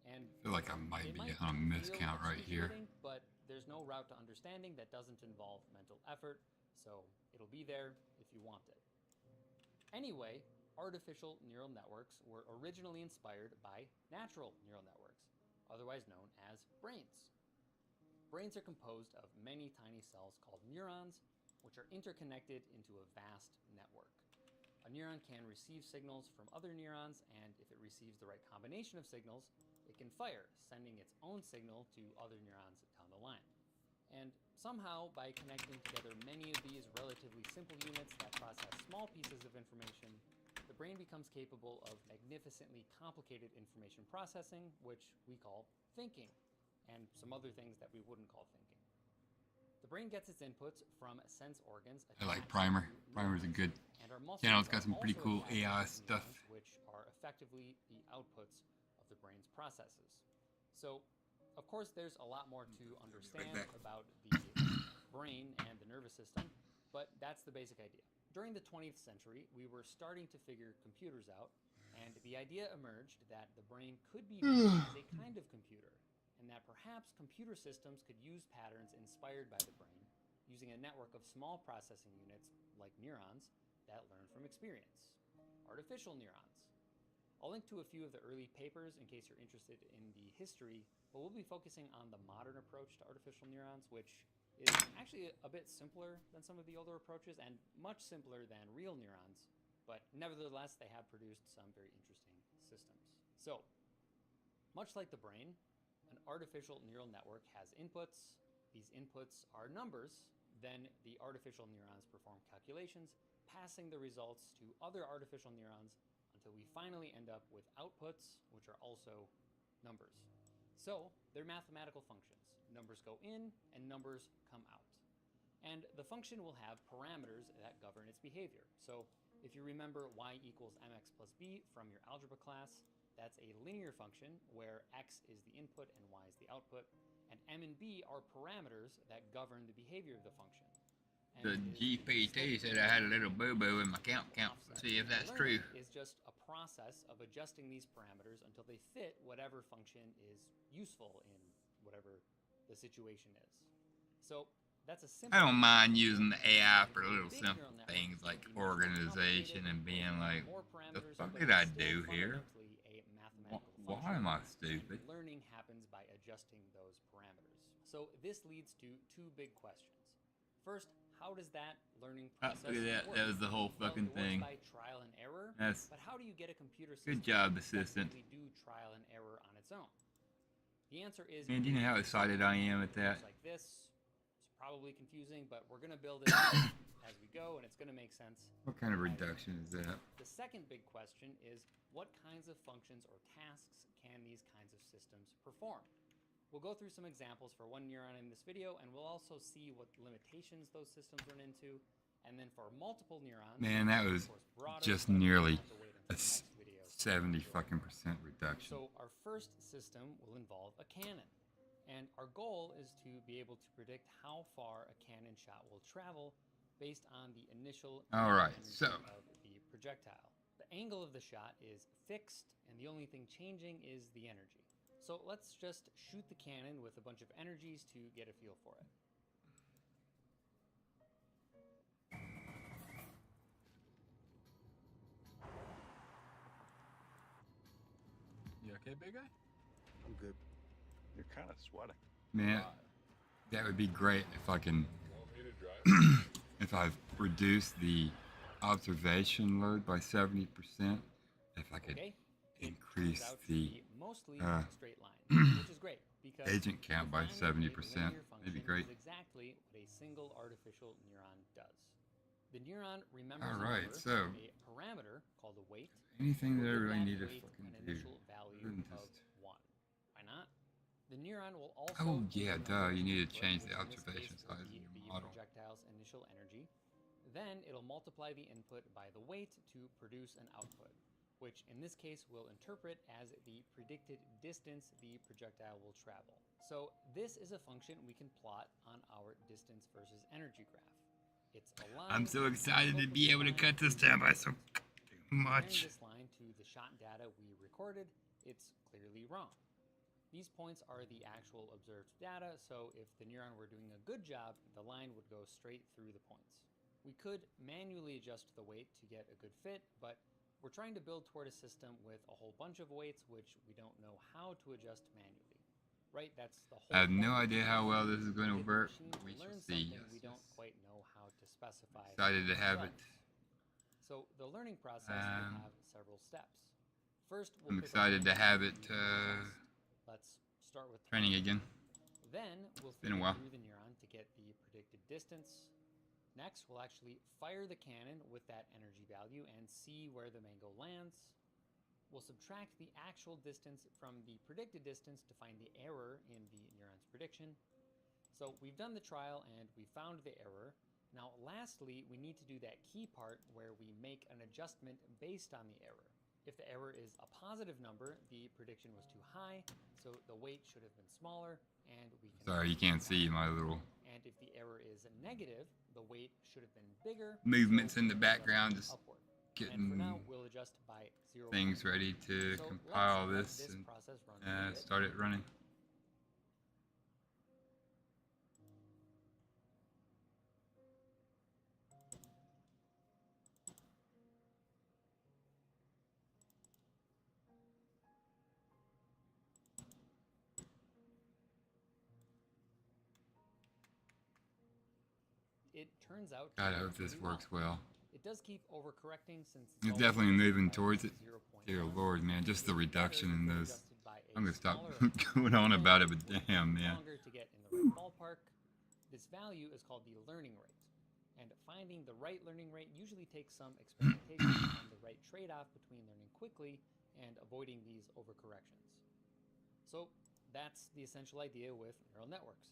And I feel like I might be on a miscount right here. But there's no route to understanding that doesn't involve mental effort, so it'll be there if you want it. Anyway, artificial neural networks were originally inspired by natural neural networks, otherwise known as brains. Brains are composed of many tiny cells called neurons, which are interconnected into a vast network. A neuron can receive signals from other neurons, and if it receives the right combination of signals, it can fire, sending its own signal to other neurons down the line. And somehow, by connecting together many of these relatively simple units that process small pieces of information, the brain becomes capable of magnificently complicated information processing, which we call thinking, and some other things that we wouldn't call thinking. The brain gets its inputs from sense organs. I like Primer. Primer's a good channel. It's got some pretty cool AI stuff. Which are effectively the outputs of the brain's processes. So, of course, there's a lot more to understand about the brain and the nervous system, but that's the basic idea. During the 20th century, we were starting to figure computers out, and the idea emerged that the brain could be viewed as a kind of computer, and that perhaps computer systems could use patterns inspired by the brain, using a network of small processing units, like neurons, that learn from experience. Artificial neurons. I'll link to a few of the early papers in case you're interested in the history, but we'll be focusing on the modern approach to artificial neurons, which is actually a bit simpler than some of the older approaches and much simpler than real neurons, but nevertheless, they have produced some very interesting systems. So, much like the brain, an artificial neural network has inputs. These inputs are numbers. Then the artificial neurons perform calculations, passing the results to other artificial neurons until we finally end up with outputs, which are also numbers. So they're mathematical functions. Numbers go in and numbers come out. And the function will have parameters that govern its behavior. So if you remember y equals mx plus b from your algebra class, that's a linear function where x is the input and y is the output, and m and b are parameters that govern the behavior of the function. The GPT said I had a little boo-boo in my count. See if that's true. Is just a process of adjusting these parameters until they fit whatever function is useful in whatever the situation is. So that's a simple. I don't mind using the AI for little simple things like organization and being like, the fuck did I do here? Why am I stupid? Learning happens by adjusting those parameters. So this leads to two big questions. First, how does that learning process look at that. work? That was the whole fucking thing. By trial and error. That's but how do you get a computer system good job, to assistant. do trial and error on its own? The answer is. Man, do you know how excited I am at that? Like this, probably confusing, but we're going to build it as we go, and it's going to make sense. What kind of reduction is that? The second big question is, what kinds of functions or tasks can these kinds of systems perform? We'll go through some examples for one neuron in this video, and we'll also see what limitations those systems run into. And then for multiple neurons, Man, that was just nearly a 70% reduction. So our first system will involve a cannon. And our goal is to be able to predict how far a cannon shot will travel based on the initial Alright, so of the projectile. The angle of the shot is fixed, and the only thing changing is the energy. So let's just shoot the cannon with a bunch of energies to get a feel for it. You okay, big guy? I'm good. You're kind of sweating. man, that would be great if I can if I've reduced the observation load by 70%, if I could increase the agent count by 70%, that'd be great. Exactly what a single artificial neuron does. The neuron remembers so a parameter called a weight. Anything that I really need to weight fucking an do. initial value of 1. Why not? The neuron will also Oh yeah, duh, you need to input, change the which in this observation case will size be in the your model. projectile's initial energy. Then it'll multiply the input by the weight to produce an output, which in this case will interpret as the predicted distance the projectile will travel. So this is a function we can plot on our distance versus energy graph. It's a line. I'm so excited to be able to cut this down by so much. Comparing this line to the shot data we recorded, it's clearly wrong. These points are the actual observed data, so if the neuron were doing a good job, the line would go straight through the points. We could manually adjust the weight to get a good fit, but we're trying to build toward a system with a whole bunch of weights which we don't know how to adjust manually. Right? That's the whole I have no point. idea how well this is going to work. We Learn shall see. something we don't quite know how to specify. Excited to have it. So the learning process will have several steps. First, we'll I'm pick excited to have it Let's start with training again. Then we'll Been a feed it while. through the neuron to get the predicted distance. Next, we'll actually fire the cannon with that energy value and see where the mango lands. We'll subtract the actual distance from the predicted distance to find the error in the neuron's prediction. So we've done the trial and we found the error. Now lastly, we need to do that key part where we make an adjustment based on the error. If the error is a positive number, the prediction was too high, so the weight should have been smaller, and we can... Sorry, you can't see my little And if the error is a negative, the weight should have been bigger. movements so in the background, just upward. And getting for now, we'll adjust by 0. things ready to So compile let's this let and process run a bit. start it running. It turns out God, I to hope work this pretty works well. It does keep overcorrecting since It's definitely moving towards it. Dear Lord, man, just the reduction in those. I'm gonna stop going on about it, but damn, man. longer to get in the right ballpark. This value is called the learning rate. And finding the right learning rate usually takes some experimentation and the right trade-off between learning quickly and avoiding these overcorrections. So that's the essential idea with neural networks.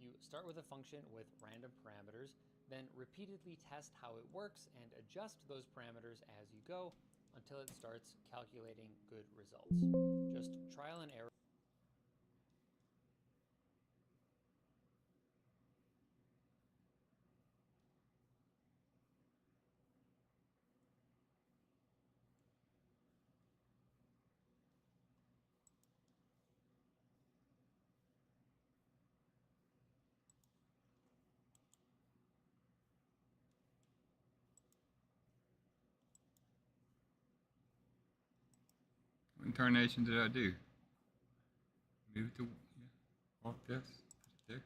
You start with a function with random parameters, then repeatedly test how it works and adjust those parameters as you go until it starts calculating good results. Just trial and error. What incarnation did I do? Move to off this. Put it there.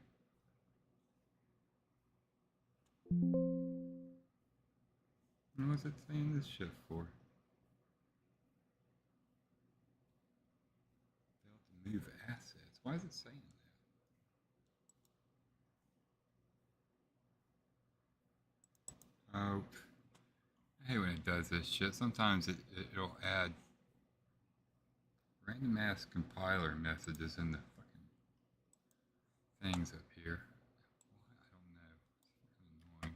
And what's it saying this shit for? Failed to move assets. Why is it saying Oh, I hate when it does this shit. Sometimes it'll add random ass compiler messages in the fucking things up here. Why? I don't know. It's annoying.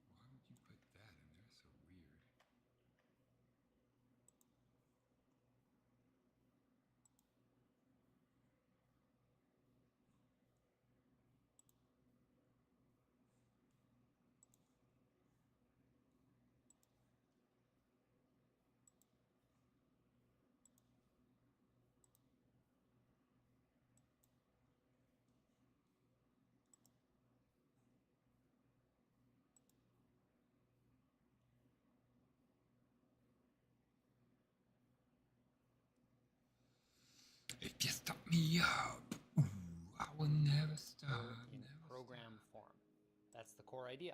Why would you put that in there? So weird. If you stop me up, ooh, I will never stop. In program form. That's the core idea.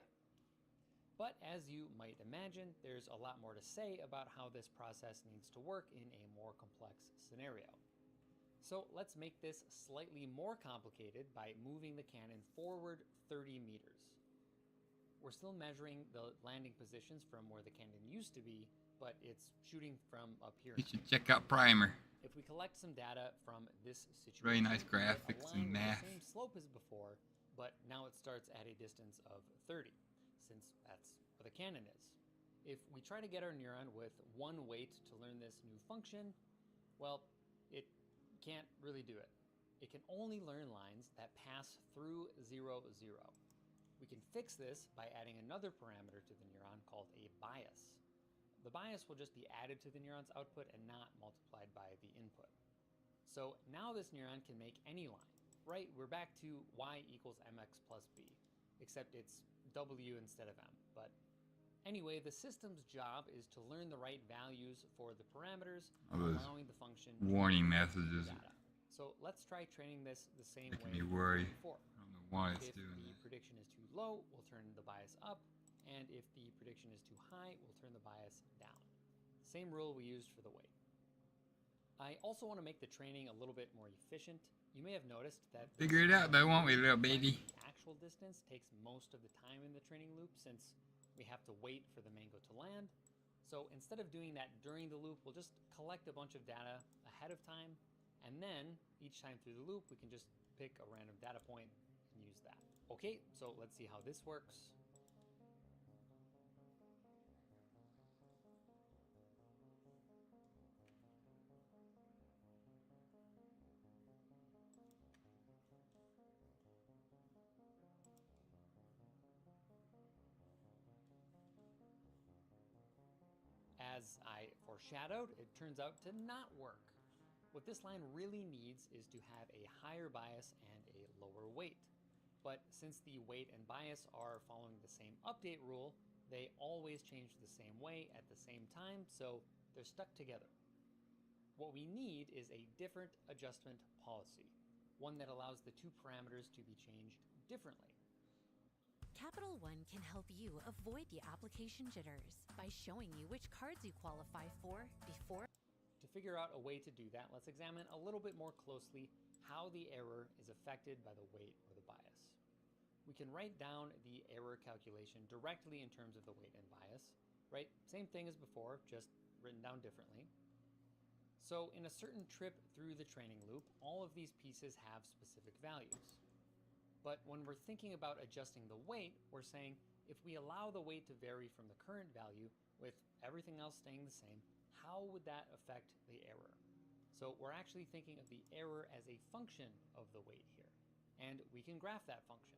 But as you might imagine, there's a lot more to say about how this process needs to work in a more complex scenario. So let's make this slightly more complicated by moving the cannon forward 30 meters. We're still measuring the landing positions from where the cannon used to be, but it's shooting from up here. You should check out Primer. If we collect some data from this situation, Really nice we get a graphics line and with math. the same slope as before, but now it starts at a distance of 30, since that's where the cannon is. If we try to get our neuron with one weight to learn this new function, well, it can't really do it. It can only learn lines that pass through 0, 0. We can fix this by adding another parameter to the neuron called a bias. The bias will just be added to the neuron's output and not multiplied by the input. So now this neuron can make any line, right? We're back to y equals mx plus b, except it's w instead of m. But anyway, the system's job is to learn the right values for the parameters, allowing the function to warning read messages. the data. So let's try training this the same Making way me worry. before. I don't know why it's If doing the that. prediction is too low, we'll turn the bias up, and if the prediction is too high, we'll turn the bias down. Same rule we used for the weight. I also want to make the training a little bit more efficient. You may have noticed that Figure it out though, won't we, little baby? the actual distance takes most of the time in the training loop since we have to wait for the mango to land. So instead of doing that during the loop, we'll just collect a bunch of data ahead of time, and then each time through the loop, we can just pick a random data point and use that. Okay, so let's see how this works. As I foreshadowed, it turns out to not work. What this line really needs is to have a higher bias and a lower weight. But since the weight and bias are following the same update rule, they always change the same way at the same time, so they're stuck together. What we need is a different adjustment policy, one that allows the two parameters to be changed differently. Capital One can help you avoid the application jitters by showing you which cards you qualify for before. To figure out a way to do that, let's examine a little bit more closely how the error is affected by the weight or the bias. We can write down the error calculation directly in terms of the weight and bias, right? Same thing as before, just written down differently. So in a certain trip through the training loop, all of these pieces have specific values. But when we're thinking about adjusting the weight, we're saying if we allow the weight to vary from the current value with everything else staying the same, how would that affect the error? So we're actually thinking of the error as a function of the weight here, and we can graph that function.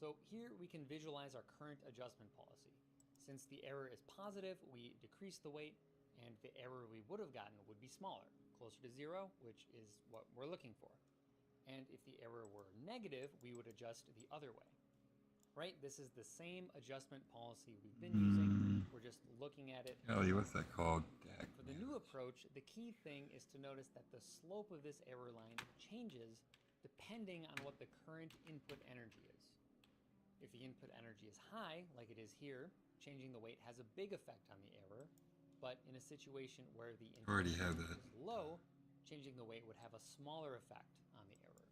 So here we can visualize our current adjustment policy. Since the error is positive, we decrease the weight, and the error we would have gotten would be smaller, closer to 0, which is what we're looking for. And if the error were negative, we would adjust the other way. Right? This is the same adjustment policy we've been using. We're just looking at it. Ellie, what's that called? For the new approach, the key thing is to notice that the slope of this error line changes depending on what the current input energy is. If the input energy is high, like it is here, changing the weight has a big effect on the error. but in a situation where the input Already have energy that. is low, changing the weight would have a smaller effect on the error.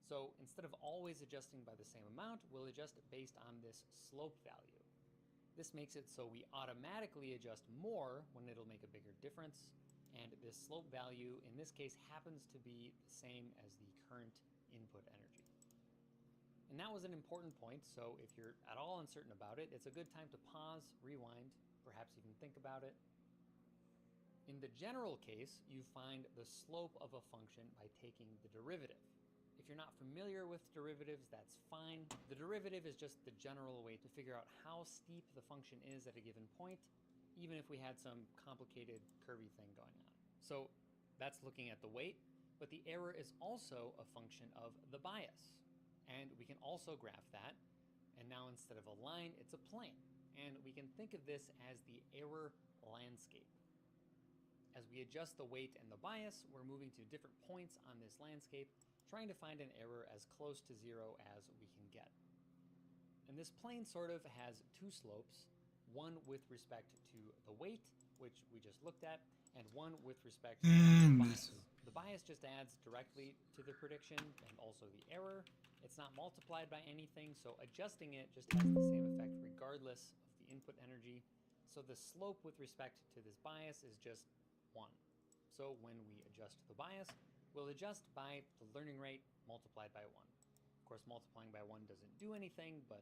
So instead of always adjusting by the same amount, we'll adjust based on this slope value. This makes it so we automatically adjust more when it'll make a bigger difference, and this slope value in this case happens to be the same as the current input energy. And that was an important point, so if you're at all uncertain about it, it's a good time to pause, rewind, perhaps even think about it. In the general case, you find the slope of a function by taking the derivative. If you're not familiar with derivatives, that's fine. The derivative is just the general way to figure out how steep the function is at a given point, even if we had some complicated curvy thing going on. So that's looking at the weight, but the error is also a function of the bias. And we can also graph that, and now instead of a line, it's a plane. And we can think of this as the error landscape. As we adjust the weight and the bias, we're moving to different points on this landscape, trying to find an error as close to zero as we can get. And this plane sort of has two slopes, one with respect to the weight, which we just looked at, and one with respect to the bias. The bias just adds directly to the prediction and also the error. It's not multiplied by anything, so adjusting it just has the same effect regardless of the input energy. So the slope with respect to this bias is just 1. So when we adjust the bias, we'll adjust by the learning rate multiplied by 1. Of course, multiplying by 1 doesn't do anything, but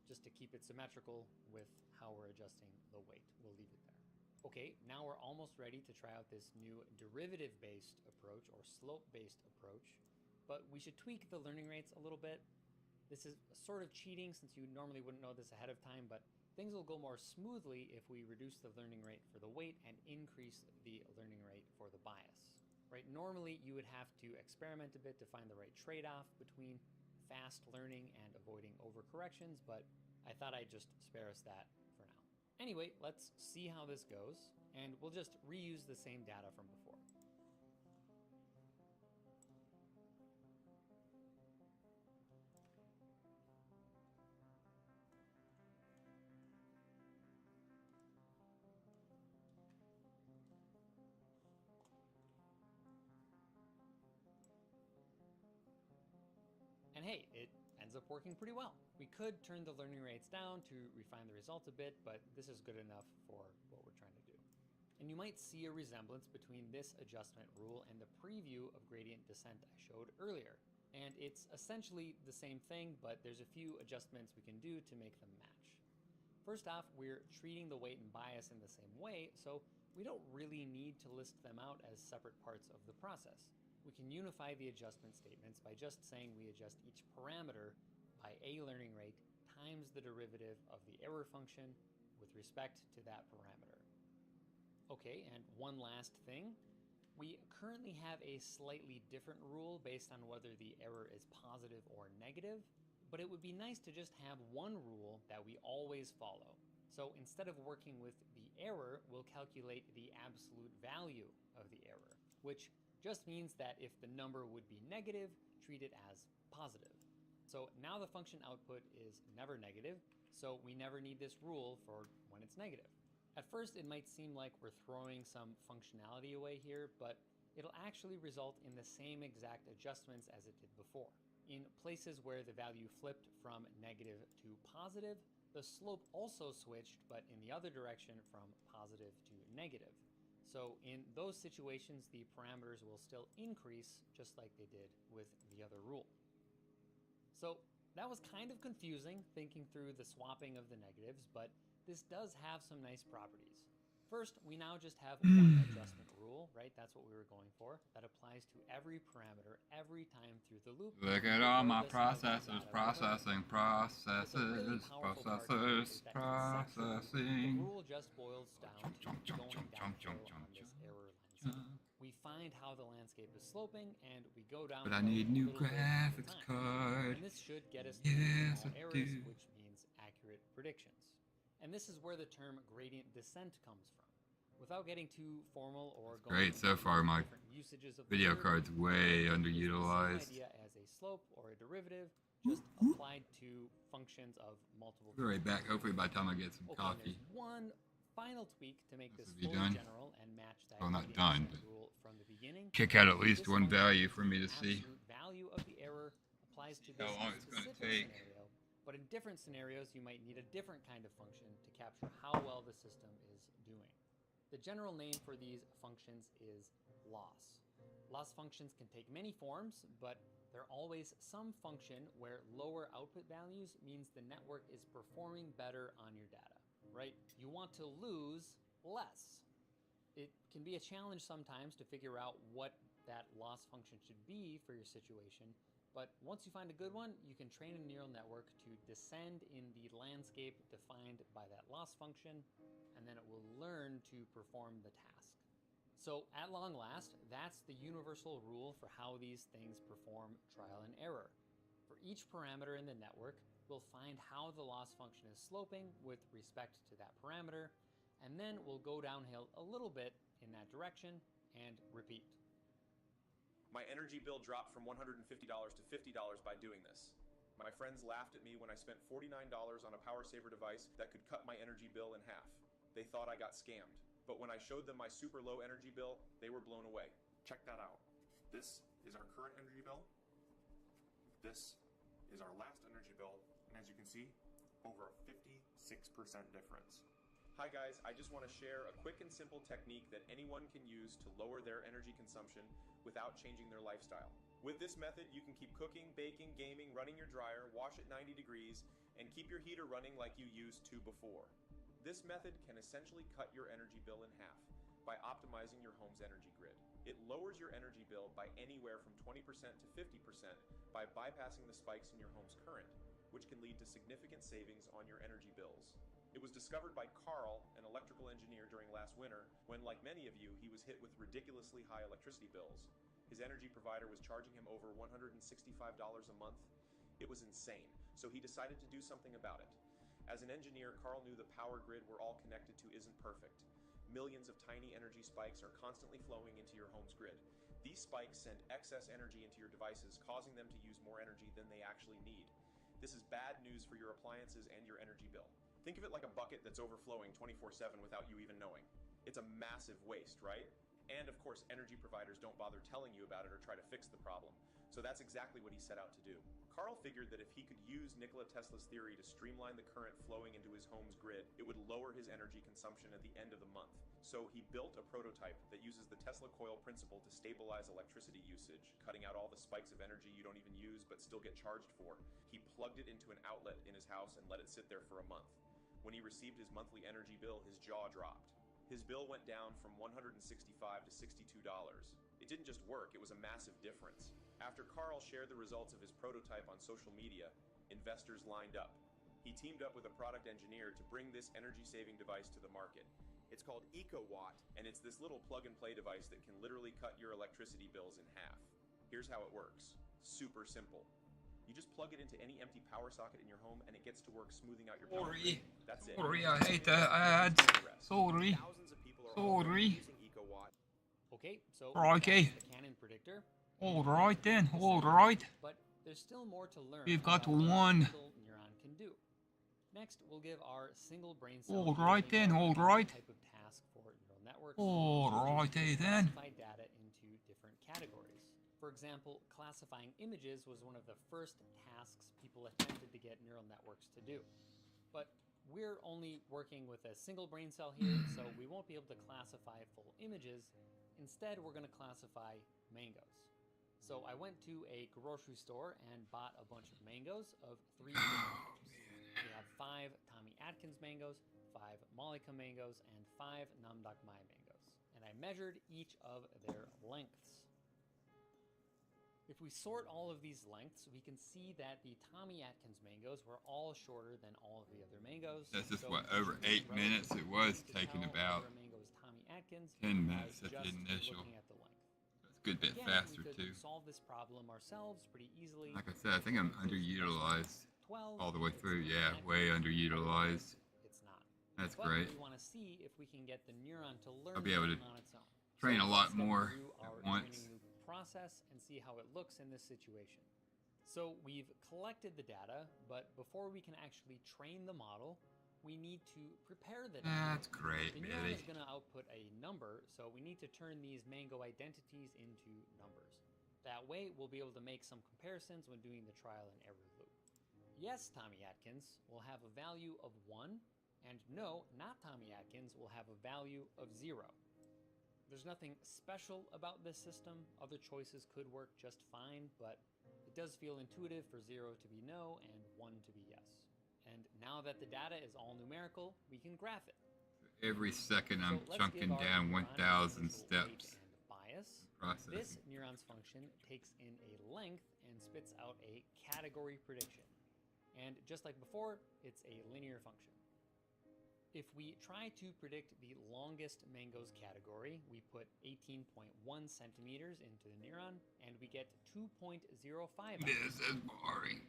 just to keep it symmetrical with how we're adjusting the weight, we'll leave it there. Okay, now we're almost ready to try out this new derivative-based approach or slope-based approach, but we should tweak the learning rates a little bit. This is sort of cheating since you normally wouldn't know this ahead of time, but things will go more smoothly if we reduce the learning rate for the weight and increase the learning rate for the bias. Right? Normally, you would have to experiment a bit to find the right trade-off between fast learning and avoiding overcorrections, but I thought I'd just spare us that for now. Anyway, let's see how this goes, and we'll just reuse the same data from before. And hey, it ends up working pretty well. We could turn the learning rates down to refine the result a bit, but this is good enough for what we're trying to do. And you might see a resemblance between this adjustment rule and the preview of gradient descent I showed earlier. And it's essentially the same thing, but there's a few adjustments we can do to make them match. First off, we're treating the weight and bias in the same way, so we don't really need to list them out as separate parts of the process. We can unify the adjustment statements by just saying we adjust each parameter by a learning rate times the derivative of the error function with respect to that parameter. Okay, and one last thing. We currently have a slightly different rule based on whether the error is positive or negative, but it would be nice to just have one rule that we always follow. So instead of working with the error, we'll calculate the absolute value of the error, which just means that if the number would be negative, treat it as positive. So now the function output is never negative, so we never need this rule for when it's negative. At first, it might seem like we're throwing some functionality away here, but it'll actually result in the same exact adjustments as it did before. In places where the value flipped from negative to positive, the slope also switched, but in the other direction from positive to negative. So in those situations, the parameters will still increase just like they did with the other rule. So that was kind of confusing thinking through the swapping of the negatives, but this does have some nice properties. First, we now just have one adjustment rule, right? That's what we were going for. That applies to every parameter every time through the loop. Look at all my processors processing, processors. The rule just boils down to going downhill on this error landscape. We find how the landscape is sloping, and we go down. But I need new graphics card. And this should get us to small errors, which means accurate predictions. And this is where the term gradient descent comes from. Without getting too formal or going Great, so far my video card's way underutilized. Idea as a slope or a derivative, just applied to functions of multiple. I'll be right back. Hopefully by the time I get some coffee. One final tweak to make this will be fully done. general and match that Well, not 80% done, but rule from the beginning. kick out at least This one function value for takes me the to see. absolute value of the error applies to how this long it's gonna specific take. scenario, but in different scenarios you might need a different kind of function to capture how well the system is doing. The general name for these functions is loss. Loss functions can take many forms, but there's always some function where lower output values means the network is performing better on your data, right? You want to lose less. It can be a challenge sometimes to figure out what that loss function should be for your situation, but once you find a good one, you can train a neural network to descend in the landscape defined by that loss function, and then it will learn to perform the task. So at long last, that's the universal rule for how these things perform trial and error. For each parameter in the network, we'll find how the loss function is sloping with respect to that parameter, and then we'll go downhill a little bit in that direction and repeat. My energy bill dropped from $150 to $50 by doing this. My friends laughed at me when I spent $49 on a power saver device that could cut my energy bill in half. They thought I got scammed. But when I showed them my super low energy bill, they were blown away. Check that out. This is our current energy bill. This is our last energy bill. And as you can see, over a 56% difference. Hi guys, I just want to share a quick and simple technique that anyone can use to lower their energy consumption without changing their lifestyle. With this method, you can keep cooking, baking, gaming, running your dryer, wash at 90 degrees, and keep your heater running like you used to before. This method can essentially cut your energy bill in half by optimizing your home's energy grid. It lowers your energy bill by anywhere from 20% to 50% by bypassing the spikes in your home's current, which can lead to significant savings on your energy bills. It was discovered by Carl, an electrical engineer during last winter, when, like many of you, he was hit with ridiculously high electricity bills. His energy provider was charging him over $165 a month. It was insane, so he decided to do something about it. As an engineer, Carl knew the power grid we're all connected to isn't perfect. Millions of tiny energy spikes are constantly flowing into your home's grid. These spikes send excess energy into your devices, causing them to use more energy than they actually need. This is bad news for your appliances and your energy bill. Think of it like a bucket that's overflowing 24/7 without you even knowing. It's a massive waste, right? And of course, energy providers don't bother telling you about it or try to fix the problem. So that's exactly what he set out to do. Carl figured that if he could use Nikola Tesla's theory to streamline the current flowing into his home's grid, it would lower his energy consumption at the end of the month. So he built a prototype that uses the Tesla coil principle to stabilize electricity usage, cutting out all the spikes of energy you don't even use but still get charged for. He plugged it into an outlet in his house and let it sit there for a month. When he received his monthly energy bill, his jaw dropped. His bill went down from $165 to $62. It didn't just work, it was a massive difference. After Carl shared the results of his prototype on social media, investors lined up. He teamed up with a product engineer to bring this energy-saving device to the market. It's called EcoWatt, and it's this little plug-and-play device that can literally cut your electricity bills in half. Here's how it works. Super simple. You just plug it into any empty power socket in your home, and it gets to work smoothing out your power grid. That's it. Sorry, I hate that ad. Sorry. Sorry. Okay, so Crikey. that's the Canon predictor. Alright then, alright. But there's still more to learn. We've got about what a one. single neuron can do. Next, we'll give our single brain cell Alright then, a alright. type of task for neural networks. Alrighty then. Classify data into different categories. For example, classifying images was one of the first tasks people attempted to get neural networks to do. But we're only working with a single brain cell here, so we won't be able to classify full images. Instead, we're going to classify mangoes. So I went to a grocery store and bought a bunch of mangoes of 3 different types. We have 5 Tommy Atkins mangoes, 5 Malika mangoes, and 5 Namdok Mai mangoes. And I measured each of their lengths. If we sort all of these lengths, we can see that the Tommy Atkins mangoes were all shorter than all of the other mangoes. That's just So what, over 8 minutes it was taking about 10 minutes at the initial. That's a good bit faster we could too. solve this problem ourselves pretty easily. Like I said, I think I'm underutilized all the way through. Yeah, way underutilized. It's not. That's But great. we want to see if we can get the neuron to learn I'll be able to on its own. train a lot let's go more through at our once. training loop process and see how it looks in this situation. So we've collected the data, but before we can actually train the model, we need to prepare the That's great, The neuron really. is going to output a number, so we need to turn these mango identities into numbers. That way, we'll be able to make some comparisons when doing the trial and error loop. Yes, Tommy Atkins will have a value of 1, and no, not Tommy Atkins will have a value of 0. There's nothing special about this system. Other choices could work just fine, but it does feel intuitive for 0 to be no and 1 to be yes. And now that the data is all numerical, we can graph it. Every second I'm So let's chunking give our down neuron 1,000 initial steps. weight and bias. Processing. This neuron's function takes in a length and spits out a category prediction. And just like before, it's a linear function. If we try to predict the longest mangoes category, we put 18.1 centimeters into the neuron, and we get 2.05 hours. This is boring.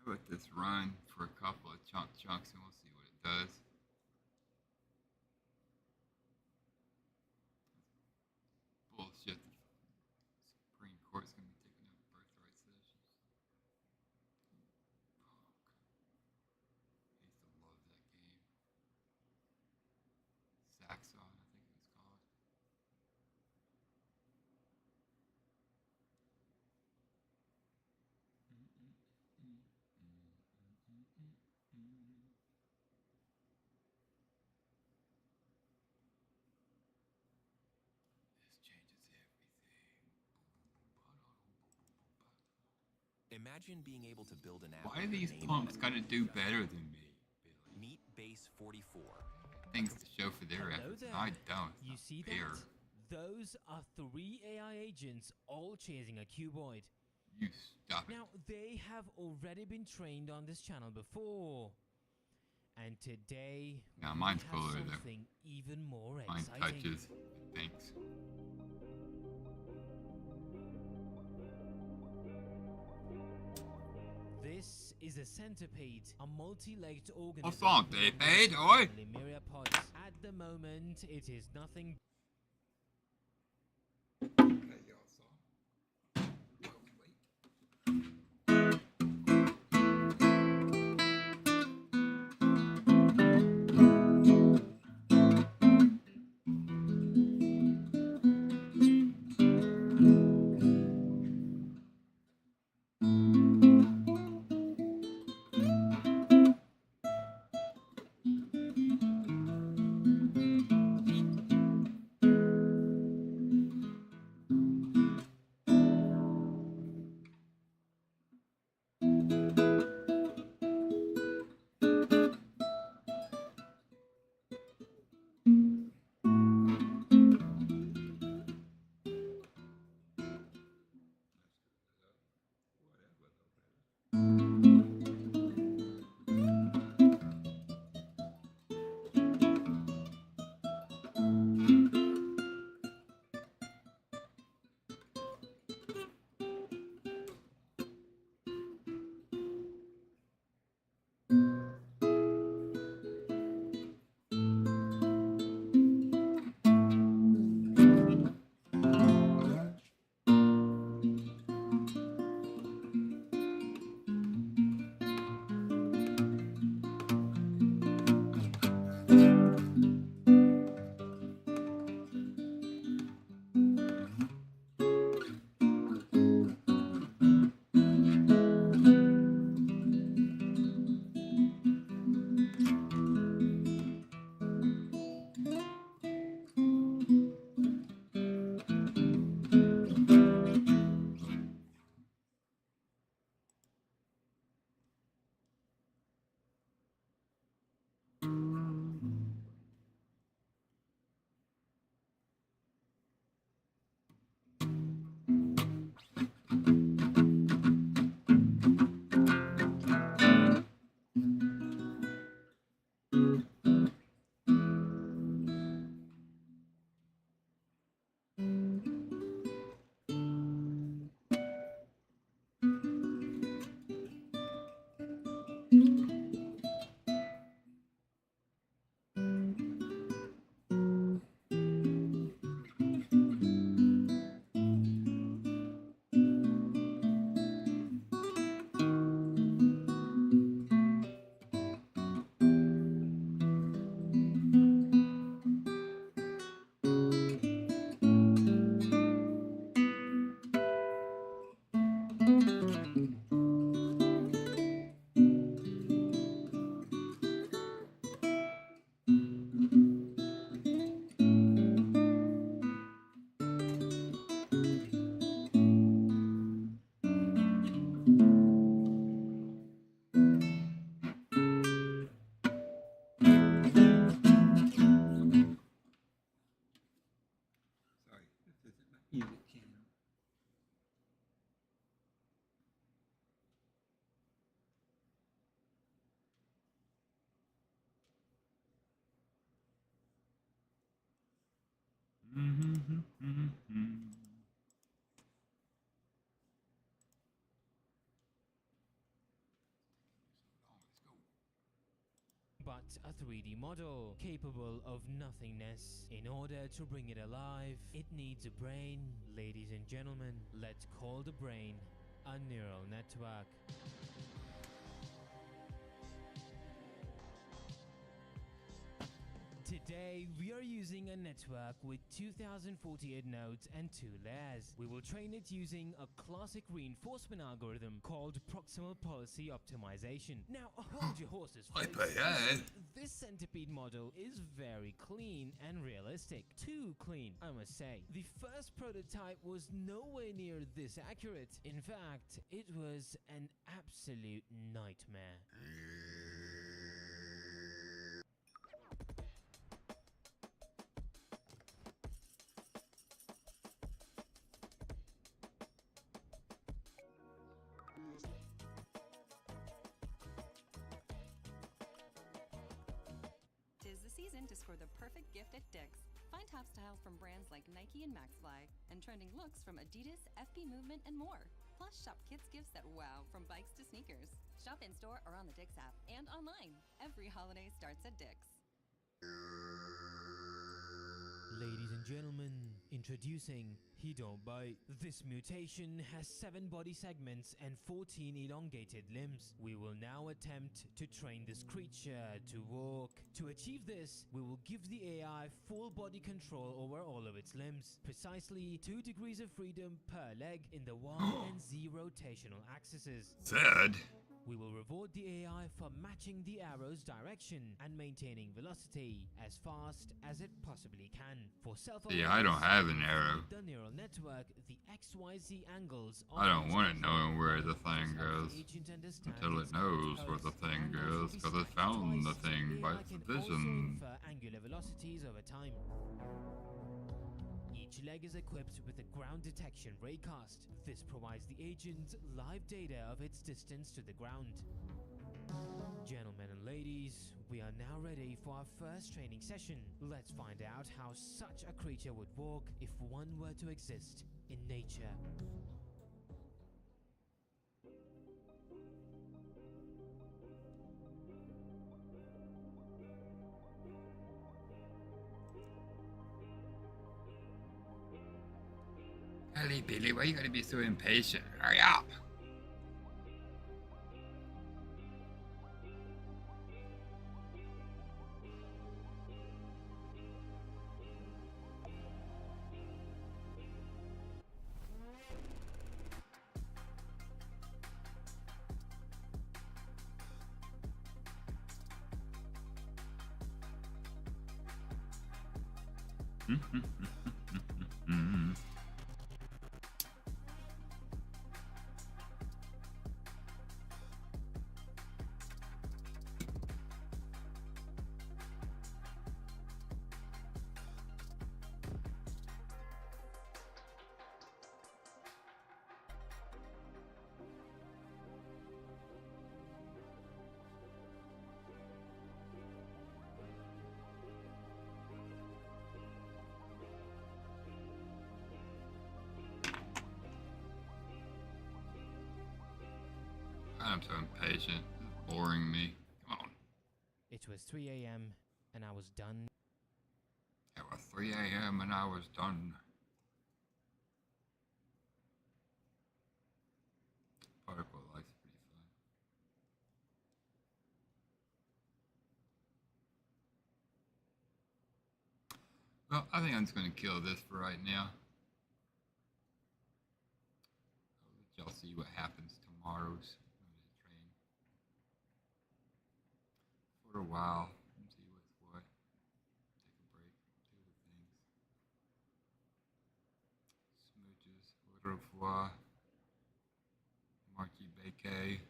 I'll let this run for a couple of chunks and we'll see what it does. Bullshit. The Supreme Court's gonna be taking up birthright citizenship. I used to love that game. Saxon, I think it was called. Imagine being able to build an app. Why do these punks gotta do better than me? Meet Base 44. Things to show for their efforts. there. I don't. You see fair. that? Those are 3 AI agents all chasing a cuboid. You stop it. Now, they have already been trained on this channel before. And today, Now we mine's have cooler though. something even more Mine exciting. touches. Thanks. This is a centipede, a multi-legged organism. What's on, David? Oi! Lemuria pods. At the moment, it is nothing. But a 3D model capable of nothingness. In order to bring it alive, it needs a brain. Ladies and gentlemen, let's call the brain a neural network. Today, we are using a network with 2048 nodes and 2 layers. We will train it using a classic reinforcement algorithm called proximal policy optimization. Now, hold your horses, folks. This centipede model is very clean and realistic. Too clean, I must say. The first prototype was nowhere near this accurate. In fact, it was an absolute nightmare. To score the perfect gift at Dick's. Find top styles from brands like Nike and Maxfly, and trending looks from Adidas, FP Movement, and more. Plus, shop kids gifts that wow, from bikes to sneakers. Shop in-store or on the Dick's app, and online. Every holiday starts at Dick's. Ladies and gentlemen, introducing He Don't Bite. This mutation has 7 body segments and 14 elongated limbs. We will now attempt to train this creature to walk. To achieve this, we will give the AI full body control over all of its limbs. Precisely 2 degrees of freedom per leg in the Y and Z rotational axes. Third. We will reward the AI for matching the arrow's direction and maintaining velocity as fast as it possibly can. For Yeah, I don't have an arrow. The neural network, the XYZ angles. I don't want it knowing where the thing goes until it knows where the thing goes, because it found the thing by its vision. For angular velocities over time. Each leg is equipped with a ground detection raycast. This provides the agent live data of its distance to the ground. Gentlemen and ladies, we are now ready for our first training session. Let's find out how such a creature would walk if one were to exist in nature. Ellie, Billy, why you gotta be so impatient? Hurry up! I'm so impatient. It's boring me. Come on. It was 3 a.m. and I was done. It was 3 a.m. and I was done. Particle life's pretty fun. Well, I think I'm just going to kill this for right now. I'll let y'all see what happens tomorrow's train. For a while and see what's what. Take a break, do other things. Smooches, au revoir. Marky Bakay.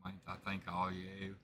I thank all you.